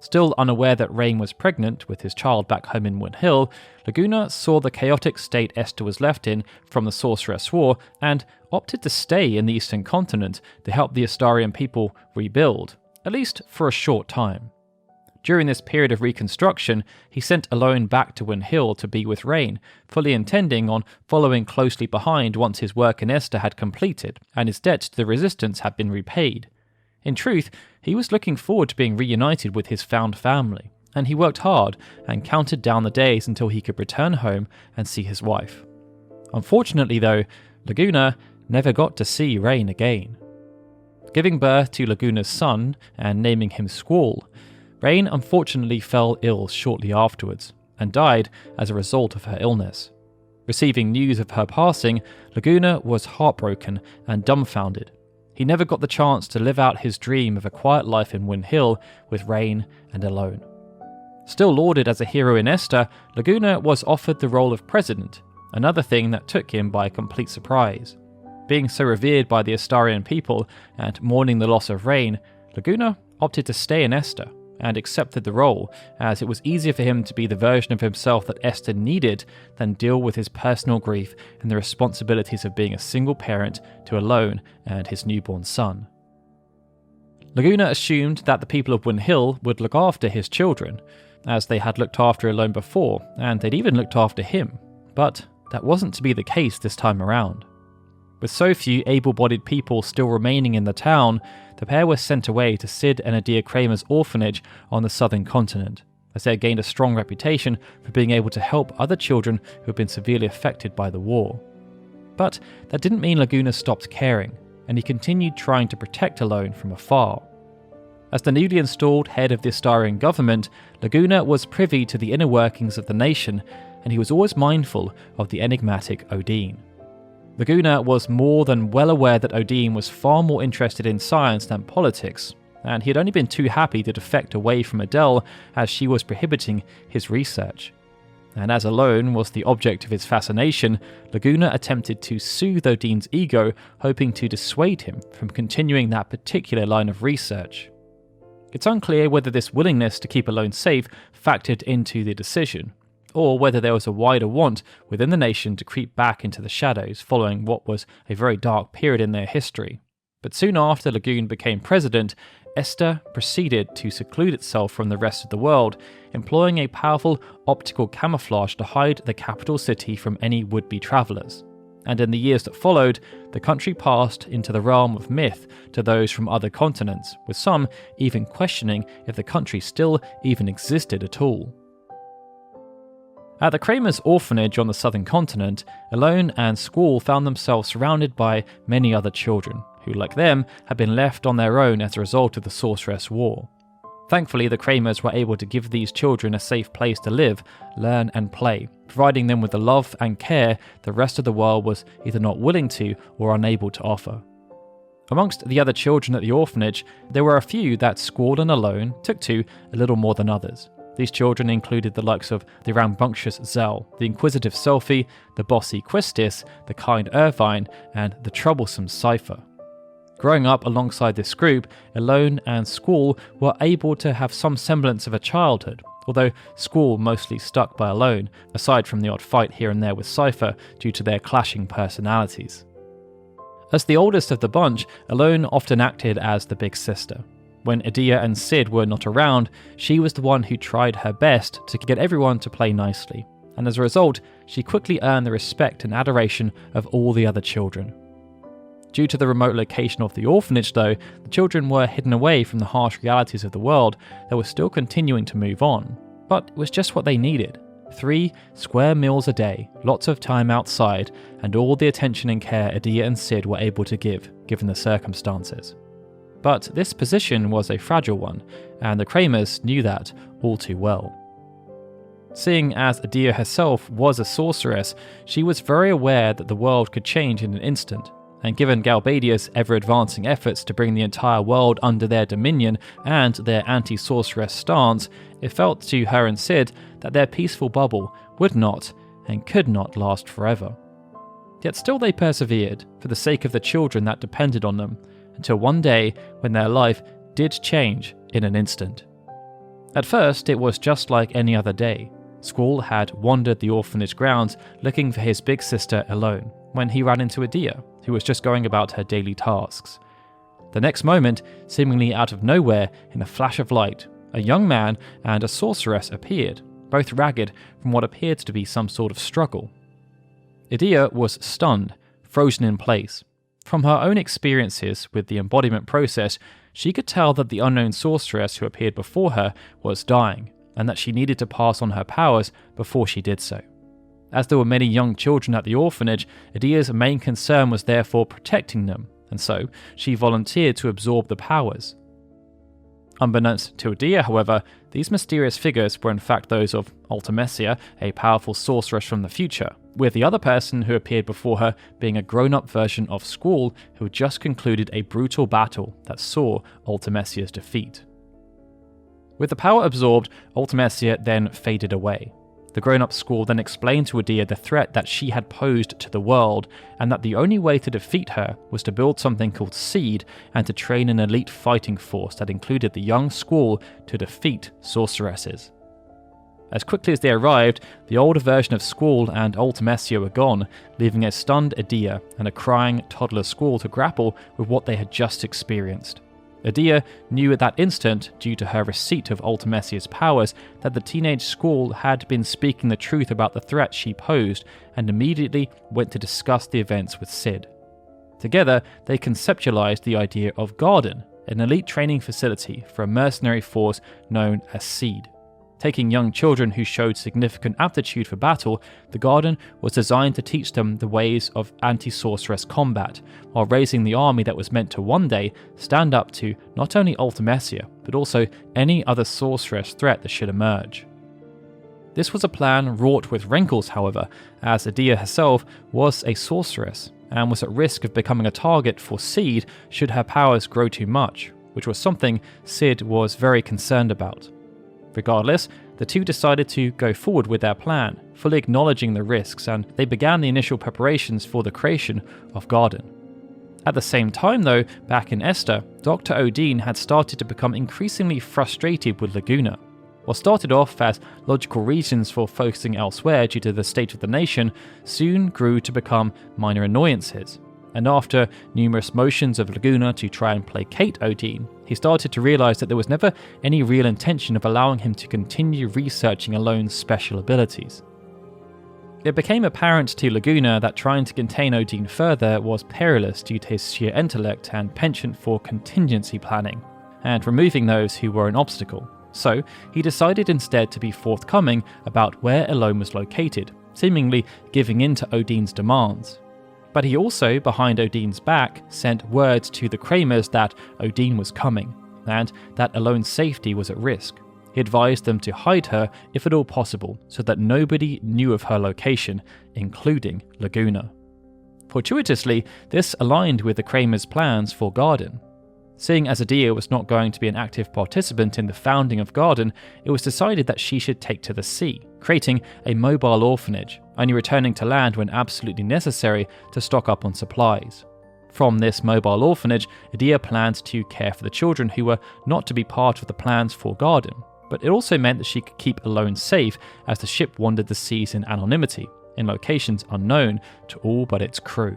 Still unaware that Rain was pregnant with his child back home in Win Hill, Laguna saw the chaotic state Esthar was left in from the Sorceress War and opted to stay in the Eastern Continent to help the Estharian people rebuild, at least for a short time. During this period of reconstruction, he sent Alone back to Win Hill to be with Rain, fully intending on following closely behind once his work in Esthar had completed and his debt to the Resistance had been repaid. In truth, he was looking forward to being reunited with his found family, and he worked hard and counted down the days until he could return home and see his wife. Unfortunately though, Laguna never got to see Rain again. Giving birth to Laguna's son and naming him Squall, Rain unfortunately fell ill shortly afterwards, and died as a result of her illness. Receiving news of her passing, Laguna was heartbroken and dumbfounded. He never got the chance to live out his dream of a quiet life in Win Hill with Rain and Alone. Still lauded as a hero in Esthar, Laguna was offered the role of president, another thing that took him by complete surprise. Being so revered by the Estharian people and mourning the loss of Rain, Laguna opted to stay in Esthar and accepted the role, as it was easier for him to be the version of himself that Esthar needed than deal with his personal grief and the responsibilities of being a single parent to Elone and his newborn son. Laguna assumed that the people of Win Hill would look after his children, as they had looked after Elone before, and they'd even looked after him. But that wasn't to be the case this time around. With so few able-bodied people still remaining in the town, the pair were sent away to Sid and Adia Kramer's orphanage on the southern continent, as they had gained a strong reputation for being able to help other children who had been severely affected by the war. But that didn't mean Laguna stopped caring, and he continued trying to protect Elone from afar. As the newly installed head of the Estharian government, Laguna was privy to the inner workings of the nation, and he was always mindful of the enigmatic Odin. Laguna was more than well aware that Odin was far more interested in science than politics, and he had only been too happy to defect away from Adel as she was prohibiting his research. And as Elone was the object of his fascination, Laguna attempted to soothe Odin's ego, hoping to dissuade him from continuing that particular line of research. It's unclear whether this willingness to keep Elone safe factored into the decision, or whether there was a wider want within the nation to creep back into the shadows following what was a very dark period in their history. But soon after Laguna became president, Esthar proceeded to seclude itself from the rest of the world, employing a powerful optical camouflage to hide the capital city from any would-be travellers. And in the years that followed, the country passed into the realm of myth to those from other continents, with some even questioning if the country still even existed at all. At the Kramer's orphanage on the southern continent, Elone and Squall found themselves surrounded by many other children, who, like them, had been left on their own as a result of the Sorceress War. Thankfully, the Kramers were able to give these children a safe place to live, learn and play, providing them with the love and care the rest of the world was either not willing to or unable to offer. Amongst the other children at the orphanage, there were a few that Squall and Elone took to a little more than others. These children included the likes of the rambunctious Zell, the inquisitive Selphie, the bossy Quistis, the kind Irvine, and the troublesome Cypher. Growing up alongside this group, Elone and Squall were able to have some semblance of a childhood, although Squall mostly stuck by Elone, aside from the odd fight here and there with Cypher due to their clashing personalities. As the oldest of the bunch, Elone often acted as the big sister. When Adia and Sid were not around, she was the one who tried her best to get everyone to play nicely, and as a result, she quickly earned the respect and adoration of all the other children. Due to the remote location of the orphanage though, the children were hidden away from the harsh realities of the world that was still continuing to move on, but it was just what they needed. 3 square meals a day, lots of time outside, and all the attention and care Adia and Sid were able to give, given the circumstances. But this position was a fragile one, and the Kramers knew that all too well. Seeing as Adia herself was a sorceress, she was very aware that the world could change in an instant, and given Galbadia's ever-advancing efforts to bring the entire world under their dominion and their anti-sorceress stance, it felt to her and Sid that their peaceful bubble would not and could not last forever. Yet still they persevered, for the sake of the children that depended on them, until one day when their life did change in an instant. At first, it was just like any other day. Squall had wandered the orphanage grounds looking for his big sister Elone, when he ran into Adia, who was just going about her daily tasks. The next moment, seemingly out of nowhere, in a flash of light, a young man and a sorceress appeared, both ragged from what appeared to be some sort of struggle. Adia was stunned, frozen in place. From her own experiences with the embodiment process, she could tell that the unknown sorceress who appeared before her was dying, and that she needed to pass on her powers before she did so. As there were many young children at the orphanage, Adia's main concern was therefore protecting them, and so she volunteered to absorb the powers. Unbeknownst to Adia, however, these mysterious figures were in fact those of Ultimecia, a powerful sorceress from the future, with the other person who appeared before her being a grown-up version of Squall who had just concluded a brutal battle that saw Ultimecia's defeat. With the power absorbed, Ultimecia then faded away. The grown-up squall then explained to Adel the threat that she had posed to the world, and that the only way to defeat her was to build something called Seed and to train an elite fighting force that included the young squall to defeat sorceresses. As quickly as they arrived, the older version of Squall and Ultimessia were gone, leaving a stunned Adel and a crying toddler Squall to grapple with what they had just experienced. Adel knew at that instant, due to her receipt of Ultimessia's powers, that the teenage Squall had been speaking the truth about the threat she posed, and immediately went to discuss the events with Cid. Together, they conceptualized the idea of Garden, an elite training facility for a mercenary force known as Seed. Taking young children who showed significant aptitude for battle, the Garden was designed to teach them the ways of anti-sorceress combat, while raising the army that was meant to one day stand up to not only Ultimessia, but also any other sorceress threat that should emerge. This was a plan wrought with wrinkles, however, as Adel herself was a sorceress, and was at risk of becoming a target for Seed should her powers grow too much, which was something Cid was very concerned about. Regardless, the two decided to go forward with their plan, fully acknowledging the risks, and they began the initial preparations for the creation of Garden. At the same time though, back in Esthar, Dr. Odin had started to become increasingly frustrated with Laguna. What started off as logical reasons for focusing elsewhere due to the state of the nation, soon grew to become minor annoyances. And after numerous motions of Laguna to try and placate Odin, he started to realise that there was never any real intention of allowing him to continue researching Alone's special abilities. It became apparent to Laguna that trying to contain Odin further was perilous due to his sheer intellect and penchant for contingency planning, and removing those who were an obstacle. So he decided instead to be forthcoming about where Alone was located, seemingly giving in to Odin's demands. But he also, behind Odin's back, sent words to the Kramers that Odin was coming, and that Alone's safety was at risk. He advised them to hide her, if at all possible, so that nobody knew of her location, including Laguna. Fortuitously, this aligned with the Kramers' plans for Garden. Seeing as Adel was not going to be an active participant in the founding of Garden, it was decided that she should take to the sea, creating a mobile orphanage, only returning to land when absolutely necessary to stock up on supplies. From this mobile orphanage, Adel planned to care for the children who were not to be part of the plans for Garden, but it also meant that she could keep Alone safe as the ship wandered the seas in anonymity, in locations unknown to all but its crew.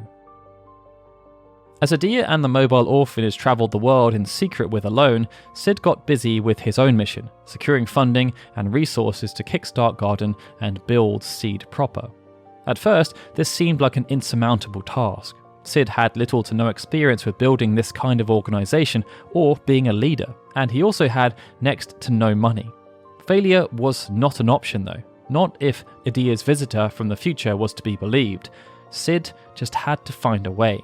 As Adel and the mobile orphanage travelled the world in secret with Alone, Cid got busy with his own mission, securing funding and resources to kickstart Garden and build Seed proper. At first, this seemed like an insurmountable task. Cid had little to no experience with building this kind of organisation or being a leader, and he also had next to no money. Failure was not an option though, not if Adel's visitor from the future was to be believed. Cid just had to find a way.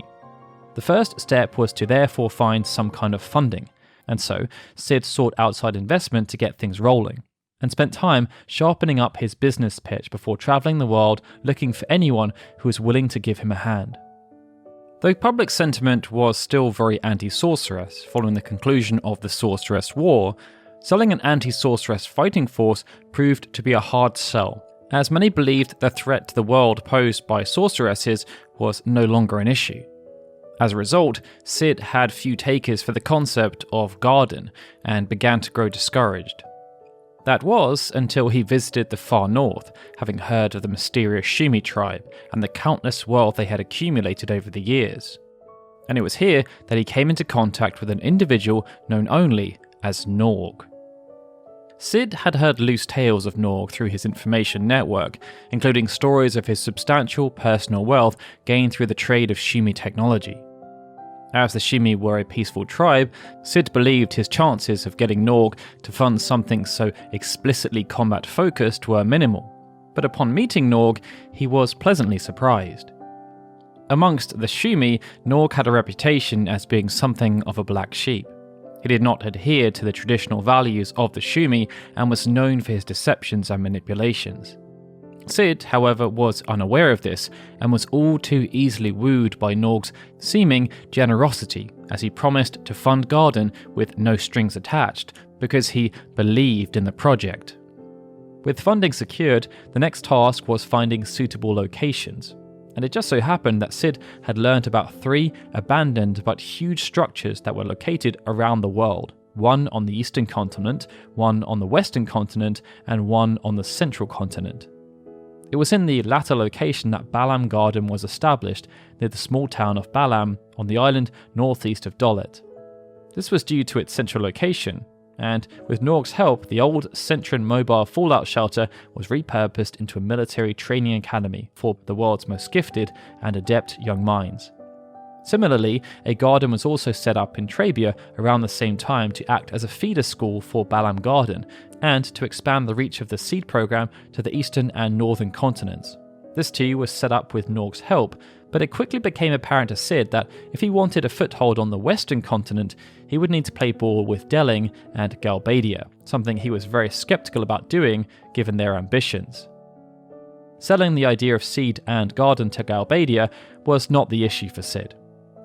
The first step was to therefore find some kind of funding, and so Cid sought outside investment to get things rolling, and spent time sharpening up his business pitch before travelling the world looking for anyone who was willing to give him a hand. Though public sentiment was still very anti-sorceress following the conclusion of the Sorceress War, selling an anti-sorceress fighting force proved to be a hard sell, as many believed the threat to the world posed by sorceresses was no longer an issue. As a result, Cid had few takers for the concept of Garden and began to grow discouraged. That was until he visited the far north, having heard of the mysterious Shumi tribe and the countless wealth they had accumulated over the years. And it was here that he came into contact with an individual known only as Norg. Cid had heard loose tales of Norg through his information network, including stories of his substantial personal wealth gained through the trade of Shumi technology. As the Shumi were a peaceful tribe, Cid believed his chances of getting Norg to fund something so explicitly combat-focused were minimal, but upon meeting Norg, he was pleasantly surprised. Amongst the Shumi, Norg had a reputation as being something of a black sheep. He did not adhere to the traditional values of the Shumi and was known for his deceptions and manipulations. Cid, however, was unaware of this and was all too easily wooed by Norg's seeming generosity as he promised to fund Garden with no strings attached because he believed in the project. With funding secured, the next task was finding suitable locations. And it just so happened that Cid had learnt about 3 abandoned but huge structures that were located around the world. One on the eastern continent, one on the western continent, and one on the central continent. It was in the latter location that Balam Garden was established, near the small town of Balam on the island northeast of Dolet. This was due to its central location, and with Norg's help, the old Centran mobile fallout shelter was repurposed into a military training academy for the world's most gifted and adept young minds. Similarly, a garden was also set up in Trabia around the same time to act as a feeder school for Balam Garden, and to expand the reach of the seed program to the eastern and northern continents. This too was set up with Norg's help, but it quickly became apparent to Cid that if he wanted a foothold on the western continent, he would need to play ball with Delling and Galbadia, something he was very skeptical about doing given their ambitions. Selling the idea of seed and garden to Galbadia was not the issue for Cid.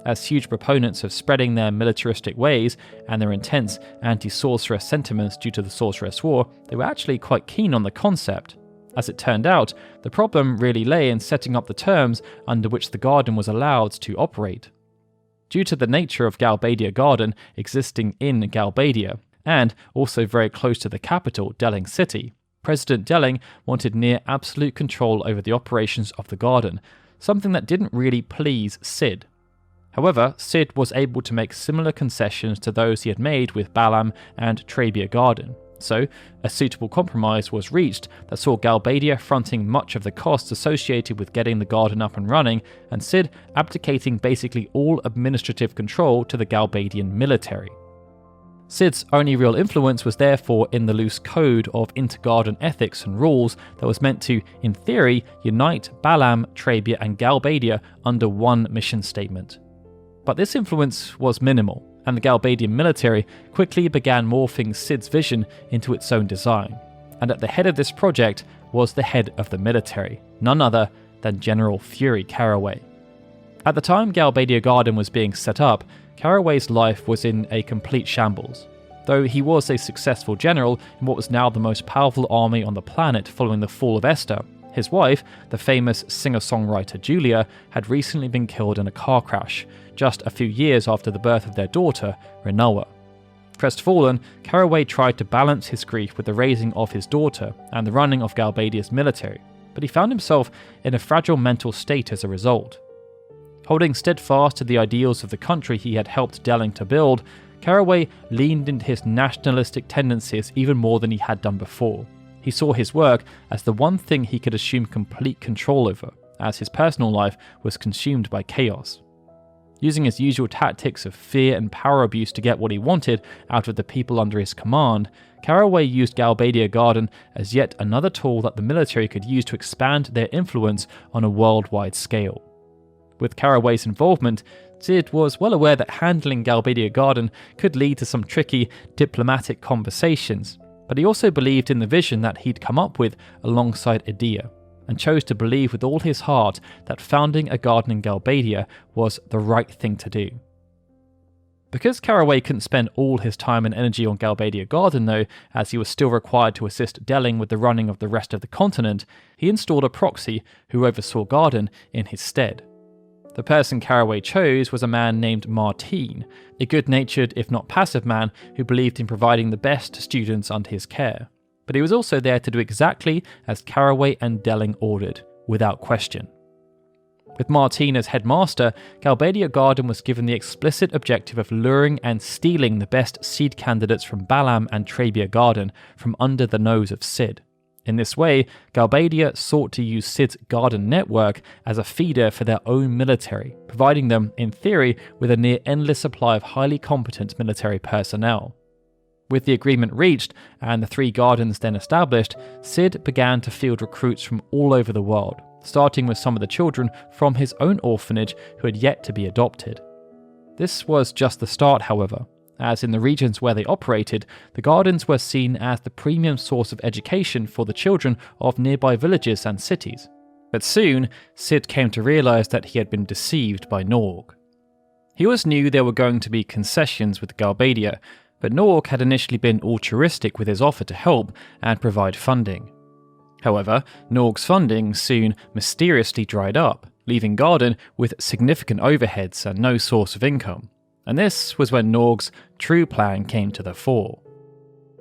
As huge proponents of spreading their militaristic ways and their intense anti-sorceress sentiments due to the Sorceress War, they were actually quite keen on the concept. As it turned out, the problem really lay in setting up the terms under which the garden was allowed to operate. Due to the nature of Galbadia Garden existing in Galbadia, and also very close to the capital, Delling City, President Delling wanted near absolute control over the operations of the garden, something that didn't really please Cid. However, Cid was able to make similar concessions to those he had made with Balam and Trabia Garden. So, a suitable compromise was reached that saw Galbadia fronting much of the costs associated with getting the garden up and running, and Cid abdicating basically all administrative control to the Galbadian military. Cid's only real influence was therefore in the loose code of intergarden ethics and rules that was meant to, in theory, unite Balam, Trabia and Galbadia under one mission statement. But this influence was minimal, and the Galbadian military quickly began morphing Cid's vision into its own design. And at the head of this project was the head of the military, none other than General Fury Caraway. At the time Galbadia Garden was being set up, Caraway's life was in a complete shambles. Though he was a successful general in what was now the most powerful army on the planet following the fall of Esthar, his wife, the famous singer-songwriter Julia, had recently been killed in a car crash, just a few years after the birth of their daughter, Renoa. Crestfallen, Caraway tried to balance his grief with the raising of his daughter and the running of Galbadia's military, but he found himself in a fragile mental state as a result. Holding steadfast to the ideals of the country he had helped Delling to build, Caraway leaned into his nationalistic tendencies even more than he had done before. He saw his work as the one thing he could assume complete control over, as his personal life was consumed by chaos. Using his usual tactics of fear and power abuse to get what he wanted out of the people under his command, Caraway used Galbadia Garden as yet another tool that the military could use to expand their influence on a worldwide scale. With Caraway's involvement, Cid was well aware that handling Galbadia Garden could lead to some tricky diplomatic conversations, but he also believed in the vision that he'd come up with alongside Edea, and chose to believe with all his heart that founding a garden in Galbadia was the right thing to do. Because Caraway couldn't spend all his time and energy on Galbadia Garden though, as he was still required to assist Delling with the running of the rest of the continent, he installed a proxy who oversaw Garden in his stead. The person Caraway chose was a man named Martine, a good-natured if not passive man who believed in providing the best to students under his care. But he was also there to do exactly as Caraway and Delling ordered, without question. With Martine as headmaster, Galbadia Garden was given the explicit objective of luring and stealing the best seed candidates from Balam and Trabia Garden from under the nose of Cid. In this way, Galbadia sought to use Cid's garden network as a feeder for their own military, providing them, in theory, with a near-endless supply of highly competent military personnel. With the agreement reached, and the 3 gardens then established, Cid began to field recruits from all over the world, starting with some of the children from his own orphanage who had yet to be adopted. This was just the start, however, as in the regions where they operated, the gardens were seen as the premium source of education for the children of nearby villages and cities. But soon, Cid came to realise that he had been deceived by Norg. He always knew there were going to be concessions with Galbadia, but Norg had initially been altruistic with his offer to help and provide funding. However, Norg's funding soon mysteriously dried up, leaving Garden with significant overheads and no source of income. And this was when Norg's true plan came to the fore.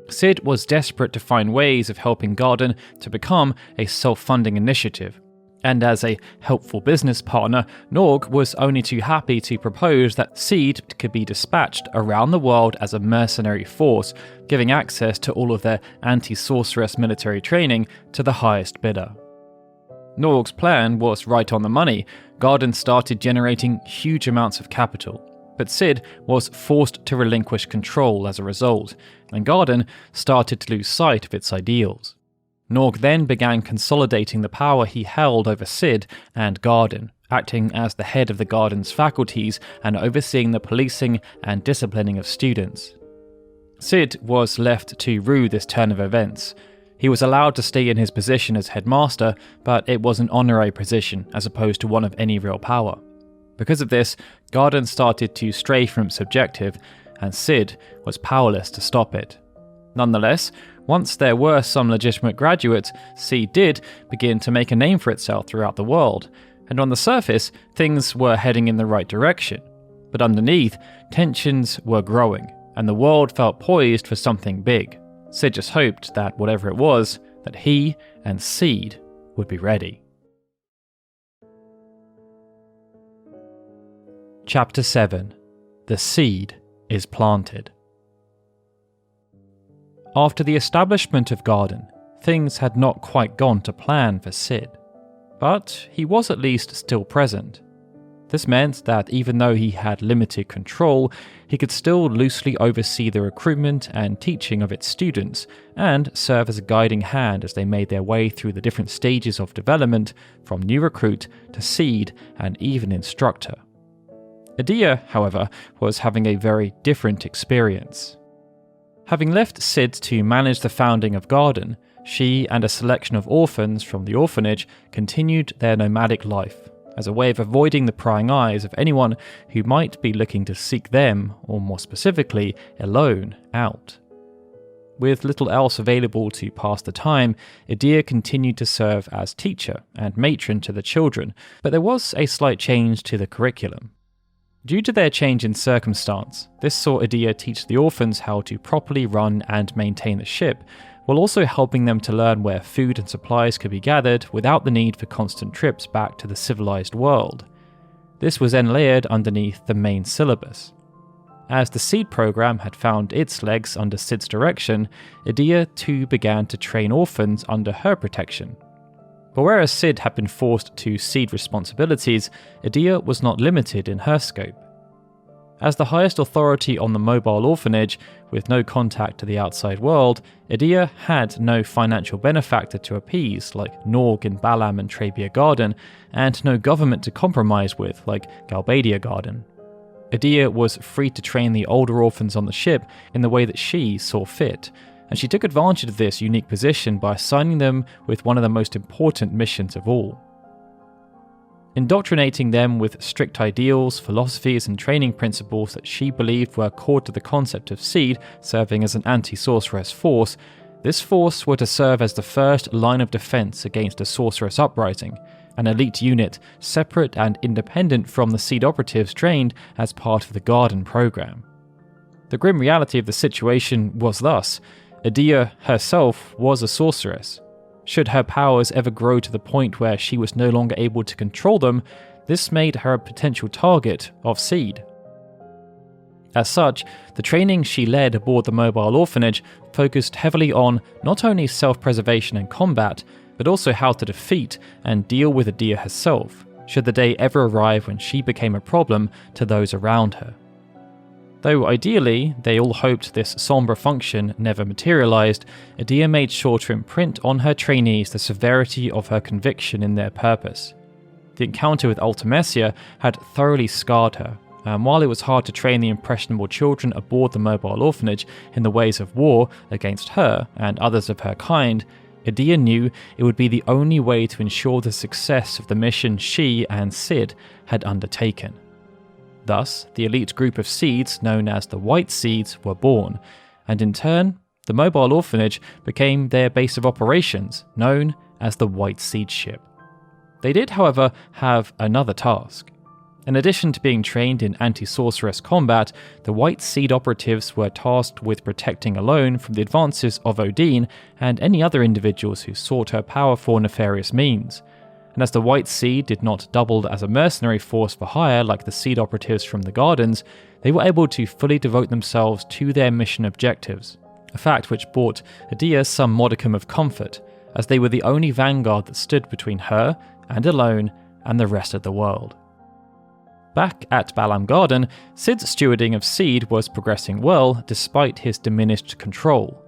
Cid was desperate to find ways of helping Garden to become a self-funding initiative, and as a helpful business partner, Norg was only too happy to propose that Seed could be dispatched around the world as a mercenary force, giving access to all of their anti-sorceress military training to the highest bidder. Norg's plan was right on the money. Garden started generating huge amounts of capital, but Cid was forced to relinquish control as a result, and Garden started to lose sight of its ideals. Norg then began consolidating the power he held over Cid and Garden, acting as the head of the Garden's faculties and overseeing the policing and disciplining of students. Cid was left to rue this turn of events. He was allowed to stay in his position as headmaster, but it was an honorary position as opposed to one of any real power. Because of this, Garden started to stray from its objective, and Cid was powerless to stop it. Nonetheless, once there were some legitimate graduates, Cid did begin to make a name for itself throughout the world, and on the surface, things were heading in the right direction. But underneath, tensions were growing, and the world felt poised for something big. Cid just hoped that whatever it was, that he and Cid would be ready. Chapter 7. The Seed is Planted. After the establishment of Garden, things had not quite gone to plan for Cid, but he was at least still present. This meant that even though he had limited control, he could still loosely oversee the recruitment and teaching of its students, and serve as a guiding hand as they made their way through the different stages of development, from new recruit to seed and even instructor. Adel, however, was having a very different experience. Having left Cid to manage the founding of Garden, she and a selection of orphans from the orphanage continued their nomadic life, as a way of avoiding the prying eyes of anyone who might be looking to seek them, or more specifically, Elone, out. With little else available to pass the time, Adel continued to serve as teacher and matron to the children, but there was a slight change to the curriculum. Due to their change in circumstance, this saw Adel teach the orphans how to properly run and maintain the ship, while also helping them to learn where food and supplies could be gathered without the need for constant trips back to the civilized world. This was then layered underneath the main syllabus. As the Seed program had found its legs under Cid's direction, Adel too began to train orphans under her protection. But whereas Cid had been forced to cede responsibilities, Adel was not limited in her scope. As the highest authority on the mobile orphanage, with no contact to the outside world, Adel had no financial benefactor to appease like Norg in Balam and Trabia Garden, and no government to compromise with like Galbadia Garden. Adel was free to train the older orphans on the ship in the way that she saw fit, and she took advantage of this unique position by assigning them with one of the most important missions of all. Indoctrinating them with strict ideals, philosophies, and training principles that she believed were core to the concept of Seed serving as an anti-sorceress force, this force were to serve as the first line of defense against a sorceress uprising, an elite unit separate and independent from the Seed operatives trained as part of the Garden program. The grim reality of the situation was thus: Adel herself was a sorceress. Should her powers ever grow to the point where she was no longer able to control them, this made her a potential target of Seed. As such, the training she led aboard the mobile orphanage focused heavily on not only self-preservation and combat, but also how to defeat and deal with Adel herself, should the day ever arrive when she became a problem to those around her. Though ideally, they all hoped this somber function never materialized, Adel made sure to imprint on her trainees the severity of her conviction in their purpose. The encounter with Ultimecia had thoroughly scarred her, and while it was hard to train the impressionable children aboard the mobile orphanage in the ways of war against her and others of her kind, Adel knew it would be the only way to ensure the success of the mission she and Cid had undertaken. Thus, the elite group of seeds known as the White Seeds were born, and in turn, the mobile orphanage became their base of operations, known as the White Seed ship. They did, however, have another task. In addition to being trained in anti-sorceress combat, the White Seed operatives were tasked with protecting Alone from the advances of Odin and any other individuals who sought her power for nefarious means. And as the White Seed did not double as a mercenary force for hire like the Seed operatives from the Gardens, they were able to fully devote themselves to their mission objectives, a fact which brought Adel some modicum of comfort, as they were the only vanguard that stood between her and Alone and the rest of the world. Back at Balam Garden, Sid's stewarding of Seed was progressing well despite his diminished control.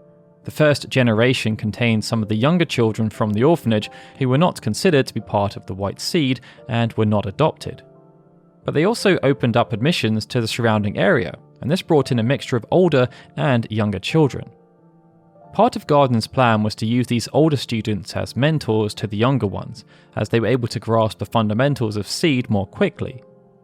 The first generation contained some of the younger children from the orphanage who were not considered to be part of the White Seed and were not adopted. But they also opened up admissions to the surrounding area, and this brought in a mixture of older and younger children. Part of Garden's plan was to use these older students as mentors to the younger ones, as they were able to grasp the fundamentals of Seed more quickly.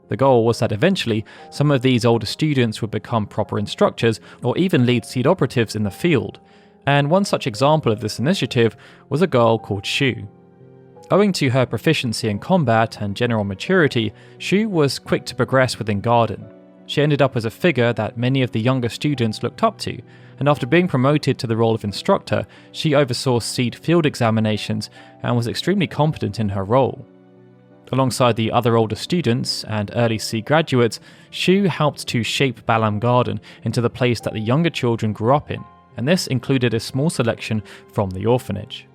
The goal was that eventually some of these older students would become proper instructors or even lead Seed operatives in the field, and one such example of this initiative was a girl called Shu. Owing to her proficiency in combat and general maturity, Shu was quick to progress within Garden. She ended up as a figure that many of the younger students looked up to, and after being promoted to the role of instructor, she oversaw Seed field examinations and was extremely competent in her role. Alongside the other older students and early Seed graduates, Shu helped to shape Balam Garden into the place that the younger children grew up in, and this included a small selection from the orphanage.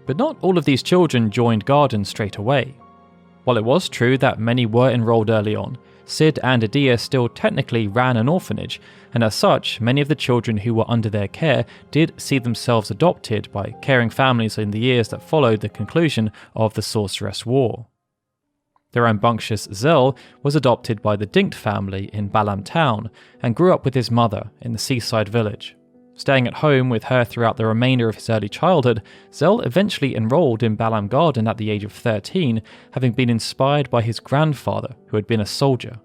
But not all of these children joined Garden straight away. While it was true that many were enrolled early on, Sid and Adel still technically ran an orphanage, and as such, many of the children who were under their care did see themselves adopted by caring families in the years that followed the conclusion of the Sorceress War. The rambunctious Zell was adopted by the Dinkt family in Balam town and grew up with his mother in the seaside village. Staying at home with her throughout the remainder of his early childhood, Zell eventually enrolled in Balam Garden at the age of 13, having been inspired by his grandfather, who had been a soldier.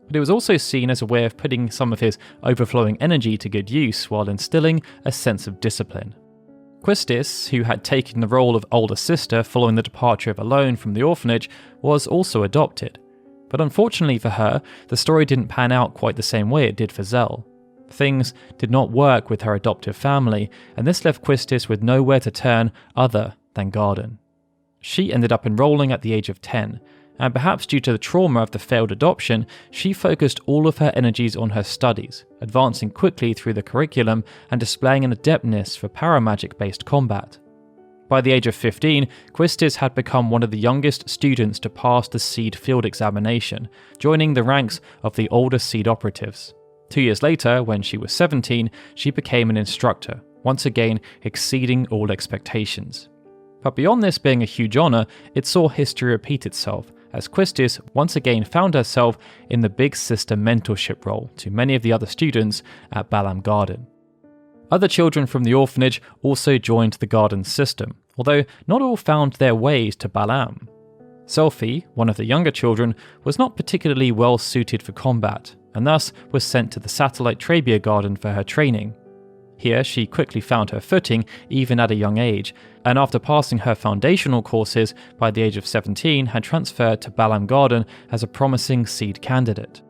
But it was also seen as a way of putting some of his overflowing energy to good use while instilling a sense of discipline. Quistis, who had taken the role of older sister following the departure of Alone from the orphanage, was also adopted. But unfortunately for her, the story didn't pan out quite the same way it did for Zell. Things did not work with her adoptive family, and this left Quistis with nowhere to turn other than Garden. She ended up enrolling at the age of 10, and perhaps due to the trauma of the failed adoption, she focused all of her energies on her studies, advancing quickly through the curriculum and displaying an adeptness for paramagic-based combat. By the age of 15, Quistis had become one of the youngest students to pass the Seed field examination, joining the ranks of the older Seed operatives. 2 years later, when she was 17, she became an instructor, once again exceeding all expectations. But beyond this being a huge honour, it saw history repeat itself, as Quistis once again found herself in the big sister mentorship role to many of the other students at Balam Garden. Other children from the orphanage also joined the Garden system, although not all found their ways to Balam. Selphie, one of the younger children, was not particularly well suited for combat, and thus was sent to the satellite Trabia Garden for her training. Here she quickly found her footing even at a young age, and after passing her foundational courses by the age of 17 had transferred to Balam Garden as a promising Seed candidate.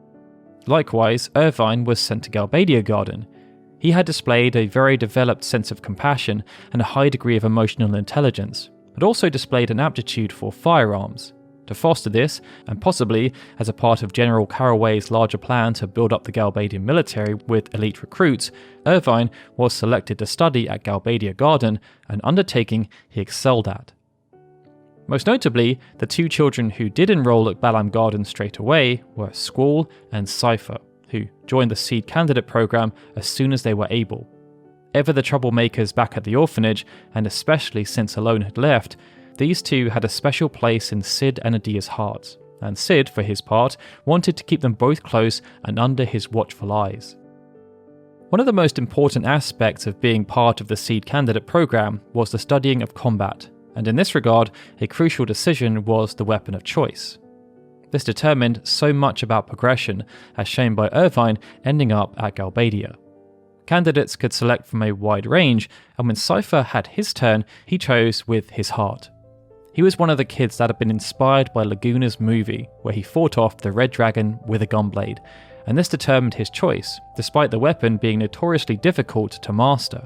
Likewise, Irvine was sent to Galbadia Garden. He had displayed a very developed sense of compassion and a high degree of emotional intelligence, but also displayed an aptitude for firearms. To foster this, and possibly as a part of General Caraway's larger plan to build up the Galbadian military with elite recruits, Irvine was selected to study at Galbadia Garden, an undertaking he excelled at. Most notably, the two children who did enroll at Balam Garden straight away were Squall and Cypher, who joined the Seed candidate program as soon as they were able. Ever the troublemakers back at the orphanage, and especially since Alone had left, these two had a special place in Sid and Adel's hearts, and Sid, for his part, wanted to keep them both close and under his watchful eyes. One of the most important aspects of being part of the Seed candidate program was the studying of combat, and in this regard, a crucial decision was the weapon of choice. This determined so much about progression, as shown by Irvine ending up at Galbadia. Candidates could select from a wide range, and when Cypher had his turn, he chose with his heart. He was one of the kids that had been inspired by Laguna's movie, where he fought off the Red Dragon with a gunblade, and this determined his choice, despite the weapon being notoriously difficult to master.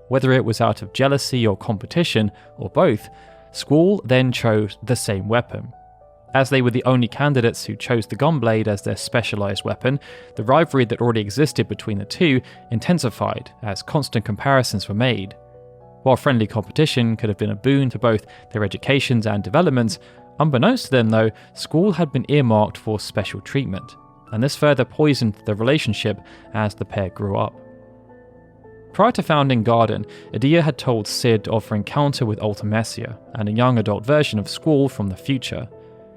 Whether it was out of jealousy or competition, or both, Squall then chose the same weapon. As they were the only candidates who chose the gunblade as their specialised weapon, the rivalry that already existed between the two intensified as constant comparisons were made. While friendly competition could have been a boon to both their educations and developments, unbeknownst to them though, Squall had been earmarked for special treatment, and this further poisoned the relationship as the pair grew up. Prior to founding Garden, Adel had told Cid of her encounter with Ultimecia and a young adult version of Squall from the future.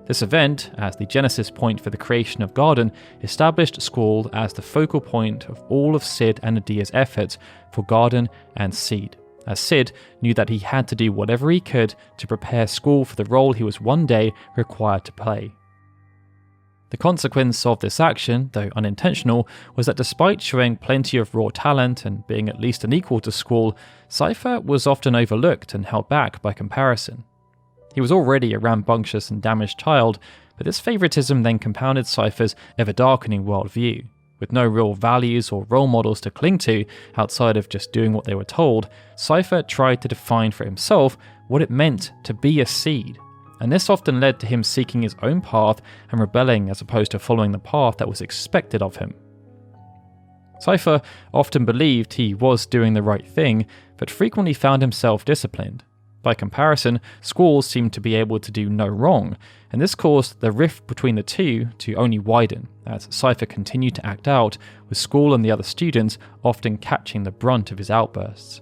This event, as the genesis point for the creation of Garden, established Squall as the focal point of all of Cid and Adel's efforts for Garden and Seed, as Cid knew that he had to do whatever he could to prepare Squall for the role he was one day required to play. The consequence of this action, though unintentional, was that despite showing plenty of raw talent and being at least an equal to Squall, Cypher was often overlooked and held back by comparison. He was already a rambunctious and damaged child, but this favouritism then compounded Cypher's ever-darkening worldview. With no real values or role models to cling to outside of just doing what they were told, Cypher tried to define for himself what it meant to be a Seed, and this often led to him seeking his own path and rebelling as opposed to following the path that was expected of him. Cypher often believed he was doing the right thing, but frequently found himself disciplined. By comparison, Squall seemed to be able to do no wrong, and this caused the rift between the two to only widen as Cypher continued to act out, with Squall and the other students often catching the brunt of his outbursts.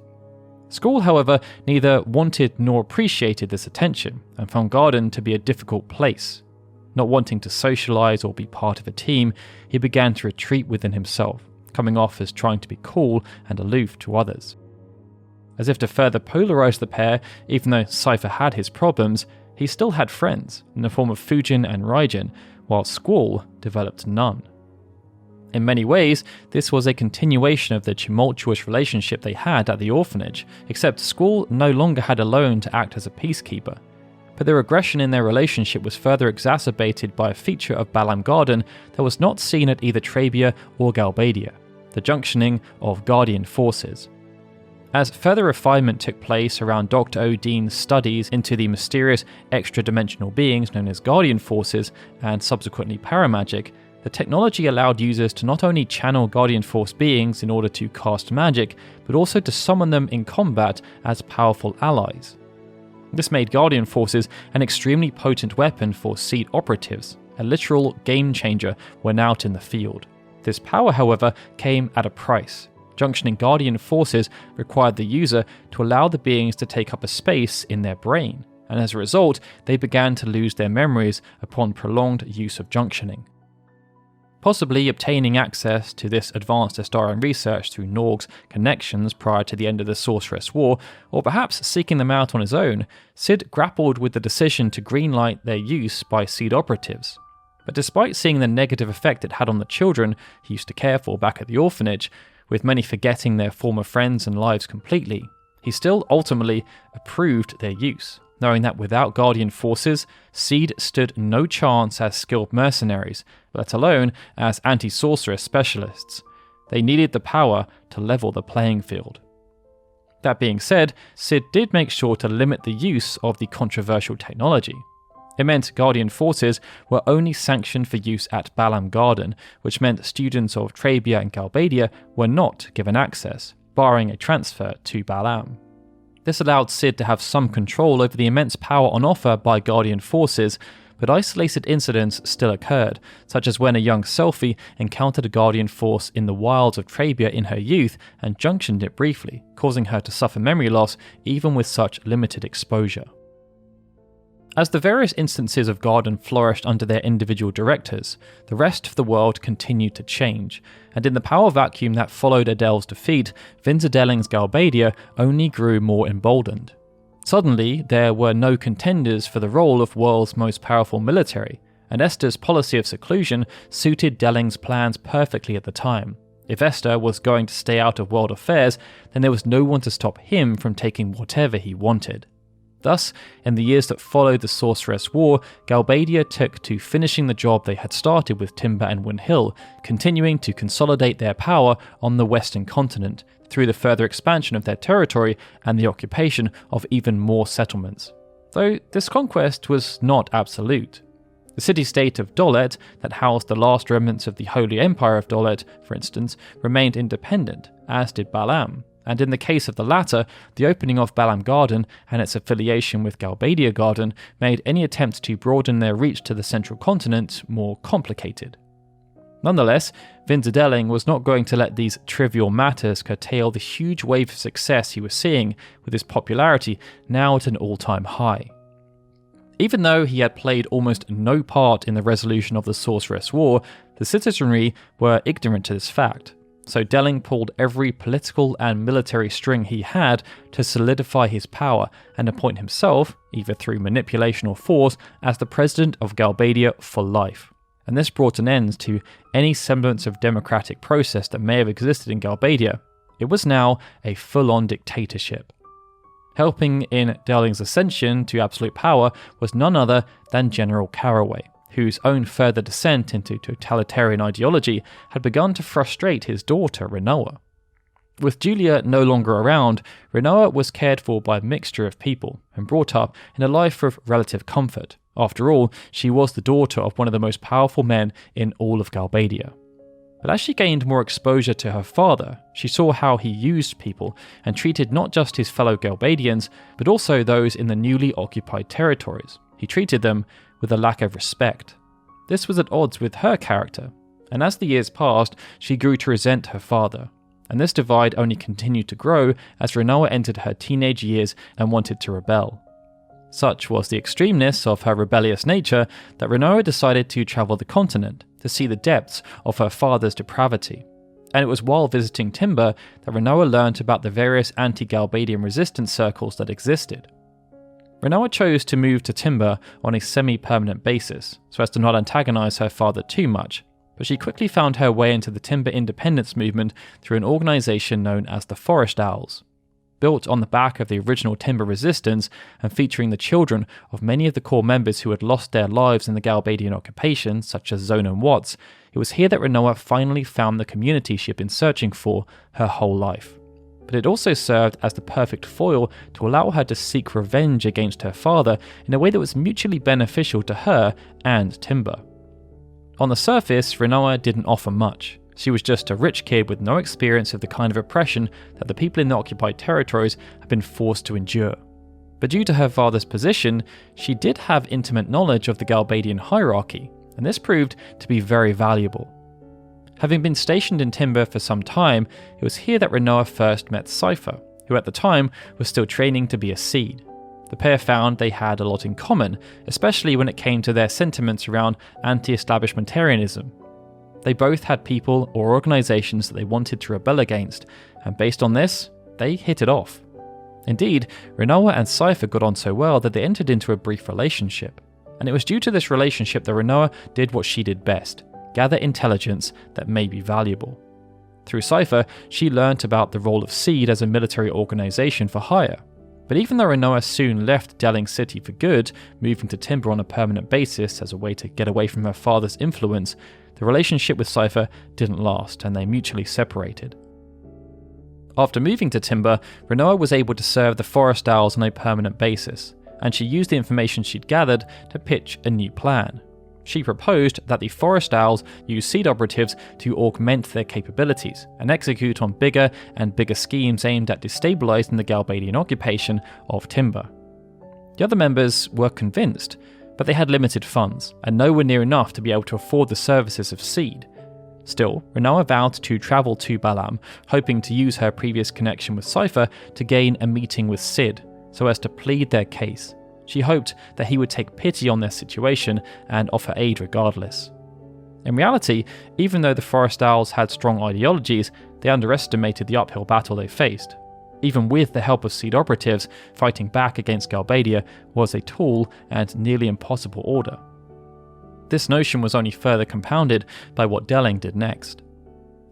Squall, however, neither wanted nor appreciated this attention, and found Garden to be a difficult place. Not wanting to socialise or be part of a team, he began to retreat within himself, coming off as trying to be cool and aloof to others. As if to further polarise the pair, even though Cypher had his problems, he still had friends in the form of Fujin and Raijin, while Squall developed none. In many ways, this was a continuation of the tumultuous relationship they had at the orphanage, except Squall no longer had Alone to act as a peacekeeper. But the regression in their relationship was further exacerbated by a feature of Balamb Garden that was not seen at either Trabia or Galbadia, the junctioning of Guardian forces. As further refinement took place around Dr. Odine's studies into the mysterious extra-dimensional beings known as Guardian Forces and subsequently Paramagic, the technology allowed users to not only channel Guardian Force beings in order to cast magic, but also to summon them in combat as powerful allies. This made Guardian Forces an extremely potent weapon for Seed operatives, a literal game-changer when out in the field. This power, however, came at a price. Junctioning Guardian Forces required the user to allow the beings to take up a space in their brain, and as a result, they began to lose their memories upon prolonged use of junctioning. Possibly obtaining access to this advanced Estharian research through Norg's connections prior to the end of the Sorceress War, or perhaps seeking them out on his own, Cid grappled with the decision to greenlight their use by Seed operatives. But despite seeing the negative effect it had on the children he used to care for back at the orphanage, with many forgetting their former friends and lives completely, he still ultimately approved their use, knowing that without Guardian Forces, Seed stood no chance as skilled mercenaries, let alone as anti-sorceress specialists. They needed the power to level the playing field. That being said, Cid did make sure to limit the use of the controversial technology. It meant Guardian Forces were only sanctioned for use at Balamb Garden, which meant students of Trabia and Galbadia were not given access, barring a transfer to Balamb. This allowed Cid to have some control over the immense power on offer by Guardian Forces, but isolated incidents still occurred, such as when a young Selphie encountered a Guardian Force in the wilds of Trabia in her youth and junctioned it briefly, causing her to suffer memory loss even with such limited exposure. As the various instances of Garden flourished under their individual directors, the rest of the world continued to change, and in the power vacuum that followed Adel's defeat, Vinzerdelling's Galbadia only grew more emboldened. Suddenly, there were no contenders for the role of world's most powerful military, and Esther's policy of seclusion suited Delling's plans perfectly at the time. If Esthar was going to stay out of world affairs, then there was no one to stop him from taking whatever he wanted. Thus, in the years that followed the Sorceress War, Galbadia took to finishing the job they had started with Timber and Windhill, continuing to consolidate their power on the western continent through the further expansion of their territory and the occupation of even more settlements. Though this conquest was not absolute. The city-state of Dolet, that housed the last remnants of the Holy Empire of Dolet, for instance, remained independent, as did Balam. And in the case of the latter, the opening of Balam Garden and its affiliation with Galbadia Garden made any attempt to broaden their reach to the central continent more complicated. Nonetheless, Vinzadeling was not going to let these trivial matters curtail the huge wave of success he was seeing, with his popularity now at an all-time high. Even though he had played almost no part in the resolution of the Sorceress War, the citizenry were ignorant to this fact. So Delling pulled every political and military string he had to solidify his power and appoint himself, either through manipulation or force, as the president of Galbadia for life. And this brought an end to any semblance of democratic process that may have existed in Galbadia. It was now a full-on dictatorship. Helping in Delling's ascension to absolute power was none other than General Caraway, whose own further descent into totalitarian ideology had begun to frustrate his daughter, Rinoa. With Julia no longer around, Rinoa was cared for by a mixture of people and brought up in a life of relative comfort. After all, she was the daughter of one of the most powerful men in all of Galbadia. But as she gained more exposure to her father, she saw how he used people and treated not just his fellow Galbadians, but also those in the newly occupied territories. He treated them with a lack of respect. This was at odds with her character, and as the years passed, she grew to resent her father. And this divide only continued to grow as Rinoa entered her teenage years and wanted to rebel. Such was the extremeness of her rebellious nature that Rinoa decided to travel the continent to see the depths of her father's depravity. And it was while visiting Timber that Rinoa learnt about the various anti-Galbadian resistance circles that existed. Rinoa chose to move to Timber on a semi-permanent basis, so as to not antagonize her father too much, but she quickly found her way into the Timber independence movement through an organization known as the Forest Owls. Built on the back of the original Timber resistance and featuring the children of many of the core members who had lost their lives in the Galbadian occupation, such as Zone and Watts, it was here that Rinoa finally found the community she had been searching for her whole life. But it also served as the perfect foil to allow her to seek revenge against her father in a way that was mutually beneficial to her and Timber. On the surface, Rinoa didn't offer much. She was just a rich kid with no experience of the kind of oppression that the people in the occupied territories had been forced to endure. But due to her father's position, she did have intimate knowledge of the Galbadian hierarchy, and this proved to be very valuable. Having been stationed in Timber for some time, it was here that Rinoa first met Cypher, who at the time was still training to be a seed. The pair found they had a lot in common, especially when it came to their sentiments around anti-establishmentarianism. They both had people or organizations that they wanted to rebel against, and based on this, they hit it off. Indeed, Rinoa and Cypher got on so well that they entered into a brief relationship, and it was due to this relationship that Rinoa did what she did best: gather intelligence that may be valuable. Through Cypher, she learnt about the role of Seed as a military organization for hire. But even though Rinoa soon left Delling City for good, moving to Timber on a permanent basis as a way to get away from her father's influence, the relationship with Cypher didn't last and they mutually separated. After moving to Timber, Rinoa was able to serve the Forest Owls on a permanent basis, and she used the information she'd gathered to pitch a new plan. She proposed that the Forest Owls use Seed operatives to augment their capabilities and execute on bigger and bigger schemes aimed at destabilizing the Galbadian occupation of Timber. The other members were convinced, but they had limited funds and nowhere near enough to be able to afford the services of Seed. Still, Rinoa vowed to travel to Balam, hoping to use her previous connection with Cypher to gain a meeting with Sid, so as to plead their case. She hoped that he would take pity on their situation and offer aid regardless. In reality, even though the Forest Owls had strong ideologies, they underestimated the uphill battle they faced. Even with the help of Seed operatives, fighting back against Galbadia was a tall and nearly impossible order. This notion was only further compounded by what Delling did next.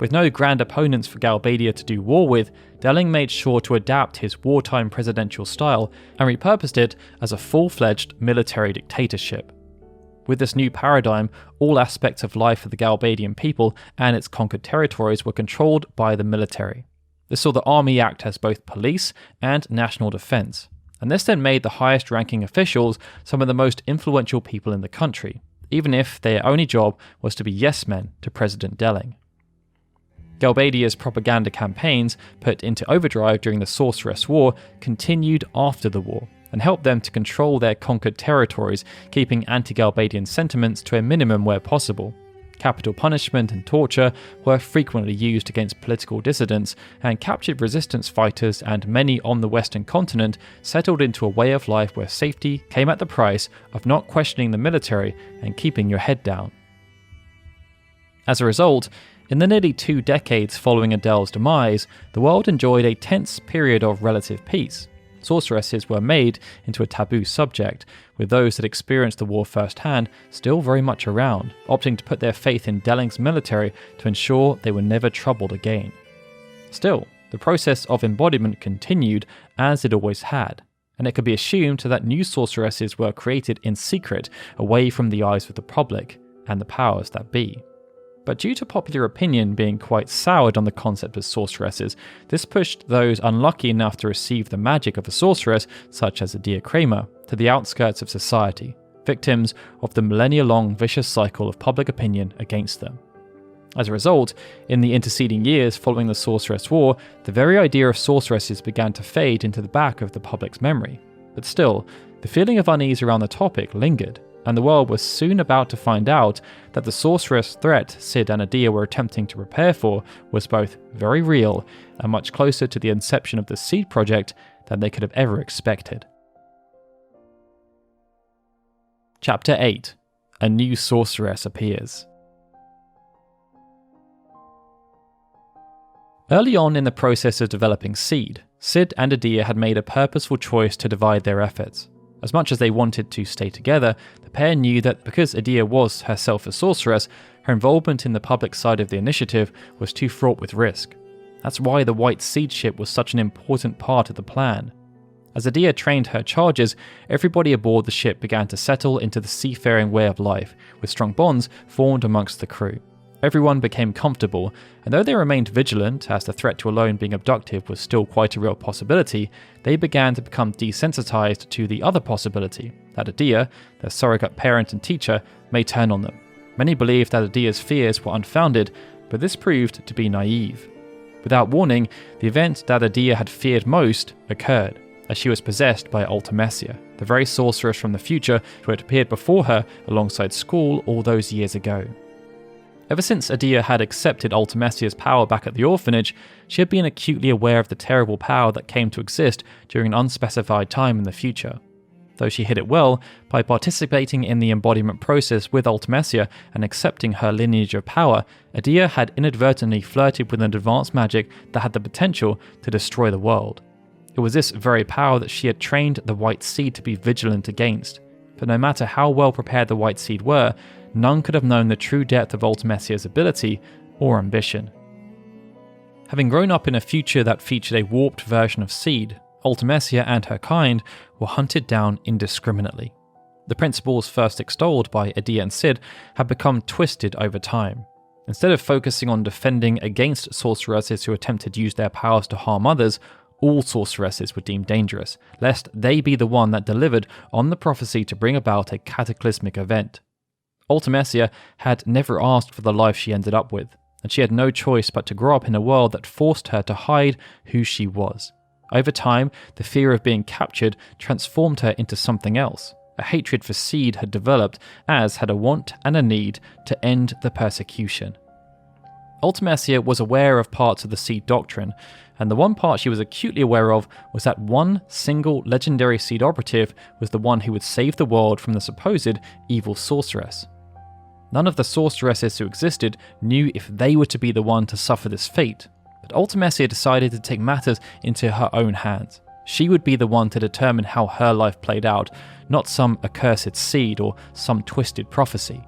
With no grand opponents for Galbadia to do war with, Delling made sure to adapt his wartime presidential style and repurposed it as a full-fledged military dictatorship. With this new paradigm, all aspects of life for the Galbadian people and its conquered territories were controlled by the military. This saw the army act as both police and national defense, and this then made the highest-ranking officials some of the most influential people in the country, even if their only job was to be yes-men to President Delling. Galbadia's propaganda campaigns, put into overdrive during the Sorceress War, continued after the war, and helped them to control their conquered territories, keeping anti-Galbadian sentiments to a minimum where possible. Capital punishment and torture were frequently used against political dissidents, and captured resistance fighters and many on the Western continent settled into a way of life where safety came at the price of not questioning the military and keeping your head down. As a result, in the nearly 2 decades following Adel's demise, the world enjoyed a tense period of relative peace. Sorceresses were made into a taboo subject, with those that experienced the war firsthand still very much around, opting to put their faith in Delling's military to ensure they were never troubled again. Still, the process of embodiment continued as it always had, and it could be assumed that new sorceresses were created in secret, away from the eyes of the public and the powers that be. But due to popular opinion being quite soured on the concept of sorceresses, this pushed those unlucky enough to receive the magic of a sorceress, such as Adia Kramer, to the outskirts of society, victims of the millennia-long vicious cycle of public opinion against them. As a result, in the interceding years following the Sorceress War, the very idea of sorceresses began to fade into the back of the public's memory. But still, the feeling of unease around the topic lingered, and the world was soon about to find out that the sorceress threat Cid and Adia were attempting to prepare for was both very real and much closer to the inception of the Seed Project than they could have ever expected. Chapter 8. A new sorceress appears. Early on in the process of developing Seed, Cid and Adia had made a purposeful choice to divide their efforts. As much as they wanted to stay together, the pair knew that because Adia was herself a sorceress, her involvement in the public side of the initiative was too fraught with risk. That's why the White Seed ship was such an important part of the plan. As Adia trained her charges, everybody aboard the ship began to settle into the seafaring way of life, with strong bonds formed amongst the crew. Everyone became comfortable, and though they remained vigilant as the threat to Alone being abducted was still quite a real possibility, they began to become desensitized to the other possibility, that Adia, their surrogate parent and teacher, may turn on them. Many believed that Adia's fears were unfounded, but this proved to be naive. Without warning, the event that Adia had feared most occurred, as she was possessed by Ultimecia, the very sorceress from the future who had appeared before her alongside Squall all those years ago. Ever since Adia had accepted Ultimecia's power back at the orphanage, she had been acutely aware of the terrible power that came to exist during an unspecified time in the future. Though she hid it well, by participating in the embodiment process with Ultimecia and accepting her lineage of power, Adia had inadvertently flirted with an advanced magic that had the potential to destroy the world. It was this very power that she had trained the White Seed to be vigilant against. But no matter how well prepared the White Seed were, none could have known the true depth of Ultimecia's ability or ambition. Having grown up in a future that featured a warped version of Seed, Ultimecia and her kind were hunted down indiscriminately. The principles first extolled by Adia and Cid had become twisted over time. Instead of focusing on defending against sorceresses who attempted to use their powers to harm others, all sorceresses were deemed dangerous, lest they be the one that delivered on the prophecy to bring about a cataclysmic event. Ultimecia had never asked for the life she ended up with, and she had no choice but to grow up in a world that forced her to hide who she was. Over time, the fear of being captured transformed her into something else. A hatred for Seed had developed, as had a want and a need to end the persecution. Ultimecia was aware of parts of the Seed doctrine, and the one part she was acutely aware of was that one single legendary Seed operative was the one who would save the world from the supposed evil sorceress. None of the sorceresses who existed knew if they were to be the one to suffer this fate, but Ultimecia decided to take matters into her own hands. She would be the one to determine how her life played out, not some accursed Seed or some twisted prophecy.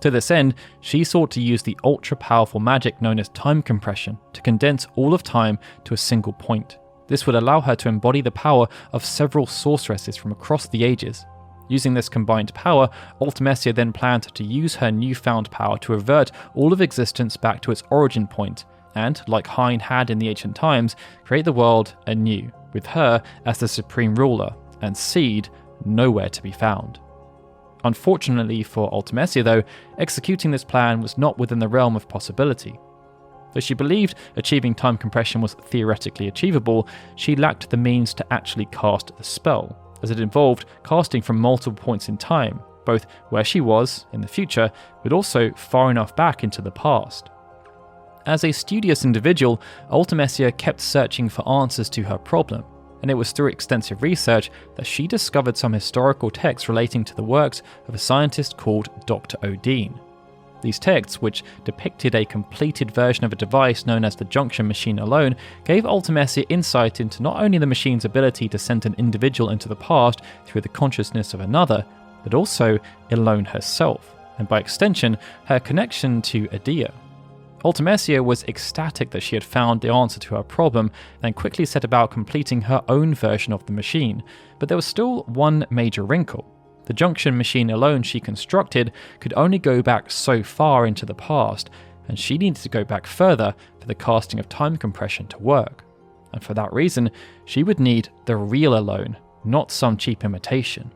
To this end, she sought to use the ultra-powerful magic known as time compression to condense all of time to a single point. This would allow her to embody the power of several sorceresses from across the ages. Using this combined power, Ultimecia then planned to use her newfound power to revert all of existence back to its origin point, and, like Hyne had in the ancient times, create the world anew, with her as the supreme ruler, and Seed nowhere to be found. Unfortunately for Ultimecia though, executing this plan was not within the realm of possibility. Though she believed achieving time compression was theoretically achievable, she lacked the means to actually cast the spell, as it involved casting from multiple points in time, both where she was, in the future, but also far enough back into the past. As a studious individual, Ultimecia kept searching for answers to her problem, and it was through extensive research that she discovered some historical texts relating to the works of a scientist called Dr. Odin. These texts, which depicted a completed version of a device known as the junction machine alone, gave Ultimecia insight into not only the machine's ability to send an individual into the past through the consciousness of another, but also Alone herself, and by extension, her connection to Adel. Ultimecia was ecstatic that she had found the answer to her problem, and quickly set about completing her own version of the machine, but there was still one major wrinkle. The junction machine alone she constructed could only go back so far into the past, and she needed to go back further for the casting of time compression to work. And for that reason, she would need the real alone, not some cheap imitation.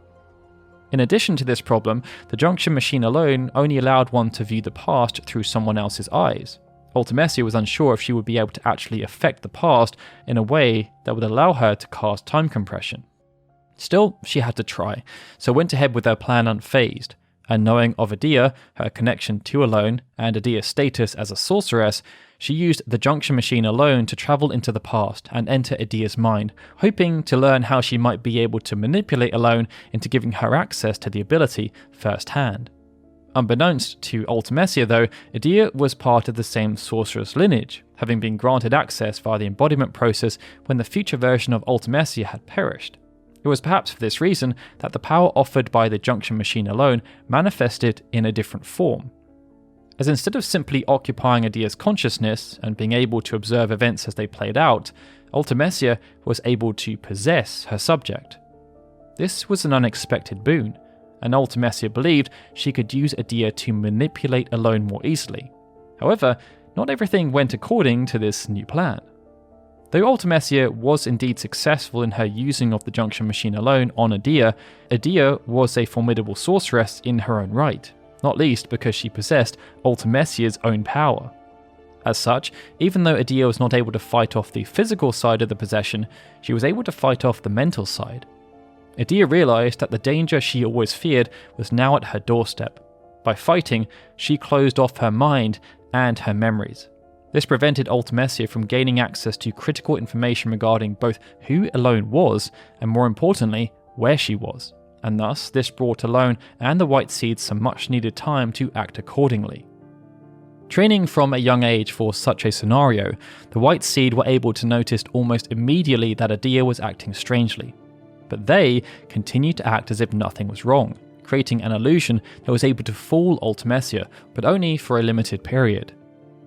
In addition to this problem, the junction machine alone only allowed one to view the past through someone else's eyes. Ultimecia was unsure if she would be able to actually affect the past in a way that would allow her to cast time compression. Still, she had to try, so went ahead with her plan unfazed, and knowing of Adel, her connection to Alone, and Adel's status as a sorceress, she used the junction machine alone to travel into the past and enter Adel's mind, hoping to learn how she might be able to manipulate Alone into giving her access to the ability firsthand. Unbeknownst to Ultimecia though, Adel was part of the same sorceress lineage, having been granted access via the embodiment process when the future version of Ultimecia had perished. It was perhaps for this reason that the power offered by the junction machine alone manifested in a different form. As instead of simply occupying Adel's consciousness and being able to observe events as they played out, Ultimecia was able to possess her subject. This was an unexpected boon, and Ultimecia believed she could use Adel to manipulate Alone more easily. However, not everything went according to this new plan. Though Ultimecia was indeed successful in her using of the junction machine alone on Adel, Adel was a formidable sorceress in her own right, not least because she possessed Ultimecia's own power. As such, even though Adel was not able to fight off the physical side of the possession, she was able to fight off the mental side. Adel realised that the danger she always feared was now at her doorstep. By fighting, she closed off her mind and her memories. This prevented Ultimecia from gaining access to critical information regarding both who Alone was and, more importantly, where she was, and thus this brought Alone and the White Seeds some much needed time to act accordingly. Training from a young age for such a scenario, the White Seed were able to notice almost immediately that Adel was acting strangely, but they continued to act as if nothing was wrong, creating an illusion that was able to fool Ultimecia, but only for a limited period.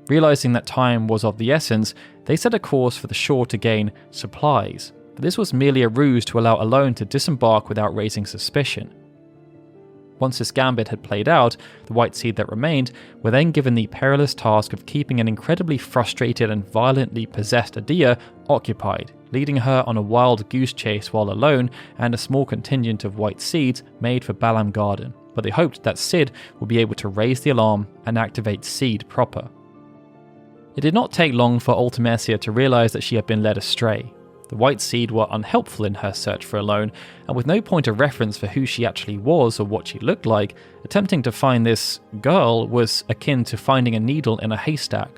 Realising that time was of the essence, they set a course for the shore to gain supplies, but this was merely a ruse to allow Alone to disembark without raising suspicion. Once this gambit had played out, the White Seed that remained were then given the perilous task of keeping an incredibly frustrated and violently possessed Adel occupied, leading her on a wild goose chase while Alone and a small contingent of White Seeds made for Balam Garden, but they hoped that Sid would be able to raise the alarm and activate Seed proper. It did not take long for Ultimecia to realise that she had been led astray. The White Seed were unhelpful in her search for Alone, and with no point of reference for who she actually was or what she looked like, attempting to find this girl was akin to finding a needle in a haystack.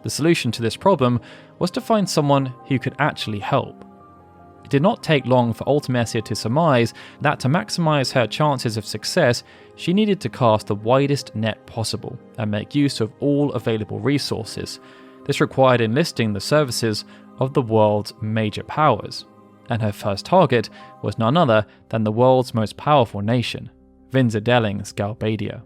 The solution to this problem was to find someone who could actually help. It did not take long for Ultimecia to surmise that to maximise her chances of success, she needed to cast the widest net possible and make use of all available resources. This required enlisting the services of the world's major powers, and her first target was none other than the world's most powerful nation, Vinzadelling's Galbadia.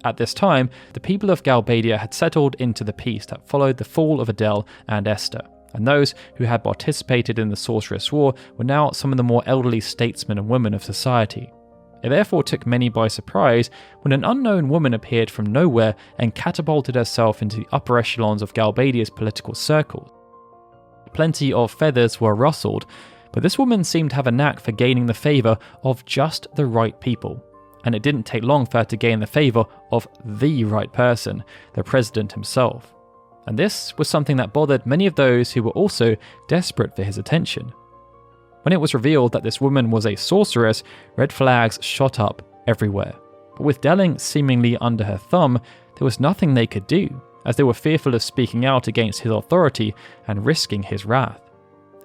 At this time, the people of Galbadia had settled into the peace that followed the fall of Adel and Esthar, and those who had participated in the Sorceress War were now some of the more elderly statesmen and women of society. It therefore took many by surprise when an unknown woman appeared from nowhere and catapulted herself into the upper echelons of Galbadia's political circles. Plenty of feathers were rustled, but this woman seemed to have a knack for gaining the favour of just the right people. And it didn't take long for her to gain the favour of the right person, the president himself. And this was something that bothered many of those who were also desperate for his attention. When it was revealed that this woman was a sorceress, red flags shot up everywhere. But with Delling seemingly under her thumb, there was nothing they could do, as they were fearful of speaking out against his authority and risking his wrath.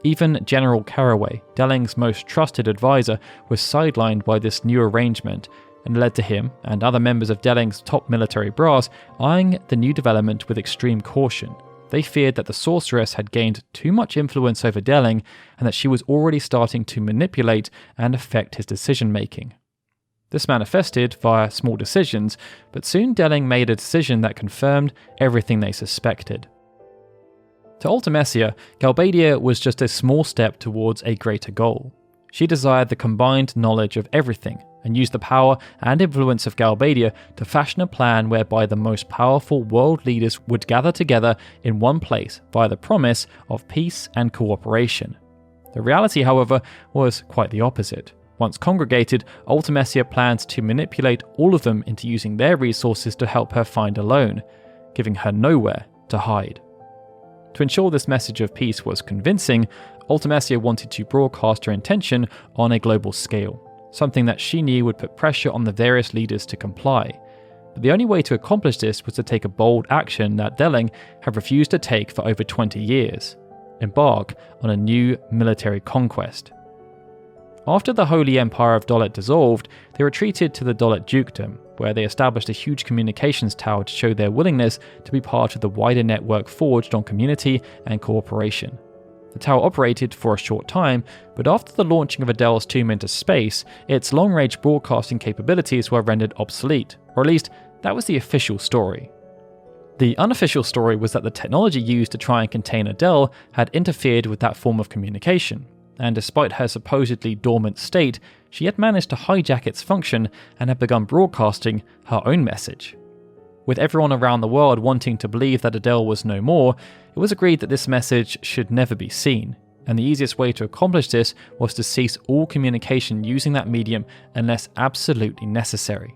Even General Caraway, Delling's most trusted advisor, was sidelined by this new arrangement, and led to him and other members of Delling's top military brass eyeing the new development with extreme caution. They feared that the sorceress had gained too much influence over Delling and that she was already starting to manipulate and affect his decision-making. This manifested via small decisions, but soon Delling made a decision that confirmed everything they suspected. To Ultimecia, Galbadia was just a small step towards a greater goal. She desired the combined knowledge of everything, and used the power and influence of Galbadia to fashion a plan whereby the most powerful world leaders would gather together in one place via the promise of peace and cooperation. The reality, however, was quite the opposite. Once congregated, Ultimecia planned to manipulate all of them into using their resources to help her find a loan, giving her nowhere to hide. To ensure this message of peace was convincing, Ultimecia wanted to broadcast her intention on a global scale, something that she knew would put pressure on the various leaders to comply. But the only way to accomplish this was to take a bold action that Delling had refused to take for over 20 years: embark on a new military conquest. After the Holy Empire of Dolet dissolved, they retreated to the Dolet Dukedom, where they established a huge communications tower to show their willingness to be part of the wider network forged on community and cooperation. The tower operated for a short time, but after the launching of Adel's tomb into space, its long-range broadcasting capabilities were rendered obsolete, or at least that was the official story. The unofficial story was that the technology used to try and contain Adel had interfered with that form of communication, and despite her supposedly dormant state, she had managed to hijack its function and had begun broadcasting her own message. With everyone around the world wanting to believe that Adel was no more, it was agreed that this message should never be seen, and the easiest way to accomplish this was to cease all communication using that medium unless absolutely necessary.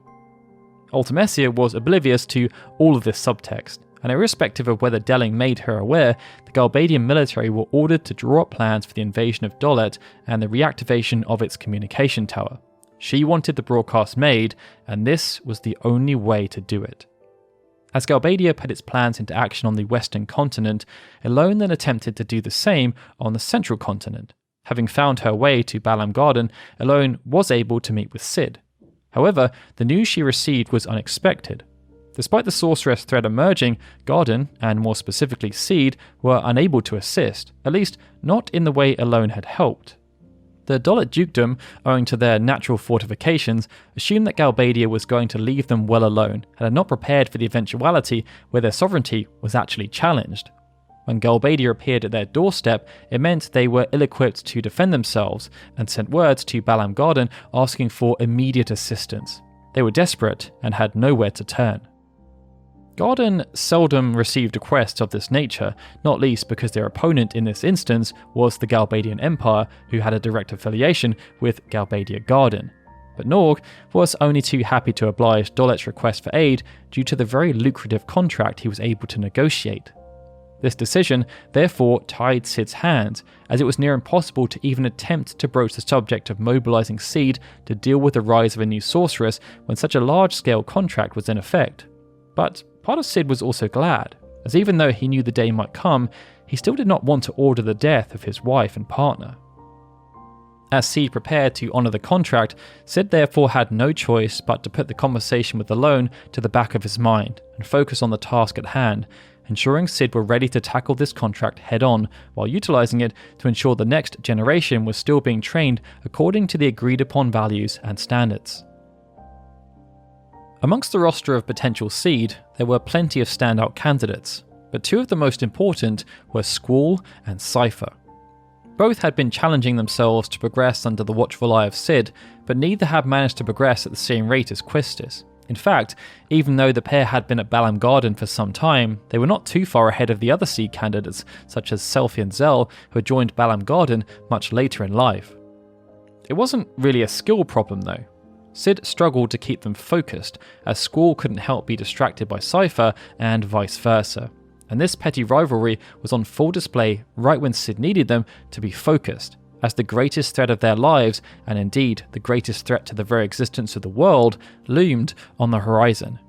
Ultimecia was oblivious to all of this subtext, and irrespective of whether Delling made her aware, the Galbadian military were ordered to draw up plans for the invasion of Dolet and the reactivation of its communication tower. She wanted the broadcast made, and this was the only way to do it. As Galbadia put its plans into action on the western continent, Elone then attempted to do the same on the central continent. Having found her way to Balam Garden, Elone was able to meet with Cid. However, the news she received was unexpected. Despite the sorceress threat emerging, Garden, and more specifically Cid, were unable to assist, at least not in the way Elone had helped. The Dolet Dukedom, owing to their natural fortifications, assumed that Galbadia was going to leave them well alone and had not prepared for the eventuality where their sovereignty was actually challenged. When Galbadia appeared at their doorstep, it meant they were ill-equipped to defend themselves and sent words to Balam Garden asking for immediate assistance. They were desperate and had nowhere to turn. Garden seldom received requests of this nature, not least because their opponent in this instance was the Galbadian Empire, who had a direct affiliation with Galbadia Garden. But Norg was only too happy to oblige Dolet's request for aid due to the very lucrative contract he was able to negotiate. This decision therefore tied Cid's hands, as it was near impossible to even attempt to broach the subject of mobilizing Cid to deal with the rise of a new sorceress when such a large-scale contract was in effect. But part of Cid was also glad, as even though he knew the day might come, he still did not want to order the death of his wife and partner. As Cid prepared to honour the contract, Cid therefore had no choice but to put the conversation with Elone to the back of his mind and focus on the task at hand, ensuring Cid were ready to tackle this contract head-on while utilising it to ensure the next generation was still being trained according to the agreed-upon values and standards. Amongst the roster of potential seed, there were plenty of standout candidates, but two of the most important were Squall and Cypher. Both had been challenging themselves to progress under the watchful eye of Cid, but neither had managed to progress at the same rate as Quistis. In fact, even though the pair had been at Balam Garden for some time, they were not too far ahead of the other seed candidates, such as Selphie and Zell, who had joined Balam Garden much later in life. It wasn't really a skill problem though. Cid struggled to keep them focused, as Squall couldn't help be distracted by Cypher and vice versa. And this petty rivalry was on full display right when Cid needed them to be focused, as the greatest threat of their lives, and indeed the greatest threat to the very existence of the world, loomed on the horizon.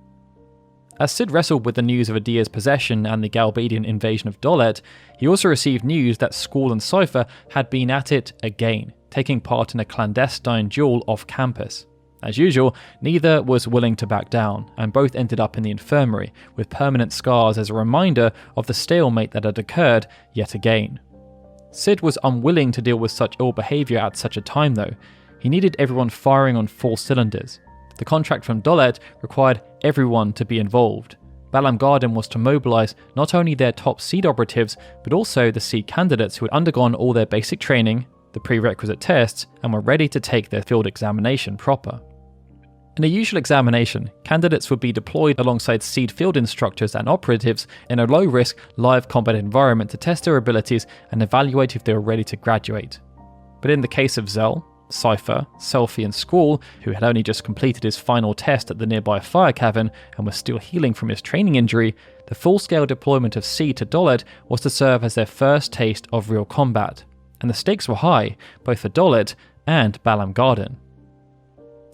As Cid wrestled with the news of Adia's possession and the Galbadian invasion of Dolet, he also received news that Squall and Cypher had been at it again, taking part in a clandestine duel off campus. As usual, neither was willing to back down, and both ended up in the infirmary, with permanent scars as a reminder of the stalemate that had occurred yet again. Cid was unwilling to deal with such ill behaviour at such a time though. He needed everyone firing on full cylinders. The contract from Dolet required everyone to be involved. Balam Garden was to mobilise not only their top seed operatives, but also the seed candidates who had undergone all their basic training, the prerequisite tests, and were ready to take their field examination proper. In a usual examination, candidates would be deployed alongside seed field instructors and operatives in a low-risk, live combat environment to test their abilities and evaluate if they were ready to graduate. But in the case of Zell, Cypher, Selphie and Squall, who had only just completed his final test at the nearby fire cavern and was still healing from his training injury, the full-scale deployment of Seed to Dolet was to serve as their first taste of real combat, and the stakes were high, both for Dolet and Balam Garden.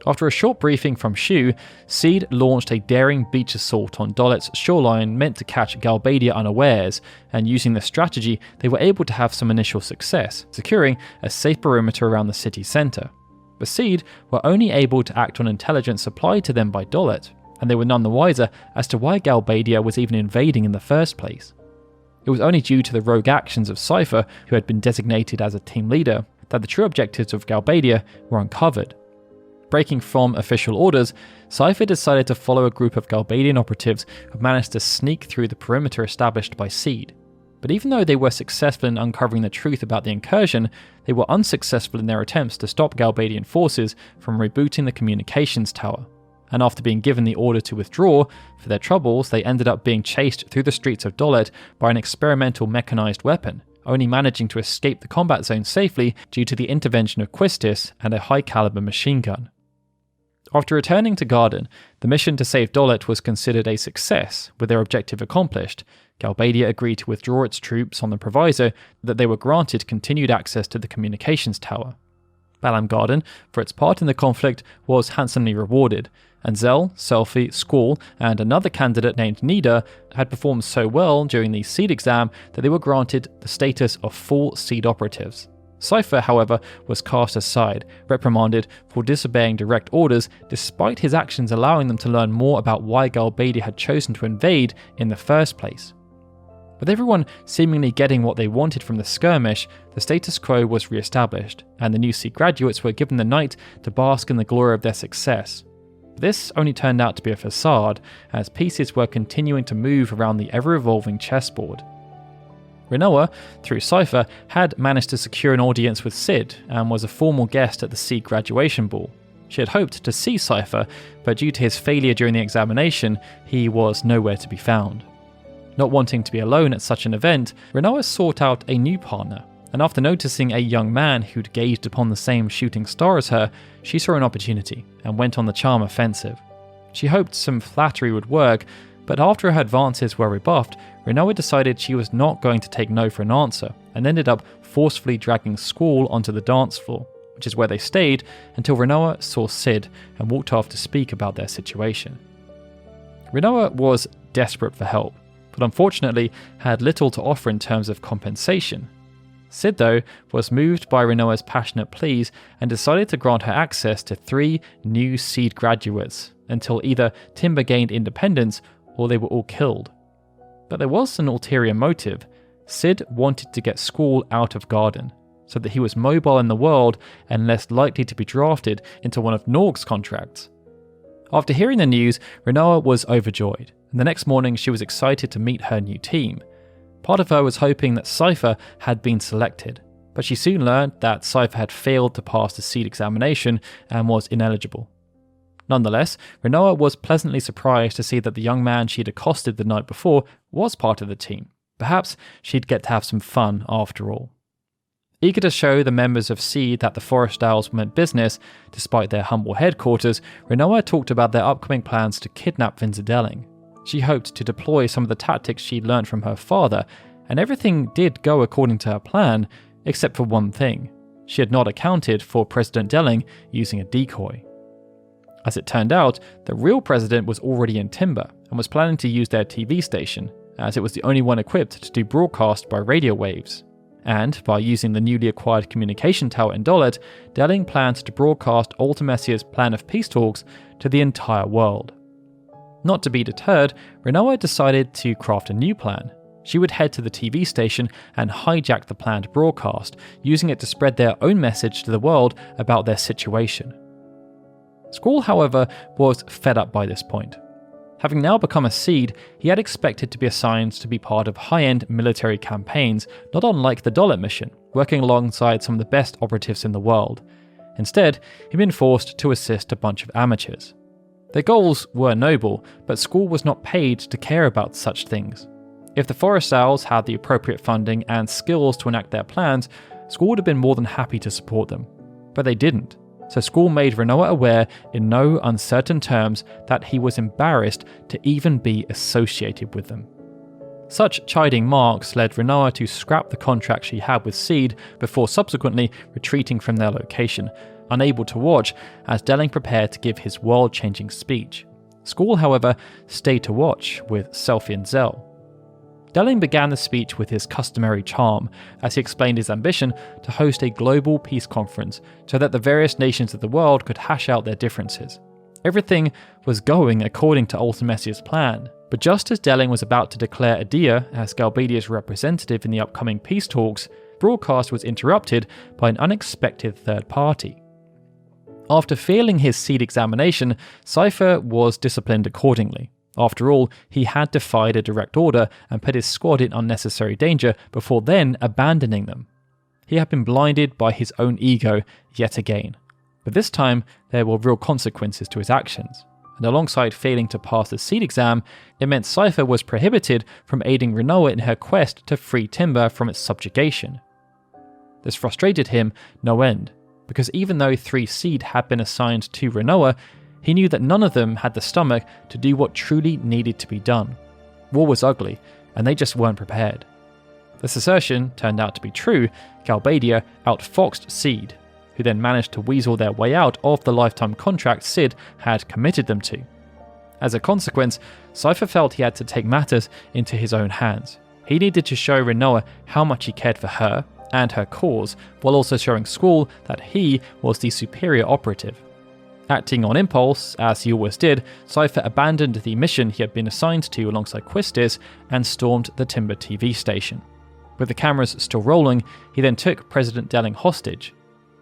After a short briefing from Shu, Seed launched a daring beach assault on Dolet's shoreline meant to catch Galbadia unawares, and using this strategy they were able to have some initial success, securing a safe perimeter around the city centre. But Seed were only able to act on intelligence supplied to them by Dolet, and they were none the wiser as to why Galbadia was even invading in the first place. It was only due to the rogue actions of Cypher, who had been designated as a team leader, that the true objectives of Galbadia were uncovered. Breaking from official orders, Cypher decided to follow a group of Galbadian operatives who managed to sneak through the perimeter established by Seed. But even though they were successful in uncovering the truth about the incursion, they were unsuccessful in their attempts to stop Galbadian forces from rebooting the communications tower. And after being given the order to withdraw, for their troubles they ended up being chased through the streets of Dolet by an experimental mechanized weapon, only managing to escape the combat zone safely due to the intervention of Quistis and a high-caliber machine gun. After returning to Garden, the mission to save Dolet was considered a success, with their objective accomplished. Galbadia agreed to withdraw its troops on the proviso that they were granted continued access to the communications tower. Balam Garden, for its part in the conflict, was handsomely rewarded, and Zell, Selphie, Squall, and another candidate named Nida had performed so well during the seed exam that they were granted the status of full seed operatives. Cypher, however, was cast aside, reprimanded for disobeying direct orders, despite his actions allowing them to learn more about why Galbadia had chosen to invade in the first place. With everyone seemingly getting what they wanted from the skirmish, the status quo was re-established, and the new seed graduates were given the night to bask in the glory of their success. This only turned out to be a facade, as pieces were continuing to move around the ever-evolving chessboard. Rinoa, through Cypher, had managed to secure an audience with Cid and was a formal guest at the Seed graduation ball. She had hoped to see Cypher, but due to his failure during the examination, he was nowhere to be found. Not wanting to be alone at such an event, Rinoa sought out a new partner, and after noticing a young man who'd gazed upon the same shooting star as her, she saw an opportunity and went on the charm offensive. She hoped some flattery would work, but after her advances were rebuffed, Rinoa decided she was not going to take no for an answer, and ended up forcefully dragging Squall onto the dance floor, which is where they stayed until Rinoa saw Cid and walked off to speak about their situation. Rinoa was desperate for help, but unfortunately had little to offer in terms of compensation. Cid, though, was moved by Rinoa's passionate pleas and decided to grant her access to 3 new seed graduates until either Timber gained independence or they were all killed. But there was an ulterior motive. Cid wanted to get Squall out of Garden, so that he was mobile in the world and less likely to be drafted into one of Norg's contracts. After hearing the news, Rinoa was overjoyed, and the next morning she was excited to meet her new team. Part of her was hoping that Cypher had been selected, but she soon learned that Cypher had failed to pass the seed examination and was ineligible. Nonetheless, Rinoa was pleasantly surprised to see that the young man she'd accosted the night before was part of the team. Perhaps she'd get to have some fun after all. Eager to show the members of Seed that the Forest Owls meant business, despite their humble headquarters, Rinoa talked about their upcoming plans to kidnap Vinzadeling. She hoped to deploy some of the tactics she'd learned from her father, and everything did go according to her plan, except for one thing. She had not accounted for President Delling using a decoy. As it turned out, the real president was already in Timber and was planning to use their TV station, as it was the only one equipped to do broadcast by radio waves. And, by using the newly acquired communication tower in Dolet, Delling planned to broadcast Ultimessia's plan of peace talks to the entire world. Not to be deterred, Rinoa decided to craft a new plan. She would head to the TV station and hijack the planned broadcast, using it to spread their own message to the world about their situation. Squall, however, was fed up by this point. Having now become a Seed, he had expected to be assigned to be part of high-end military campaigns, not unlike the Dolet mission, working alongside some of the best operatives in the world. Instead, he'd been forced to assist a bunch of amateurs. Their goals were noble, but Squall was not paid to care about such things. If the Forest Owls had the appropriate funding and skills to enact their plans, Squall would have been more than happy to support them. But they didn't. So Squall made Rinoa aware in no uncertain terms that he was embarrassed to even be associated with them. Such chiding marks led Rinoa to scrap the contract she had with Seed before subsequently retreating from their location, unable to watch as Delling prepared to give his world-changing speech. Squall, however, stayed to watch with Selphie and Zell. Delling began the speech with his customary charm, as he explained his ambition to host a global peace conference so that the various nations of the world could hash out their differences. Everything was going according to Ultimessia's plan, but just as Delling was about to declare Adia as Galbadia's representative in the upcoming peace talks, broadcast was interrupted by an unexpected third party. After failing his seed examination, Cypher was disciplined accordingly. After all, he had defied a direct order and put his squad in unnecessary danger before then abandoning them. He had been blinded by his own ego yet again. But this time, there were real consequences to his actions. And alongside failing to pass the seed exam, it meant Cypher was prohibited from aiding Rinoa in her quest to free Timber from its subjugation. This frustrated him no end, because even though 3 seed had been assigned to Rinoa, he knew that none of them had the stomach to do what truly needed to be done. War was ugly, and they just weren't prepared. This assertion turned out to be true. Galbadia outfoxed Seed, who then managed to weasel their way out of the lifetime contract Sid had committed them to. As a consequence, Cypher felt he had to take matters into his own hands. He needed to show Rinoa how much he cared for her and her cause, while also showing Squall that he was the superior operative. Acting on impulse, as he always did, Cypher abandoned the mission he had been assigned to alongside Quistis and stormed the Timber TV station. With the cameras still rolling, he then took President Delling hostage.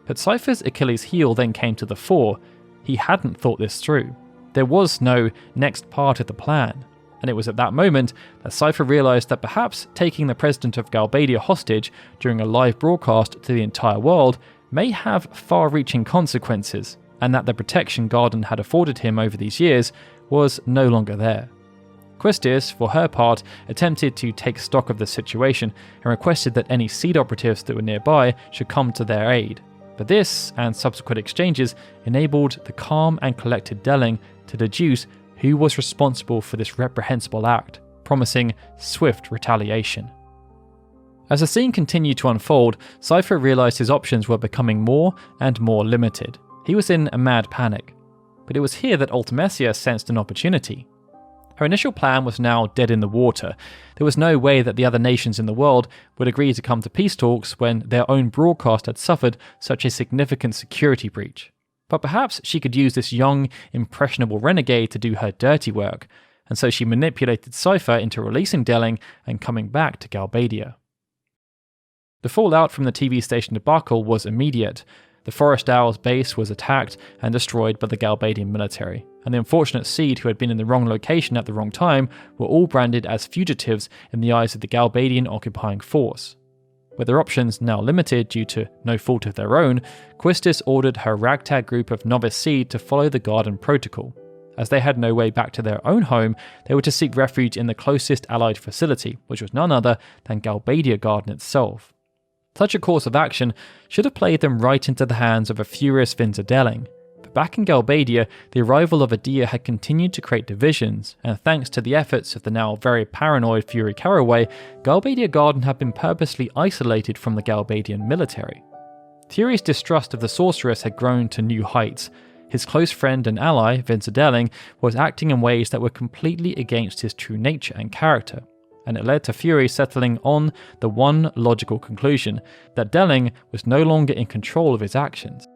But Cypher's Achilles heel then came to the fore. He hadn't thought this through. There was no next part of the plan, and it was at that moment that Cypher realised that perhaps taking the President of Galbadia hostage during a live broadcast to the entire world may have far-reaching consequences, and that the protection Garden had afforded him over these years was no longer there. Quistis, for her part, attempted to take stock of the situation and requested that any seed operatives that were nearby should come to their aid. But this, and subsequent exchanges, enabled the calm and collected Delling to deduce who was responsible for this reprehensible act, promising swift retaliation. As the scene continued to unfold, Cypher realised his options were becoming more and more limited. He was in a mad panic, but it was here that Ultimessia sensed an opportunity. Her initial plan was now dead in the water. There was no way that the other nations in the world would agree to come to peace talks when their own broadcast had suffered such a significant security breach. But perhaps she could use this young, impressionable renegade to do her dirty work, and so she manipulated Cypher into releasing Delling and coming back to Galbadia. The fallout from the TV station debacle was immediate. The Forest Owl's base was attacked and destroyed by the Galbadian military, and the unfortunate Seed who had been in the wrong location at the wrong time were all branded as fugitives in the eyes of the Galbadian occupying force. With their options now limited due to no fault of their own, Quistis ordered her ragtag group of novice Seed to follow the Garden Protocol. As they had no way back to their own home, they were to seek refuge in the closest allied facility, which was none other than Galbadia Garden itself. Such a course of action should have played them right into the hands of a furious Vinzadeling. But back in Galbadia, the arrival of Adia had continued to create divisions, and thanks to the efforts of the now very paranoid Fury Caraway, Galbadia Garden had been purposely isolated from the Galbadian military. Fury's distrust of the Sorceress had grown to new heights. His close friend and ally, Vinzadeling, was acting in ways that were completely against his true nature and character, and it led to Fury settling on the one logical conclusion, that Deling was no longer in control of his actions.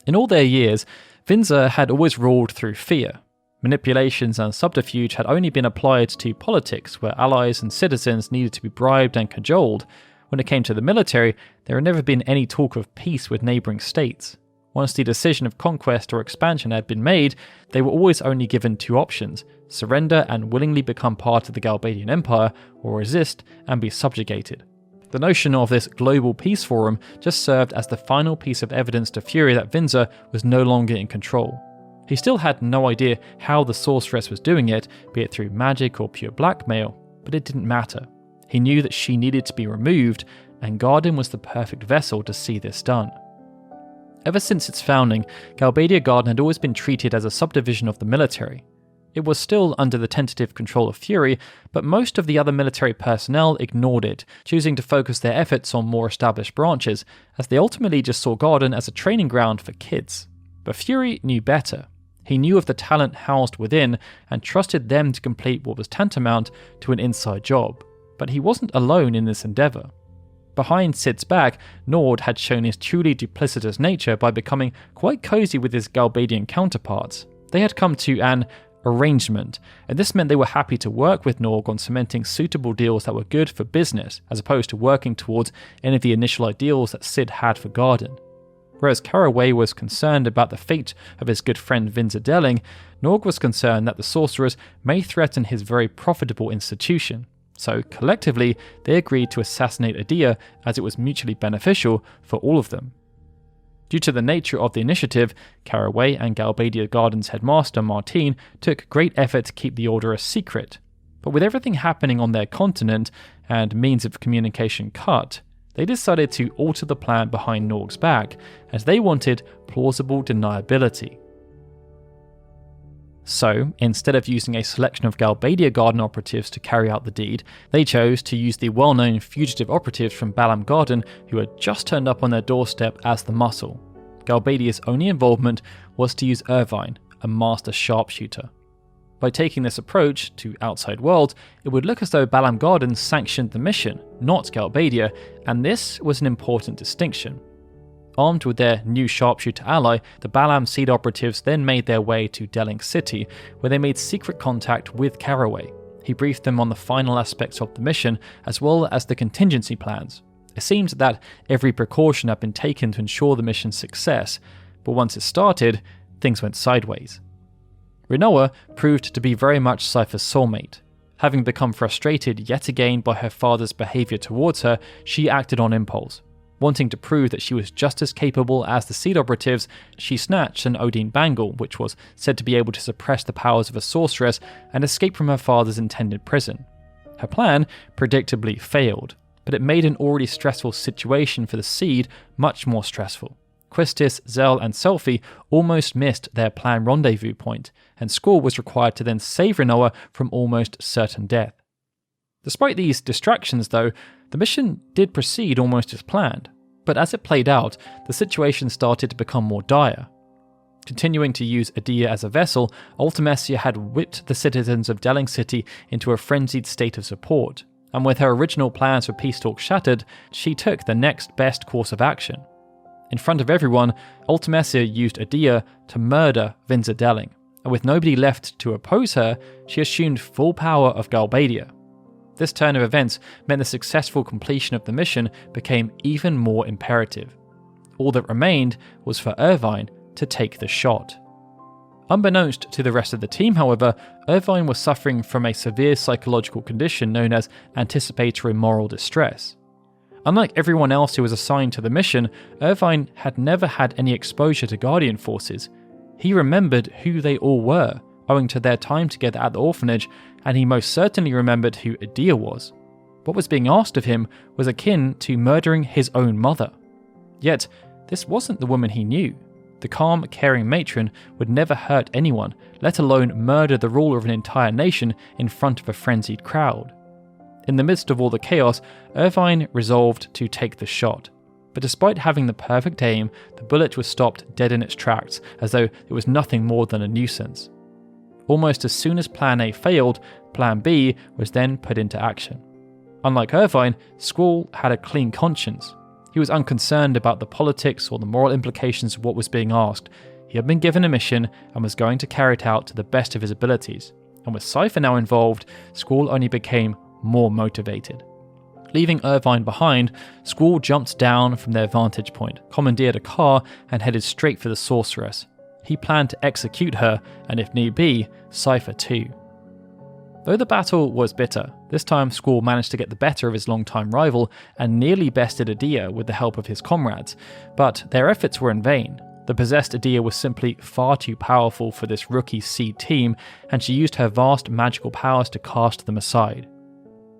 In all their years, Vinza had always ruled through fear. Manipulations and subterfuge had only been applied to politics, where allies and citizens needed to be bribed and cajoled. When it came to the military, there had never been any talk of peace with neighbouring states. Once the decision of conquest or expansion had been made, they were always only given two options: surrender and willingly become part of the Galbadian Empire, or resist and be subjugated. The notion of this global peace forum just served as the final piece of evidence to Fury that Vinza was no longer in control. He still had no idea how the Sorceress was doing it, be it through magic or pure blackmail, but it didn't matter. He knew that she needed to be removed, and Garden was the perfect vessel to see this done. Ever since its founding, Galbadia Garden had always been treated as a subdivision of the military. It was still under the tentative control of Fury, but most of the other military personnel ignored it, choosing to focus their efforts on more established branches, as they ultimately just saw Garden as a training ground for kids. But Fury knew better. He knew of the talent housed within, and trusted them to complete what was tantamount to an inside job. But he wasn't alone in this endeavour. Behind Sid's back, Nord had shown his truly duplicitous nature by becoming quite cosy with his Galbadian counterparts. They had come to an arrangement, and this meant they were happy to work with Norg on cementing suitable deals that were good for business, as opposed to working towards any of the initial ideals that Sid had for Garden. Whereas Caraway was concerned about the fate of his good friend Vinzadeling, Norg was concerned that the Sorceress may threaten his very profitable institution. So, collectively, they agreed to assassinate Adia as it was mutually beneficial for all of them. Due to the nature of the initiative, Caraway and Galbadia Garden's headmaster, Martine, took great effort to keep the order a secret. But with everything happening on their continent and means of communication cut, they decided to alter the plan behind Norg's back, as they wanted plausible deniability. So, instead of using a selection of Galbadia Garden operatives to carry out the deed, they chose to use the well-known fugitive operatives from Balam Garden who had just turned up on their doorstep as the muscle. Galbadia's only involvement was to use Irvine, a master sharpshooter. By taking this approach to outside world, it would look as though Balam Garden sanctioned the mission, not Galbadia, and this was an important distinction. Armed with their new sharpshooter ally, the Balam Seed operatives then made their way to Deling City, where they made secret contact with Caraway. He briefed them on the final aspects of the mission, as well as the contingency plans. It seemed that every precaution had been taken to ensure the mission's success, but once it started, things went sideways. Rinoa proved to be very much Cypher's soulmate. Having become frustrated yet again by her father's behaviour towards her, she acted on impulse. Wanting to prove that she was just as capable as the Seed operatives, she snatched an Odin bangle, which was said to be able to suppress the powers of a sorceress, and escape from her father's intended prison. Her plan predictably failed, but it made an already stressful situation for the Seed much more stressful. Quistis, Zell, and Selphie almost missed their planned rendezvous point, and Squall was required to then save Rinoa from almost certain death. Despite these distractions, though, the mission did proceed almost as planned, but as it played out, the situation started to become more dire. Continuing to use Adia as a vessel, Ultimecia had whipped the citizens of Deling City into a frenzied state of support, and with her original plans for peace talks shattered, she took the next best course of action. In front of everyone, Ultimecia used Adia to murder Vinzadeling, and with nobody left to oppose her, she assumed full power of Galbadia. This turn of events meant the successful completion of the mission became even more imperative. All that remained was for Irvine to take the shot. Unbeknownst to the rest of the team, however, Irvine was suffering from a severe psychological condition known as anticipatory moral distress. Unlike everyone else who was assigned to the mission, Irvine had never had any exposure to Guardian forces. He remembered who they all were, owing to their time together at the orphanage, and he most certainly remembered who Adel was. What was being asked of him was akin to murdering his own mother. Yet, this wasn't the woman he knew. The calm, caring matron would never hurt anyone, let alone murder the ruler of an entire nation in front of a frenzied crowd. In the midst of all the chaos, Irvine resolved to take the shot. But despite having the perfect aim, the bullet was stopped dead in its tracks, as though it was nothing more than a nuisance. Almost as soon as Plan A failed, Plan B was then put into action. Unlike Irvine, Squall had a clean conscience. He was unconcerned about the politics or the moral implications of what was being asked. He had been given a mission and was going to carry it out to the best of his abilities. And with Cypher now involved, Squall only became more motivated. Leaving Irvine behind, Squall jumped down from their vantage point, commandeered a car, and headed straight for the Sorceress. He planned to execute her, and if need be, Cypher too. Though the battle was bitter, this time Squall managed to get the better of his longtime rival and nearly bested Adel with the help of his comrades, but their efforts were in vain. The possessed Adel was simply far too powerful for this rookie seed team, and she used her vast magical powers to cast them aside.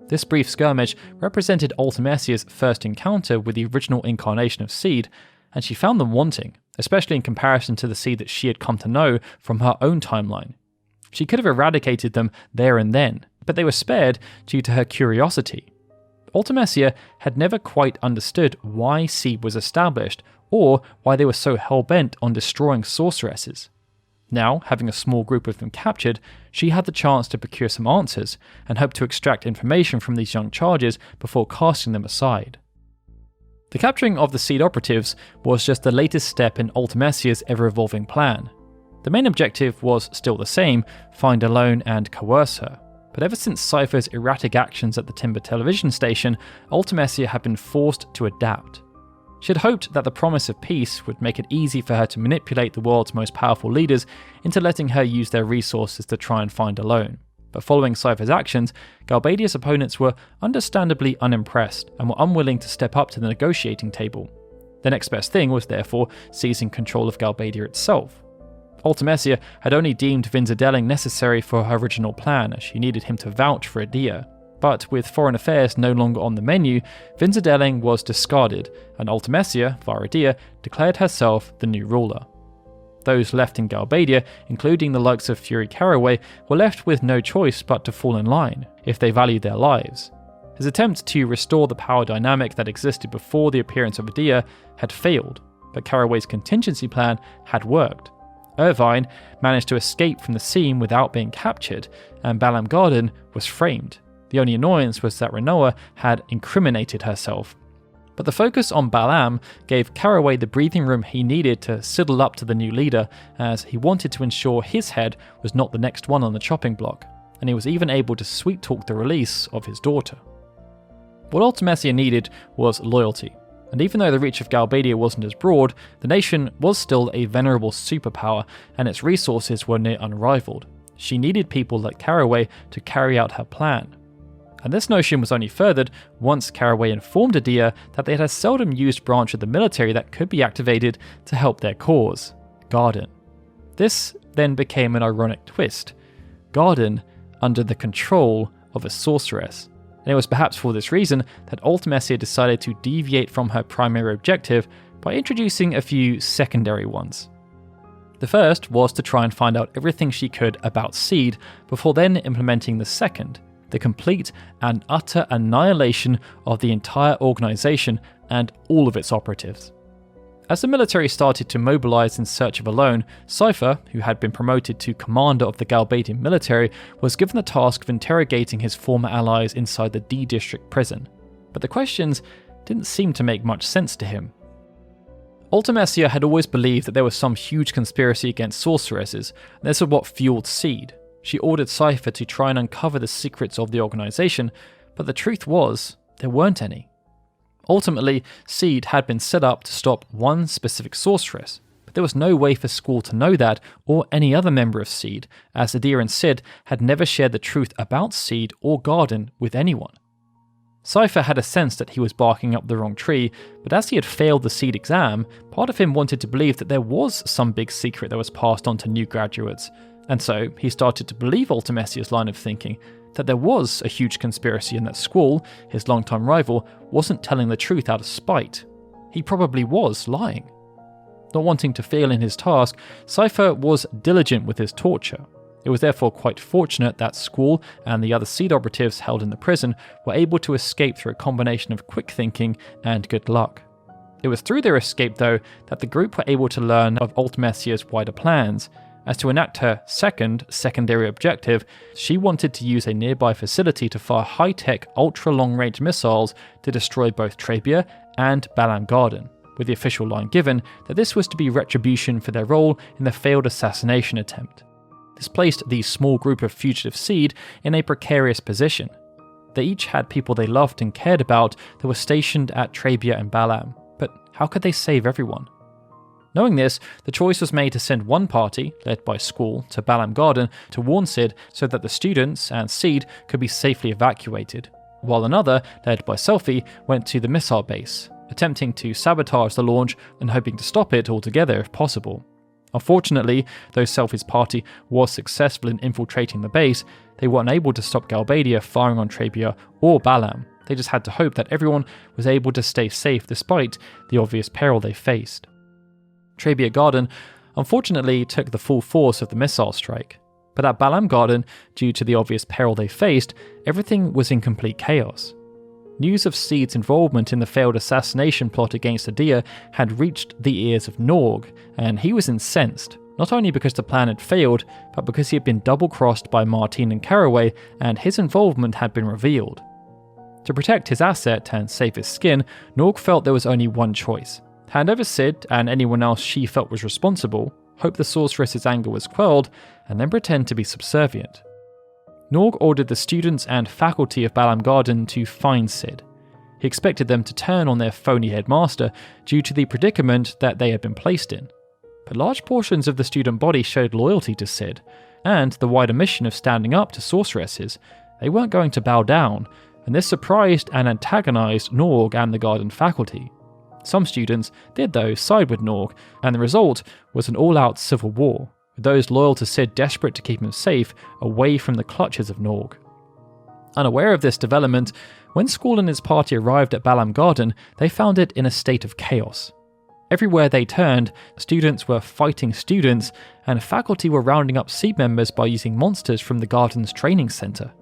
This brief skirmish represented Ultimecia's first encounter with the original incarnation of Seed, and she found them wanting, especially in comparison to the Seed that she had come to know from her own timeline. She could have eradicated them there and then, but they were spared due to her curiosity. Ultimecia had never quite understood why Seed was established, or why they were so hell-bent on destroying sorceresses. Now, having a small group of them captured, she had the chance to procure some answers, and hoped to extract information from these young charges before casting them aside. The capturing of the Seed operatives was just the latest step in Ultimecia's ever-evolving plan. The main objective was still the same, find Alone and coerce her. But ever since Cypher's erratic actions at the Timber television station, Ultimecia had been forced to adapt. She had hoped that the promise of peace would make it easy for her to manipulate the world's most powerful leaders into letting her use their resources to try and find Alone. But following Cypher's actions, Galbadia's opponents were understandably unimpressed and were unwilling to step up to the negotiating table. The next best thing was therefore seizing control of Galbadia itself. Ultimecia had only deemed Vinzadeling necessary for her original plan, as she needed him to vouch for Adel. But with foreign affairs no longer on the menu, Vinzadeling was discarded, and Ultimecia, via Adel, declared herself the new ruler. Those left in Galbadia, including the likes of Fury Caraway, were left with no choice but to fall in line, if they valued their lives. His attempt to restore the power dynamic that existed before the appearance of Adel had failed, but Caraway's contingency plan had worked. Irvine managed to escape from the scene without being captured, and Balam Garden was framed. The only annoyance was that Renoa had incriminated herself. But the focus on Balam gave Caraway the breathing room he needed to sidle up to the new leader, as he wanted to ensure his head was not the next one on the chopping block, and he was even able to sweet-talk the release of his daughter. What Ultimecia needed was loyalty. And even though the reach of Galbadia wasn't as broad, the nation was still a venerable superpower, and its resources were near unrivaled. She needed people like Caraway to carry out her plan. And this notion was only furthered once Caraway informed Adel that they had a seldom used branch of the military that could be activated to help their cause, Garden. This then became an ironic twist. Garden under the control of a sorceress. And it was perhaps for this reason that Ultimecia decided to deviate from her primary objective by introducing a few secondary ones. The first was to try and find out everything she could about Seed before then implementing the second, the complete and utter annihilation of the entire organization and all of its operatives. As the military started to mobilize in search of Alone, Cypher, who had been promoted to commander of the Galbadian military, was given the task of interrogating his former allies inside the D-District prison. But the questions didn't seem to make much sense to him. Ultimecia had always believed that there was some huge conspiracy against sorceresses, and this is what fueled Seed. She ordered Cypher to try and uncover the secrets of the organization, but the truth was, there weren't any. Ultimately, Seed had been set up to stop one specific sorceress, but there was no way for school to know that or any other member of Seed, as Adel and Cid had never shared the truth about Seed or Garden with anyone. Cypher had a sense that he was barking up the wrong tree, but as he had failed the Seed exam, part of him wanted to believe that there was some big secret that was passed on to new graduates, and so he started to believe Ultimecia's line of thinking, that there was a huge conspiracy and that Squall, his longtime rival, wasn't telling the truth out of spite. He probably was lying. Not wanting to fail in his task, Cypher was diligent with his torture. It was therefore quite fortunate that Squall and the other Seed operatives held in the prison were able to escape through a combination of quick thinking and good luck. It was through their escape, though, that the group were able to learn of Ultimecia's wider plans. As to enact her secondary objective, she wanted to use a nearby facility to fire high-tech, ultra-long-range missiles to destroy both Trebia and Balam Garden, with the official line given that this was to be retribution for their role in the failed assassination attempt. This placed the small group of fugitive Seed in a precarious position. They each had people they loved and cared about that were stationed at Trebia and Balam, but how could they save everyone? Knowing this, the choice was made to send one party, led by Squall, to Balam Garden to warn Cid so that the students and Seed could be safely evacuated, while another, led by Selphie, went to the missile base, attempting to sabotage the launch and hoping to stop it altogether if possible. Unfortunately, though Selphie's party was successful in infiltrating the base, they were unable to stop Galbadia firing on Trebia or Balam. They just had to hope that everyone was able to stay safe despite the obvious peril they faced. Trebia Garden unfortunately took the full force of the missile strike, but at Balam Garden, due to the obvious peril they faced, everything was in complete chaos. News of Seed's involvement in the failed assassination plot against Adel had reached the ears of Norg, and he was incensed, not only because the plan had failed, but because he had been double-crossed by Martine and Caraway, and his involvement had been revealed. To protect his asset and save his skin, Norg felt there was only one choice: hand over Cid and anyone else she felt was responsible, hope the sorceress's anger was quelled, and then pretend to be subservient. Norg ordered the students and faculty of Balam Garden to find Cid. He expected them to turn on their phony headmaster due to the predicament that they had been placed in. But large portions of the student body showed loyalty to Cid, and the wider mission of standing up to sorceresses. They weren't going to bow down, and this surprised and antagonized Norg and the Garden faculty. Some students did, though, side with Norg, and the result was an all-out civil war, with those loyal to Cid desperate to keep him safe away from the clutches of Norg. Unaware of this development, when Squall and his party arrived at Balam Garden, they found it in a state of chaos. Everywhere they turned, students were fighting students, and faculty were rounding up Seed members by using monsters from the Garden's training center.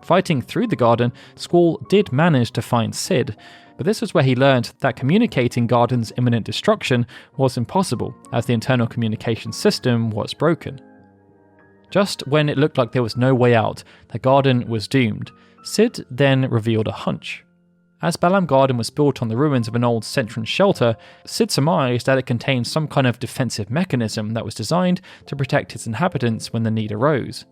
Fighting through the Garden, Squall did manage to find Cid, but this was where he learned that communicating Garden's imminent destruction was impossible, as the internal communication system was broken. Just when it looked like there was no way out, the Garden was doomed, Cid then revealed a hunch. As Balam Garden was built on the ruins of an old Centran shelter, Cid surmised that it contained some kind of defensive mechanism that was designed to protect its inhabitants when the need arose.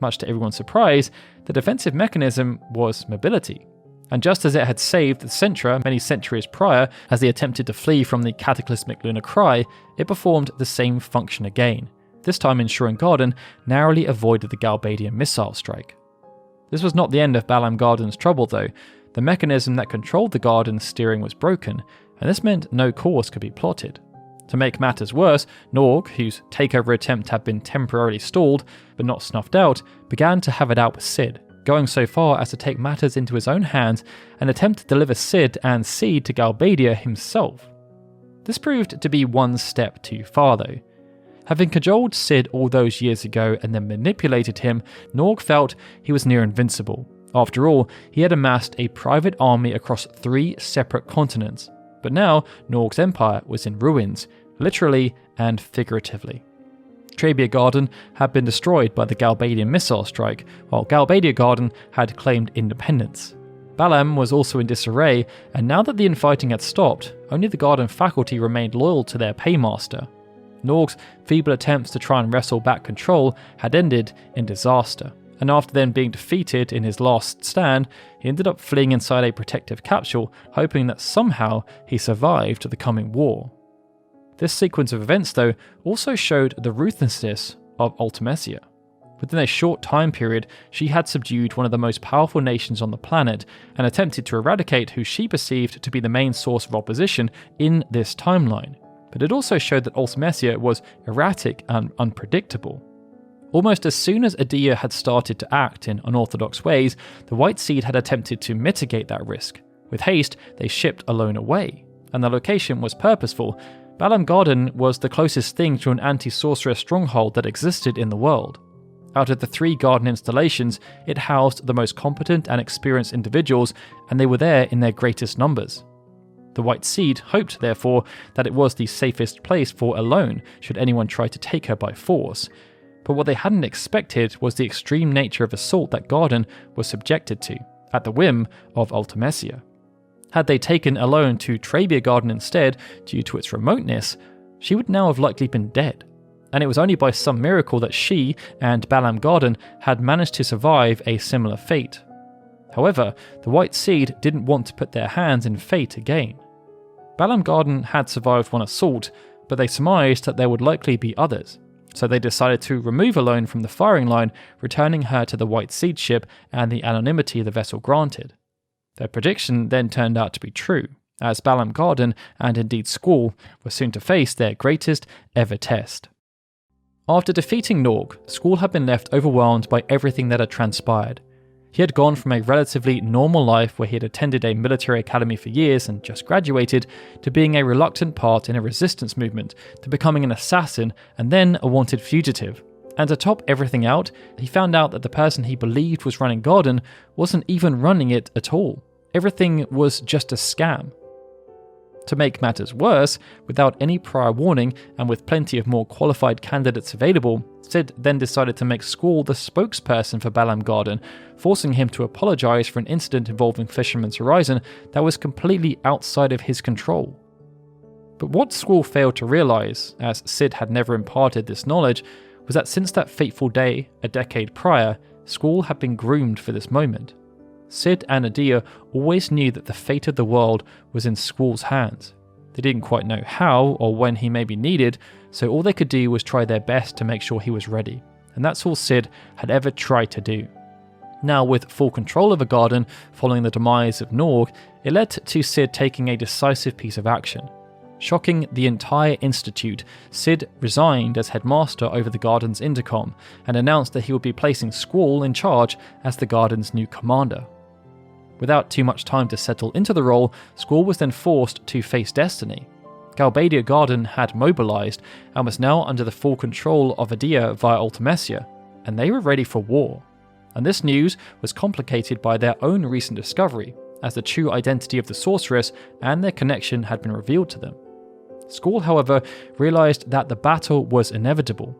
Much to everyone's surprise, the defensive mechanism was mobility. And just as it had saved the Centra many centuries prior as they attempted to flee from the cataclysmic lunar cry, it performed the same function again, this time ensuring Garden narrowly avoided the Galbadian missile strike. This was not the end of Balam Garden's trouble, though. The mechanism that controlled the Garden's steering was broken, and this meant no course could be plotted. To make matters worse, Norg, whose takeover attempt had been temporarily stalled but not snuffed out, began to have it out with Cid, going so far as to take matters into his own hands and attempt to deliver Cid and Seed to Galbadia himself. This proved to be one step too far, though. Having cajoled Cid all those years ago and then manipulated him, Norg felt he was near invincible. After all, he had amassed a private army across 3 separate continents, but now Norg's empire was in ruins, literally and figuratively. Trebia Garden had been destroyed by the Galbadian missile strike, while Galbadia Garden had claimed independence. Balam was also in disarray, and now that the infighting had stopped, only the Garden faculty remained loyal to their paymaster. Norg's feeble attempts to try and wrestle back control had ended in disaster, and after then being defeated in his last stand, he ended up fleeing inside a protective capsule, hoping that somehow he survived the coming war. This sequence of events, though, also showed the ruthlessness of Ultimecia. Within a short time period, she had subdued one of the most powerful nations on the planet and attempted to eradicate who she perceived to be the main source of opposition in this timeline. But it also showed that Ultimecia was erratic and unpredictable. Almost as soon as Adel had started to act in unorthodox ways, the White Seed had attempted to mitigate that risk. With haste, they shipped Alone away, and the location was purposeful. Balam Garden was the closest thing to an anti-sorceress stronghold that existed in the world. Out of the 3 garden installations, it housed the most competent and experienced individuals, and they were there in their greatest numbers. The White Seed hoped, therefore, that it was the safest place for Alone should anyone try to take her by force. But what they hadn't expected was the extreme nature of assault that Garden was subjected to, at the whim of Ultimecia. Had they taken Alone to Trabia Garden instead, due to its remoteness, she would now have likely been dead. And it was only by some miracle that she and Balam Garden had managed to survive a similar fate. However, the White Seed didn't want to put their hands in fate again. Balam Garden had survived one assault, but they surmised that there would likely be others, so they decided to remove Alone from the firing line, returning her to the White Seed ship and the anonymity the vessel granted. Their prediction then turned out to be true, as Balam Garden and indeed Squall were soon to face their greatest ever test. After defeating Norg, Squall had been left overwhelmed by everything that had transpired. He had gone from a relatively normal life where he had attended a military academy for years and just graduated, to being a reluctant part in a resistance movement, to becoming an assassin and then a wanted fugitive. And to top everything out, he found out that the person he believed was running Garden wasn't even running it at all. Everything was just a scam. To make matters worse, without any prior warning and with plenty of more qualified candidates available, Sid then decided to make Squall the spokesperson for Balam Garden, forcing him to apologise for an incident involving Fisherman's Horizon that was completely outside of his control. But what Squall failed to realise, as Sid had never imparted this knowledge, was that since that fateful day, a decade prior, Squall had been groomed for this moment. Sid and Adel always knew that the fate of the world was in Squall's hands. They didn't quite know how or when he may be needed, so all they could do was try their best to make sure he was ready. And that's all Sid had ever tried to do. Now, with full control of the garden following the demise of Norg, it led to Sid taking a decisive piece of action. Shocking the entire institute, Sid resigned as headmaster over the garden's intercom and announced that he would be placing Squall in charge as the garden's new commander. Without too much time to settle into the role, Squall was then forced to face destiny. Galbadia Garden had mobilised and was now under the full control of Adel via Ultimecia, and they were ready for war. And this news was complicated by their own recent discovery, as the true identity of the Sorceress and their connection had been revealed to them. Squall, however, realised that the battle was inevitable,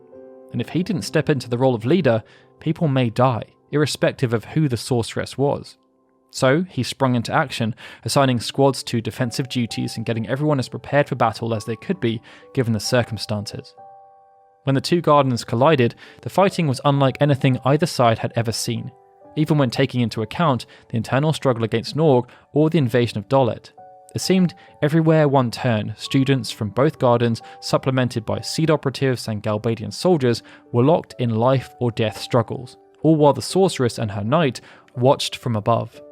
and if he didn't step into the role of leader, people may die, irrespective of who the Sorceress was. So he sprung into action, assigning squads to defensive duties and getting everyone as prepared for battle as they could be, given the circumstances. When the two gardens collided, the fighting was unlike anything either side had ever seen, even when taking into account the internal struggle against Norg or the invasion of Dolet. It seemed everywhere one turned, students from both gardens, supplemented by Seed operatives and Galbadian soldiers, were locked in life or death struggles, all while the Sorceress and her knight watched from above.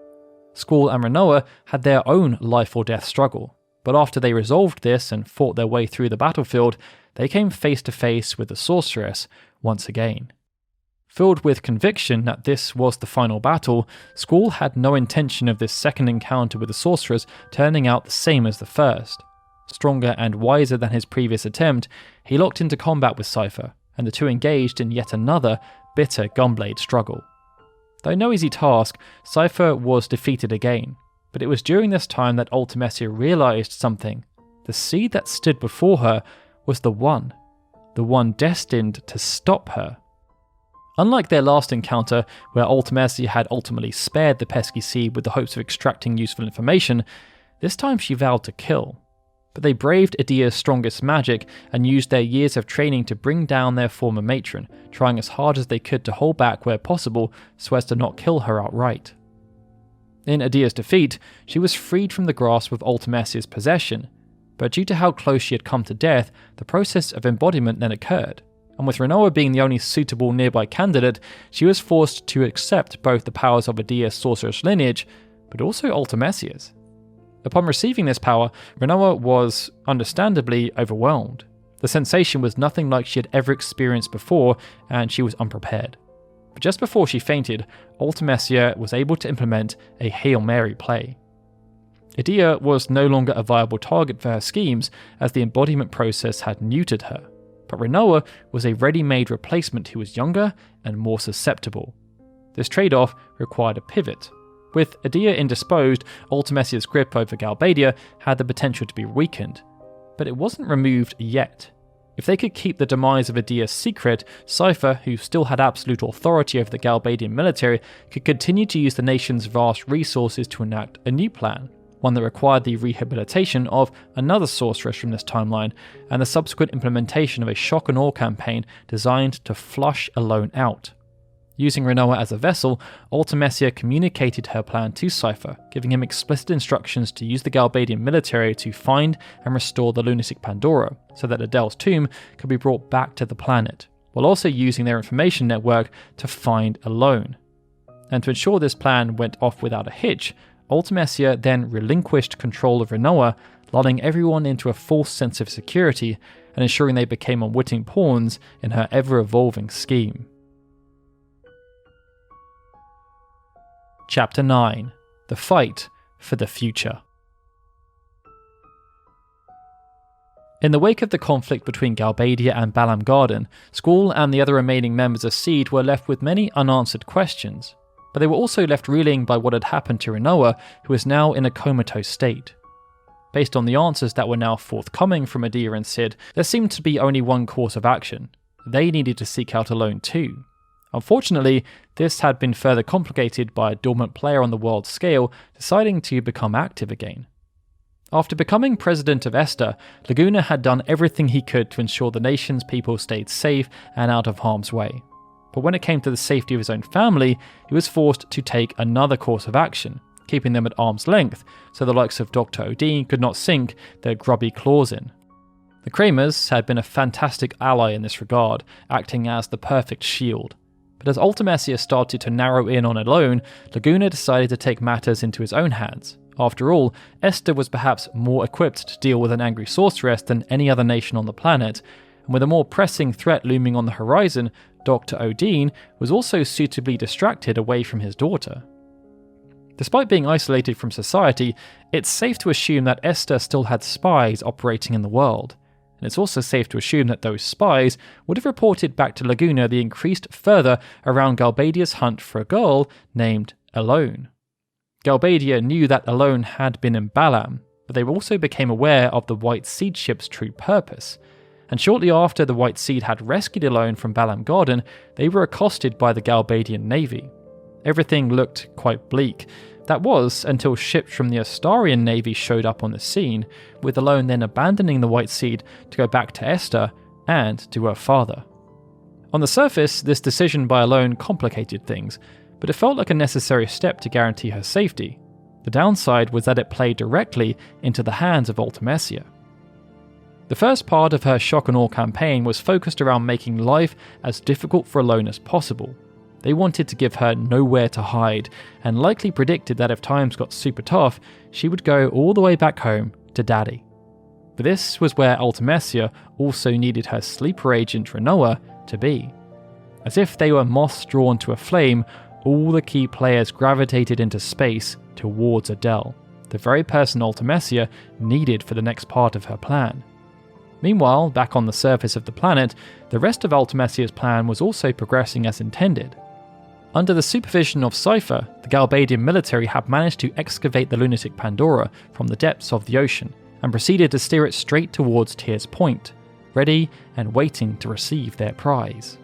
Squall and Renoa had their own life or death struggle, but after they resolved this and fought their way through the battlefield, they came face to face with the Sorceress once again. Filled with conviction that this was the final battle, Squall had no intention of this second encounter with the Sorceress turning out the same as the first. Stronger and wiser than his previous attempt, he locked into combat with Cypher, and the two engaged in yet another bitter gunblade struggle. Though no easy task, Cypher was defeated again, but it was during this time that Ultimecia realised something. The seed that stood before her was the one destined to stop her. Unlike their last encounter, where Ultimecia had ultimately spared the pesky seed with the hopes of extracting useful information, this time she vowed to kill. but they braved Edea's strongest magic and used their years of training to bring down their former matron, trying as hard as they could to hold back where possible so as to not kill her outright. In Edea's defeat, she was freed from the grasp of Ultimecia's possession, but due to how close she had come to death, the process of embodiment then occurred, and with Rinoa being the only suitable nearby candidate, she was forced to accept both the powers of Edea's sorceress lineage, but also Ultimecia's. Upon receiving this power, Rinoa was, understandably, overwhelmed. The sensation was nothing like she had ever experienced before, and she was unprepared. But just before she fainted, Ultimecia was able to implement a Hail Mary play. Edea was no longer a viable target for her schemes, as the embodiment process had neutered her, but Rinoa was a ready-made replacement who was younger and more susceptible. This trade-off required a pivot. With Edea indisposed, Ultimecia's grip over Galbadia had the potential to be weakened, but it wasn't removed yet. If they could keep the demise of Edea secret, Cypher, who still had absolute authority over the Galbadian military, could continue to use the nation's vast resources to enact a new plan, one that required the rehabilitation of another sorceress from this timeline, and the subsequent implementation of a shock and awe campaign designed to flush Alone out. Using Rinoa as a vessel, Ultimecia communicated her plan to Cypher, giving him explicit instructions to use the Galbadian military to find and restore the lunatic Pandora, so that Adel's tomb could be brought back to the planet, while also using their information network to find Alone. And to ensure this plan went off without a hitch, Ultimecia then relinquished control of Rinoa, lulling everyone into a false sense of security and ensuring they became unwitting pawns in her ever-evolving scheme. Chapter 9. The Fight for the Future. In the wake of the conflict between Galbadia and Balam Garden, Squall and the other remaining members of Seed were left with many unanswered questions, but they were also left reeling by what had happened to Rinoa, who was now in a comatose state. Based on the answers that were now forthcoming from Edea and Sid, there seemed to be only one course of action. They needed to seek out Alone too. Unfortunately, this had been further complicated by a dormant player on the world scale deciding to become active again. After becoming president of Esthar, Laguna had done everything he could to ensure the nation's people stayed safe and out of harm's way. But when it came to the safety of his own family, he was forced to take another course of action, keeping them at arm's length so the likes of Dr. Odin could not sink their grubby claws in. The Kramers had been a fantastic ally in this regard, acting as the perfect shield. But as Ultimecia started to narrow in on Alone, Laguna decided to take matters into his own hands. After all, Esthar was perhaps more equipped to deal with an angry sorceress than any other nation on the planet, and with a more pressing threat looming on the horizon, Dr. Odin was also suitably distracted away from his daughter. Despite being isolated from society, it's safe to assume that Esthar still had spies operating in the world. And it's also safe to assume that those spies would have reported back to Laguna the increased further around Galbadia's hunt for a girl named Alone. Galbadia knew that Alone had been in Balam, but they also became aware of the White Seed ship's true purpose. And shortly after the White Seed had rescued Alone from Balam Garden, they were accosted by the Galbadian navy. Everything looked quite bleak. That was until ships from the Estharian navy showed up on the scene, with Alone then abandoning the White Seed to go back to Esthar and to her father. On the surface, this decision by Alone complicated things, but it felt like a necessary step to guarantee her safety. The downside was that it played directly into the hands of Ultimecia. The first part of her shock and awe campaign was focused around making life as difficult for Alone as possible. They wanted to give her nowhere to hide, and likely predicted that if times got super tough, she would go all the way back home to Daddy. But this was where Ultimecia also needed her sleeper agent Rinoa to be. As if they were moths drawn to a flame, all the key players gravitated into space towards Adel, the very person Ultimecia needed for the next part of her plan. Meanwhile, back on the surface of the planet, the rest of Ultimecia's plan was also progressing as intended. Under the supervision of Cypher, the Galbadian military had managed to excavate the lunatic Pandora from the depths of the ocean and proceeded to steer it straight towards Tyr's Point, ready and waiting to receive their prize.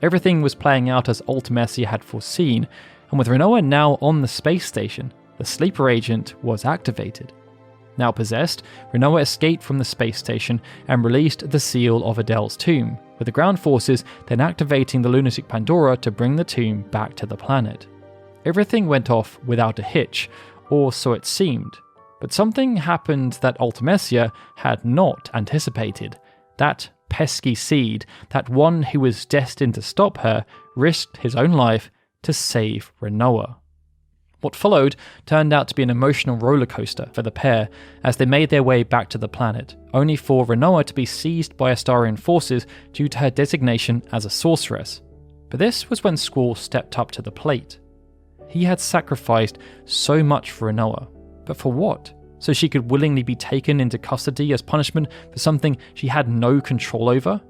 Everything was playing out as Ultimecia had foreseen, and with Rinoa now on the space station, the sleeper agent was activated. Now possessed, Rinoa escaped from the space station and released the seal of Adel's tomb, with the ground forces then activating the lunatic Pandora to bring the tomb back to the planet. Everything went off without a hitch, or so it seemed, but something happened that Ultimecia had not anticipated. That pesky seed, that one who was destined to stop her, risked his own life to save Rinoa. What followed turned out to be an emotional rollercoaster for the pair as they made their way back to the planet, only for Rinoa to be seized by Estharian forces due to her designation as a sorceress. But this was when Squall stepped up to the plate. He had sacrificed so much for Rinoa, but for what? So she could willingly be taken into custody as punishment for something she had no control over?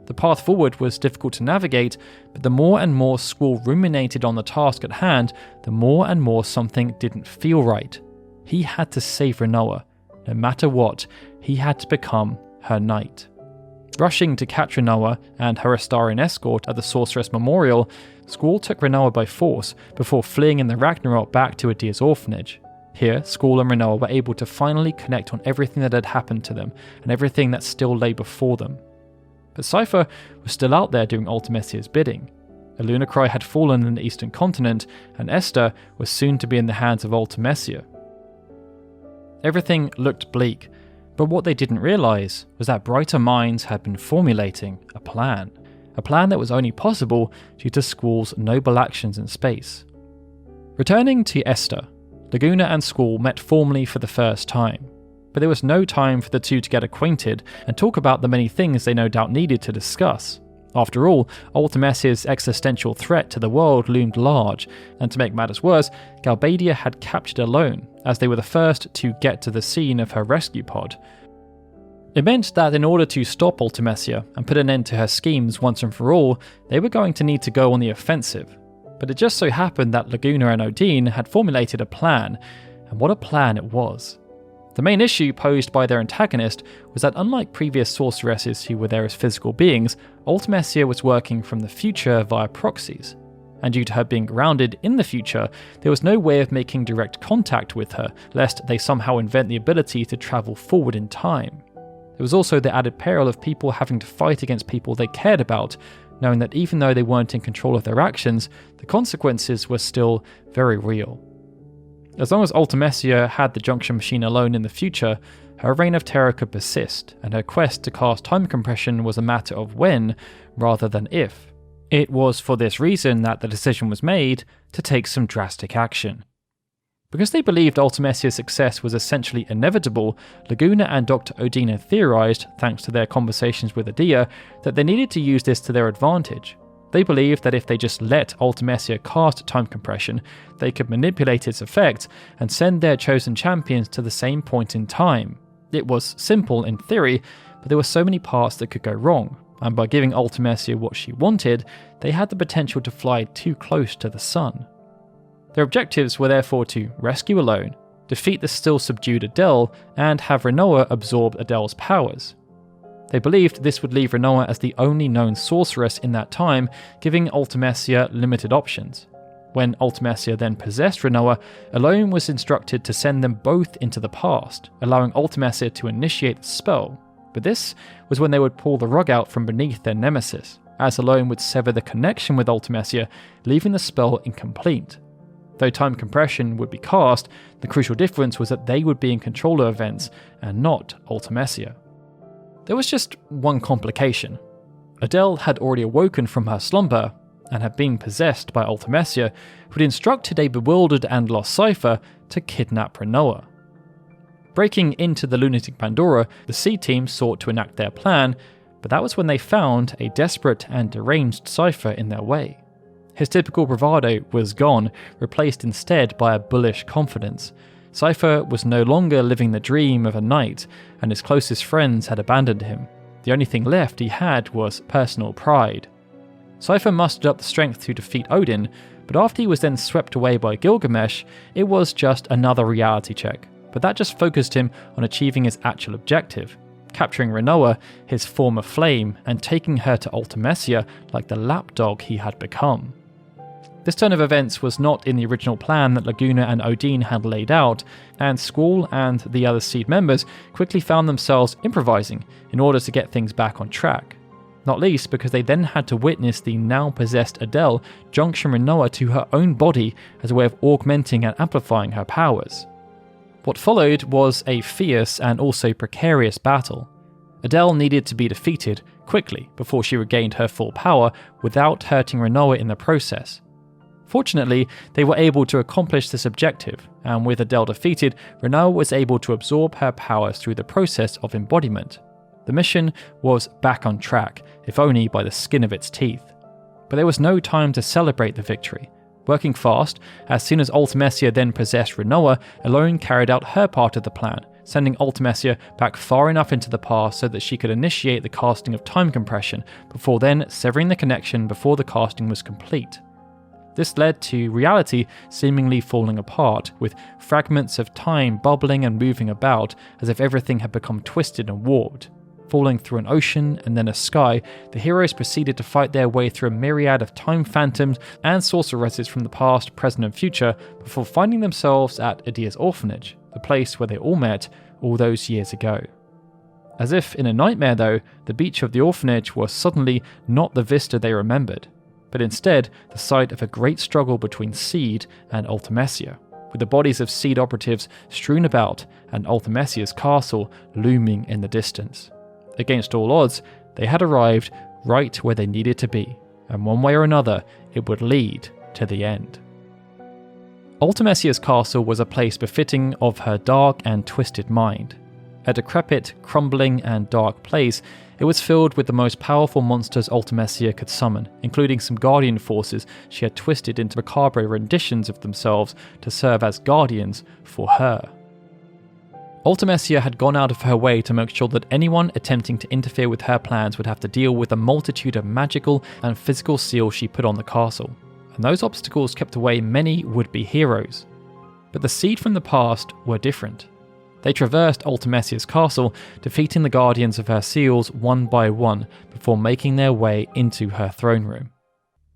The path forward was difficult to navigate, but the more and more Squall ruminated on the task at hand, the more and more something didn't feel right. He had to save Rinoa. No matter what, he had to become her knight. Rushing to catch Rinoa and her Estharian escort at the Sorceress Memorial, Squall took Rinoa by force before fleeing in the Ragnarok back to Adir's orphanage. Here, Squall and Rinoa were able to finally connect on everything that had happened to them and everything that still lay before them. But Cypher was still out there doing Ultimecia's bidding. A Lunacry had fallen in the eastern continent, and Esthar was soon to be in the hands of Ultimecia. Everything looked bleak, but what they didn't realise was that brighter minds had been formulating a plan that was only possible due to Squall's noble actions in space. Returning to Esthar, Laguna and Squall met formally for the first time. But there was no time for the two to get acquainted and talk about the many things they no doubt needed to discuss. After all, Ultimecia's existential threat to the world loomed large, and to make matters worse, Galbadia had captured Alone, as they were the first to get to the scene of her rescue pod. It meant that in order to stop Ultimecia and put an end to her schemes once and for all, they were going to need to go on the offensive. But it just so happened that Laguna and Odin had formulated a plan, and what a plan it was. The main issue posed by their antagonist was that unlike previous sorceresses who were there as physical beings, Ultimecia was working from the future via proxies. And due to her being grounded in the future, there was no way of making direct contact with her, lest they somehow invent the ability to travel forward in time. There was also the added peril of people having to fight against people they cared about, knowing that even though they weren't in control of their actions, the consequences were still very real. As long as Ultimecia had the junction machine alone in the future, her reign of terror could persist, and her quest to cast time compression was a matter of when, rather than if. It was for this reason that the decision was made to take some drastic action. Because they believed Ultimecia's success was essentially inevitable, Laguna and Dr. Odin theorized, thanks to their conversations with Adir, that they needed to use this to their advantage. They believed that if they just let Ultimecia cast time compression, they could manipulate its effect and send their chosen champions to the same point in time. It was simple in theory, but there were so many parts that could go wrong, and by giving Ultimecia what she wanted, they had the potential to fly too close to the sun. Their objectives were therefore to rescue Alone, defeat the still subdued Adel, and have Rinoa absorb Adel's powers. They believed this would leave Rinoa as the only known sorceress in that time, giving Ultimecia limited options. When Ultimecia then possessed Rinoa, Alone was instructed to send them both into the past, allowing Ultimecia to initiate the spell. But this was when they would pull the rug out from beneath their nemesis, as Alone would sever the connection with Ultimecia, leaving the spell incomplete. Though time compression would be cast, the crucial difference was that they would be in control of events, and not Ultimecia. There was just one complication. Adel had already awoken from her slumber and had been possessed by Ultimecia, who had instructed a bewildered and lost Cypher to kidnap Rinoa. Breaking into the lunatic Pandora, the C team sought to enact their plan, but that was when they found a desperate and deranged Cypher in their way. His typical bravado was gone, replaced instead by a bullish confidence. Cypher was no longer living the dream of a knight, and his closest friends had abandoned him. The only thing left he had was personal pride. Cypher mustered up the strength to defeat Odin, but after he was then swept away by Gilgamesh, it was just another reality check. But that just focused him on achieving his actual objective, capturing Rinoa, his former flame, and taking her to Ultimecia like the lapdog he had become. This turn of events was not in the original plan that Laguna and Odin had laid out, and Squall and the other Seed members quickly found themselves improvising in order to get things back on track. Not least because they then had to witness the now-possessed Adel junction Rinoa to her own body as a way of augmenting and amplifying her powers. What followed was a fierce and also precarious battle. Adel needed to be defeated quickly before she regained her full power without hurting Rinoa in the process. Fortunately, they were able to accomplish this objective, and with Adel defeated, Rinoa was able to absorb her powers through the process of embodiment. The mission was back on track, if only by the skin of its teeth. But there was no time to celebrate the victory. Working fast, as soon as Ultimecia then possessed Rinoa, Alone carried out her part of the plan, sending Ultimecia back far enough into the past so that she could initiate the casting of time compression, before then severing the connection before the casting was complete. This led to reality seemingly falling apart, with fragments of time bubbling and moving about as if everything had become twisted and warped. Falling through an ocean and then a sky, the heroes proceeded to fight their way through a myriad of time phantoms and sorceresses from the past, present and future before finding themselves at Idia's orphanage, the place where they all met all those years ago. As if in a nightmare though, the beach of the orphanage was suddenly not the vista they remembered, but instead the site of a great struggle between Seed and Ultimecia, with the bodies of Seed operatives strewn about and Ultimecia's castle looming in the distance. Against all odds, they had arrived right where they needed to be, and one way or another, it would lead to the end. Ultimecia's castle was a place befitting of her dark and twisted mind. A decrepit, crumbling, and dark place, it was filled with the most powerful monsters Ultimecia could summon, including some guardian forces she had twisted into macabre renditions of themselves to serve as guardians for her. Ultimecia had gone out of her way to make sure that anyone attempting to interfere with her plans would have to deal with a multitude of magical and physical seals she put on the castle, and those obstacles kept away many would-be heroes. But the Seed from the past were different. They traversed Ultimecia's castle, defeating the guardians of her seals one by one before making their way into her throne room.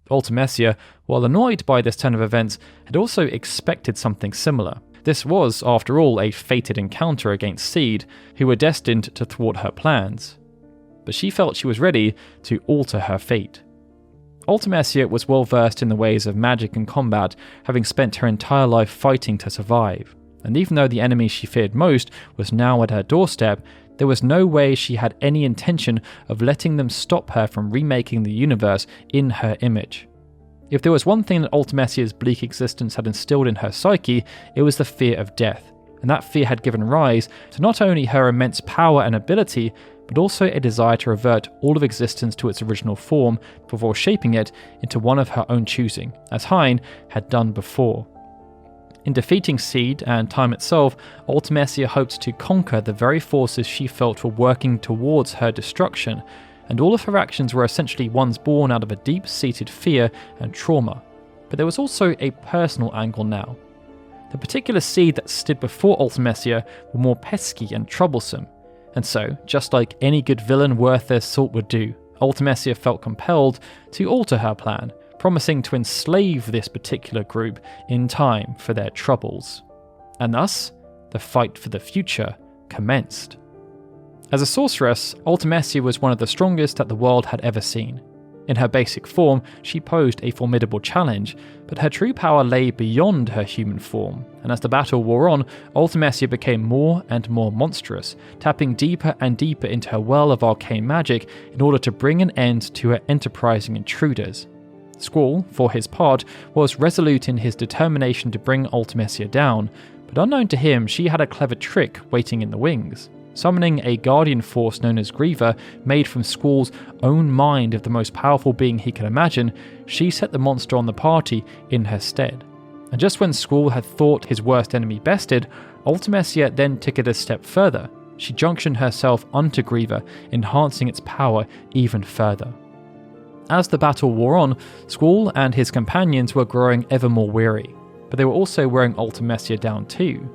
Ultimecia, while annoyed by this turn of events, had also expected something similar. This was, after all, a fated encounter against Seed, who were destined to thwart her plans. But she felt she was ready to alter her fate. Ultimecia was well versed in the ways of magic and combat, having spent her entire life fighting to survive. And even though the enemy she feared most was now at her doorstep, there was no way she had any intention of letting them stop her from remaking the universe in her image. If there was one thing that Ultimecia's bleak existence had instilled in her psyche, it was the fear of death, and that fear had given rise to not only her immense power and ability, but also a desire to revert all of existence to its original form before shaping it into one of her own choosing, as Hyne had done before. In defeating Seed and time itself, Ultimecia hoped to conquer the very forces she felt were working towards her destruction, and all of her actions were essentially ones born out of a deep-seated fear and trauma. But there was also a personal angle now. The particular Seed that stood before Ultimecia were more pesky and troublesome, and so, just like any good villain worth their salt would do, Ultimecia felt compelled to alter her plan, promising to enslave this particular group in time for their troubles. And thus, the fight for the future commenced. As a sorceress, Ultimecia was one of the strongest that the world had ever seen. In her basic form, she posed a formidable challenge, but her true power lay beyond her human form, and as the battle wore on, Ultimecia became more and more monstrous, tapping deeper and deeper into her well of arcane magic in order to bring an end to her enterprising intruders. Squall, for his part, was resolute in his determination to bring Ultimecia down, but unknown to him, she had a clever trick waiting in the wings. Summoning a guardian force known as Griever, made from Squall's own mind of the most powerful being he could imagine, she set the monster on the party in her stead. And just when Squall had thought his worst enemy bested, Ultimecia then took it a step further. She junctioned herself onto Griever, enhancing its power even further. As the battle wore on, Squall and his companions were growing ever more weary, but they were also wearing Ultimecia down too.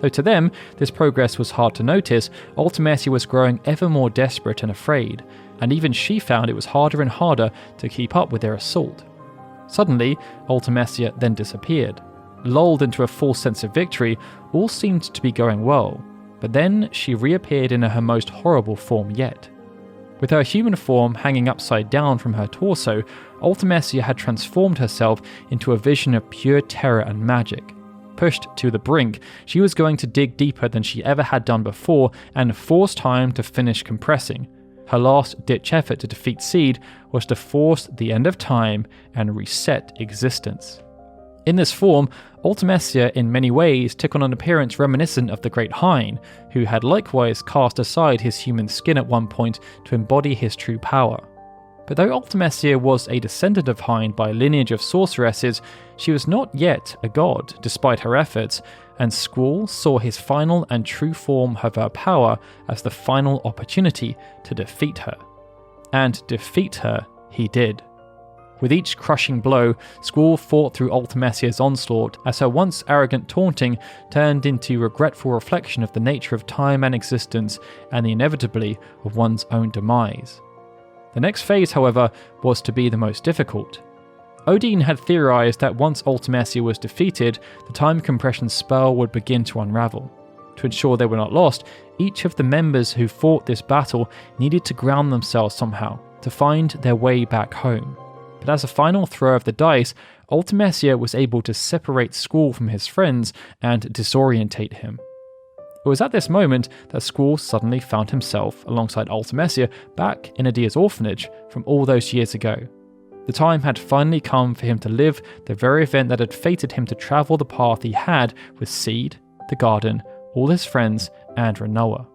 Though to them, this progress was hard to notice, Ultimecia was growing ever more desperate and afraid, and even she found it was harder and harder to keep up with their assault. Suddenly, Ultimecia then disappeared. Lulled into a false sense of victory, all seemed to be going well, but then she reappeared in her most horrible form yet. With her human form hanging upside down from her torso, Ultimecia had transformed herself into a vision of pure terror and magic. Pushed to the brink, she was going to dig deeper than she ever had done before and force time to finish compressing. Her last-ditch effort to defeat Seed was to force the end of time and reset existence. In this form, Ultimecia in many ways took on an appearance reminiscent of the great Hyne, who had likewise cast aside his human skin at one point to embody his true power. But though Ultimecia was a descendant of Hyne by lineage of sorceresses, she was not yet a god, despite her efforts, and Squall saw his final and true form of her power as the final opportunity to defeat her. And defeat her he did. With each crushing blow, Squall fought through Ultimecia's onslaught as her once arrogant taunting turned into regretful reflection of the nature of time and existence and the inevitability of one's own demise. The next phase, however, was to be the most difficult. Odin had theorized that once Ultimecia was defeated, the time compression spell would begin to unravel. To ensure they were not lost, each of the members who fought this battle needed to ground themselves somehow, to find their way back home. But as a final throw of the dice, Ultimecia was able to separate Squall from his friends and disorientate him. It was at this moment that Squall suddenly found himself, alongside Ultimecia, back in Adia's orphanage from all those years ago. The time had finally come for him to live the very event that had fated him to travel the path he had with Seed, the garden, all his friends, and Rinoa.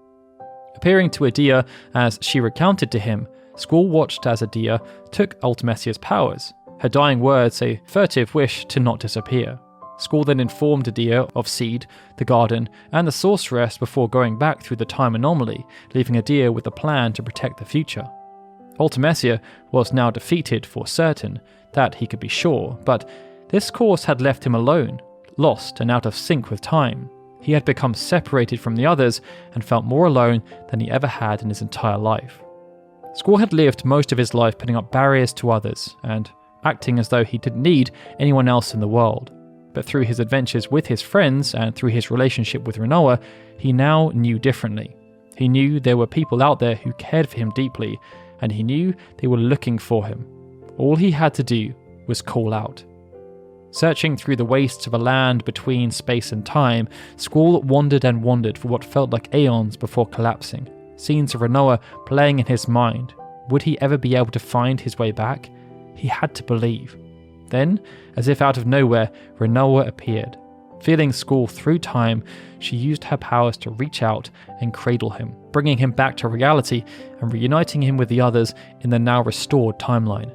Appearing to Adia as she recounted to him, Squall watched as Adia took Ultimecia's powers, her dying words a furtive wish to not disappear. Squall then informed Adia of Seed, the garden, and the Sorceress before going back through the time anomaly, leaving Adia with a plan to protect the future. Ultimecia was now defeated for certain, that he could be sure, but this course had left him alone, lost and out of sync with time. He had become separated from the others and felt more alone than he ever had in his entire life. Squall had lived most of his life putting up barriers to others and acting as though he didn't need anyone else in the world. But through his adventures with his friends and through his relationship with Rinoa, he now knew differently. He knew there were people out there who cared for him deeply, and he knew they were looking for him. All he had to do was call out. Searching through the wastes of a land between space and time, Squall wandered and wandered for what felt like aeons before collapsing. Scenes of Rinoa playing in his mind. Would he ever be able to find his way back? He had to believe. Then, as if out of nowhere, Rinoa appeared. Feeling Squall through time, she used her powers to reach out and cradle him, bringing him back to reality and reuniting him with the others in the now restored timeline.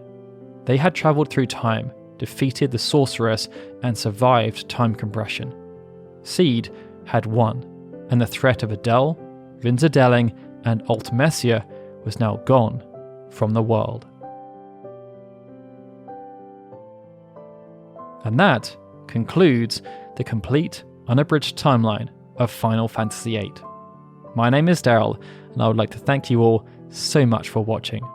They had travelled through time, defeated the Sorceress, and survived time compression. Seed had won, and the threat of Adel, Vinzadeling, and Ultimecia was now gone from the world. And that concludes the complete, unabridged timeline of Final Fantasy VIII. My name is Daryl, and I would like to thank you all so much for watching.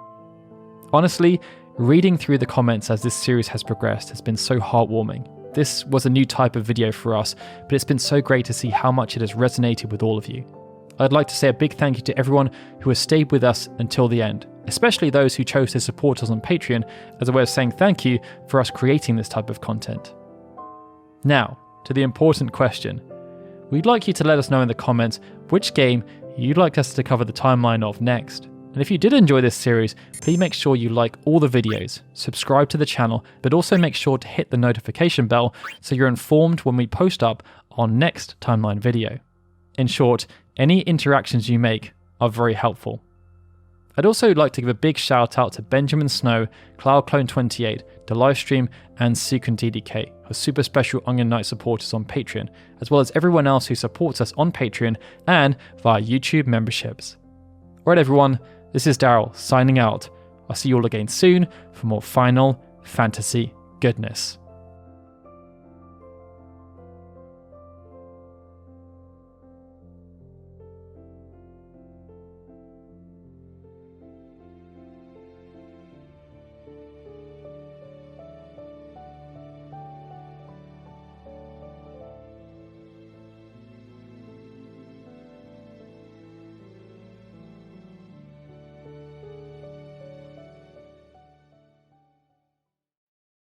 Honestly, reading through the comments as this series has progressed has been so heartwarming. This was a new type of video for us, but it's been so great to see how much it has resonated with all of you. I'd like to say a big thank you to everyone who has stayed with us until the end, especially those who chose to support us on Patreon as a way of saying thank you for us creating this type of content. Now, to the important question. We'd like you to let us know in the comments which game you'd like us to cover the timeline of next. And if you did enjoy this series, please make sure you like all the videos, subscribe to the channel, but also make sure to hit the notification bell so you're informed when we post up our next timeline video. In short, any interactions you make are very helpful. I'd also like to give a big shout out to Benjamin Snow, CloudClone28, the livestream, and SequentDDK, our super special Onion Knight supporters on Patreon, as well as everyone else who supports us on Patreon and via YouTube memberships. Alright everyone, this is Daryl signing out. I'll see you all again soon for more Final Fantasy goodness.